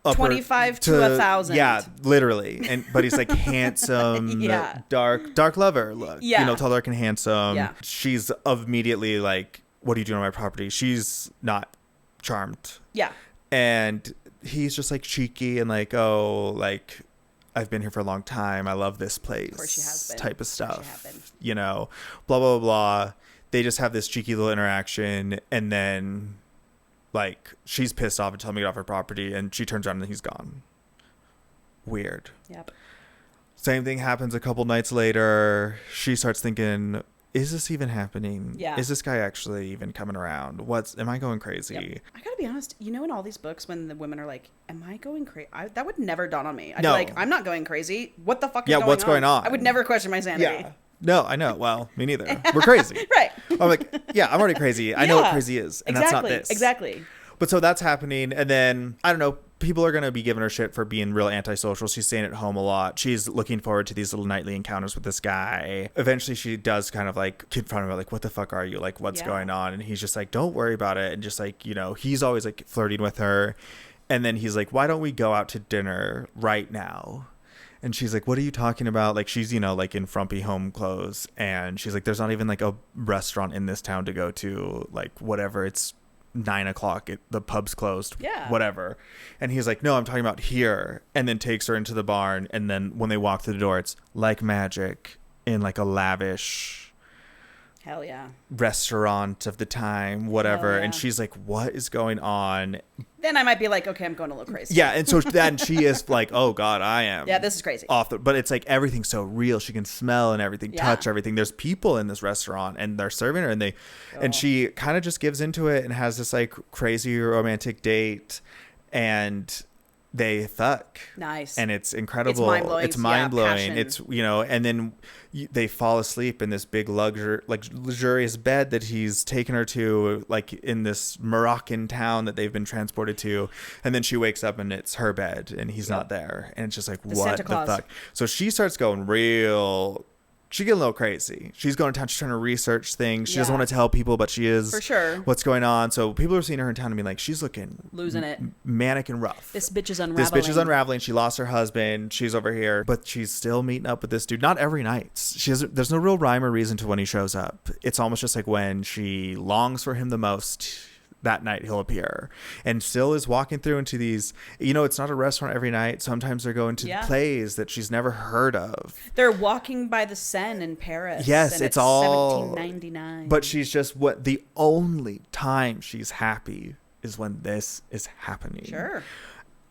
S2: 25 to 1,000.
S1: Yeah, literally. But he's like handsome, dark lover look. Yeah. You know, tall, dark, and handsome. Yeah. She's immediately like, what are you doing on my property? She's not charmed. Yeah. And he's just like cheeky and like, oh, like, I've been here for a long time. I love this place. Of course she has been. Type of stuff. You know, blah, blah, blah. They just have this cheeky little interaction and then like she's pissed off and telling me to get off her property and she turns around and he's gone. Weird. Yep. Same thing happens a couple nights later. She starts thinking, is this even happening? Yeah. Is this guy actually even coming around? Am I going crazy? Yep. I gotta
S2: be honest, you know, in all these books when the women are like, am I going crazy? That would never dawn on me. I'd be like, I'm not going crazy. What the fuck is going on? Yeah, what's going on? I would never question my sanity.
S1: Yeah. No, I know. Well, me neither. We're crazy. Right. I'm like, yeah, I'm already crazy. I know what crazy is. And that's not this.
S2: Exactly.
S1: But so that's happening. And then, I don't know, people are going to be giving her shit for being real antisocial. She's staying at home a lot. She's looking forward to these little nightly encounters with this guy. Eventually, she does kind of like confront him, like, what the fuck are you? Like, what's going on? And he's just like, don't worry about it. And just like, you know, he's always like flirting with her. And then he's like, why don't we go out to dinner right now? And she's like, what are you talking about? Like, she's, you know, like in frumpy home clothes. And she's like, there's not even like a restaurant in this town to go to. Like, whatever. It's 9:00. The pub's closed. Yeah. Whatever. And he's like, no, I'm talking about here. And then takes her into the barn. And then when they walk through the door, it's like magic in like a lavish
S2: hell yeah
S1: restaurant of the time, whatever. And she's like, what is going on?
S2: Then I might be like, okay, I'm going a little crazy.
S1: Yeah. And so then she is like, oh God, I am.
S2: Yeah, this is crazy.
S1: But it's like everything's so real. She can smell and everything, touch everything. There's people in this restaurant and they're serving her and she kind of just gives into it and has this like crazy romantic date and they fuck.
S2: Nice.
S1: And it's incredible. It's mind-blowing. It's, you know, and then they fall asleep in this big luxurious bed that he's taken her to, like in this Moroccan town that they've been transported to. And then she wakes up and it's her bed and he's not there. And it's just like, what the fuck? So she starts going real... She get a little crazy. She's going to town. She's trying to research things. She doesn't want to tell people, but she is.
S2: For sure.
S1: What's going on? So people are seeing her in town and being like, she's looking
S2: losing it,
S1: manic and rough.
S2: This bitch is unraveling.
S1: She lost her husband. She's over here, but she's still meeting up with this dude. Not every night. There's no real rhyme or reason to when he shows up. It's almost just like when she longs for him the most. that night he'll appear, and still is walking through into these, it's not a restaurant every night. Sometimes they're going to plays that she's never heard of.
S2: They're walking by the Seine in Paris.
S1: Yes,
S2: and
S1: it's all
S2: 1799.
S1: But she's just the only time she's happy is when this is happening.
S2: Sure.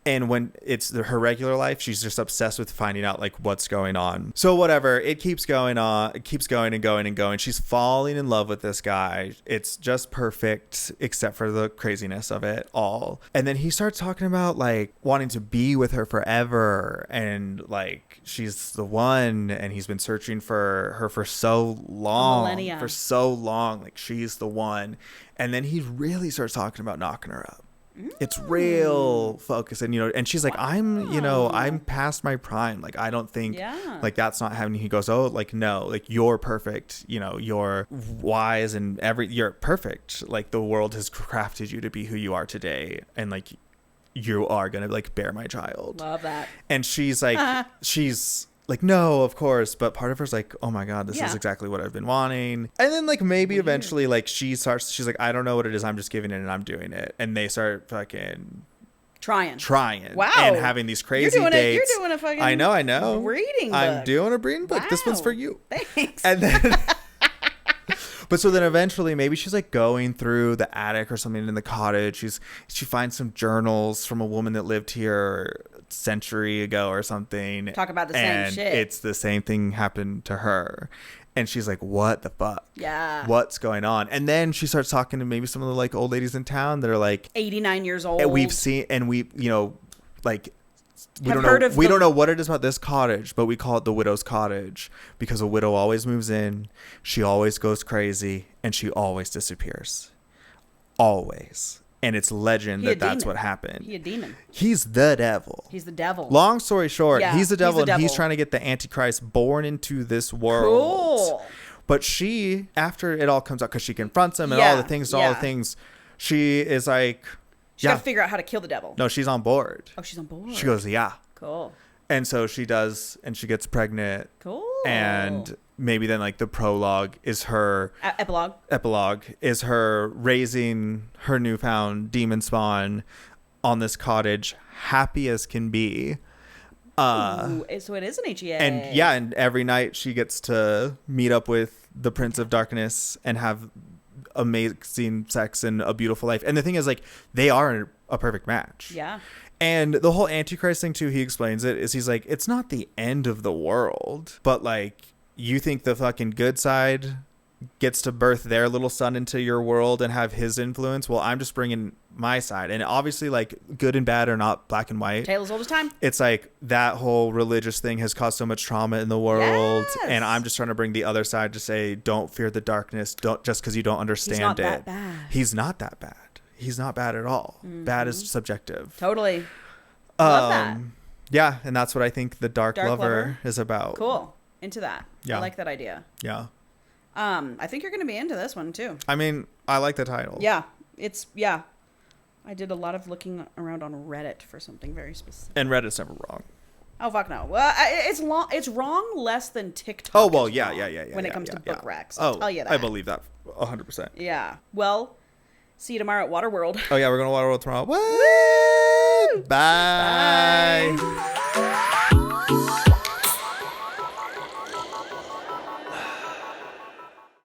S1: And when it's her regular life, she's just obsessed with finding out like what's going on. So whatever, it keeps going on. It keeps going and going and going. She's falling in love with this guy. It's just perfect, except for the craziness of it all. And then he starts talking about like wanting to be with her forever, and like she's the one, and he's been searching for her for so long.
S2: Millennia.
S1: For so long, like she's the one. And then he really starts talking about knocking her up. It's real focus, and and she's like, I'm past my prime, like I don't think like that's not happening. He goes, oh, like no, like you're perfect, you're wise and you're perfect, like the world has crafted you to be who you are today, and like you are gonna like bear my child.
S2: Love that.
S1: And she's like she's like, no, of course. But part of her's like, oh my God, this is exactly what I've been wanting. And then like maybe eventually like she's like, I don't know what it is. I'm just giving it and I'm doing it. And they start fucking trying.
S2: Wow.
S1: And having these crazy dates.
S2: You're doing a fucking
S1: I know.
S2: reading book.
S1: I'm doing a breeding book. Wow. This one's for you.
S2: Thanks.
S1: And then but so then eventually maybe she's like going through the attic or something in the cottage. She finds some journals from a woman that lived here a century ago or something.
S2: Talk about the same shit.
S1: It's the same thing happened to her. And she's like, what the fuck?
S2: Yeah.
S1: What's going on? And then she starts talking to maybe some of the like old ladies in town that are like
S2: 89 years old.
S1: And we've seen, and we, like, we don't know what it is about this cottage, but we call it the widow's cottage because a widow always moves in, she always goes crazy, and she always disappears. Always. And it's legend that's what happened.
S2: He's a demon.
S1: He's the devil.
S2: He's the devil.
S1: Long story short, he's the devil,
S2: and
S1: he's trying to get the Antichrist born into this world.
S2: Cool.
S1: But she, after it all comes out, because she confronts him and all the things, she is like,
S2: She's got to figure out how to kill the devil.
S1: No, she's on board.
S2: Oh, she's on board.
S1: She goes, yeah.
S2: Cool.
S1: And so she does, and she gets pregnant.
S2: Cool.
S1: And maybe then like the prologue is her... Epilogue is her raising her newfound demon spawn on this cottage, happy as can be.
S2: So it is an HEA.
S1: And every night she gets to meet up with the Prince of Darkness and have amazing sex and a beautiful life. And the thing is, like, they are a perfect match.
S2: Yeah.
S1: And the whole Antichrist thing too, he explains it, is he's like, it's not the end of the world, but like, you think the fucking good side gets to birth their little son into your world and have his influence? Well, I'm just bringing my side. And obviously, like, good and bad are not black and white.
S2: Tale as old as time.
S1: It's like that whole religious thing has caused so much trauma in the world.
S2: Yes.
S1: And I'm just trying to bring the other side to say, don't fear the darkness. Don't just because you don't understand
S2: He's not
S1: it.
S2: That bad.
S1: He's not that bad. He's not bad at all.
S2: Mm-hmm.
S1: Bad is subjective.
S2: Totally. Love that.
S1: Yeah, and that's what I think the Dark Lover is about.
S2: Cool. Into that.
S1: Yeah.
S2: I like that idea.
S1: Yeah.
S2: I think you're going to be into this one too.
S1: I mean, I like the title.
S2: Yeah. I did a lot of looking around on Reddit for something very specific.
S1: And Reddit's never wrong.
S2: Oh, fuck no. Well, it's wrong less than TikTok.
S1: Oh, well, yeah.
S2: When it comes to book racks.
S1: I'll
S2: tell you that.
S1: I believe that 100%.
S2: Yeah. Well, see you tomorrow at Waterworld.
S1: Oh, yeah, we're going to Waterworld tomorrow. Woo! Bye.
S2: Bye.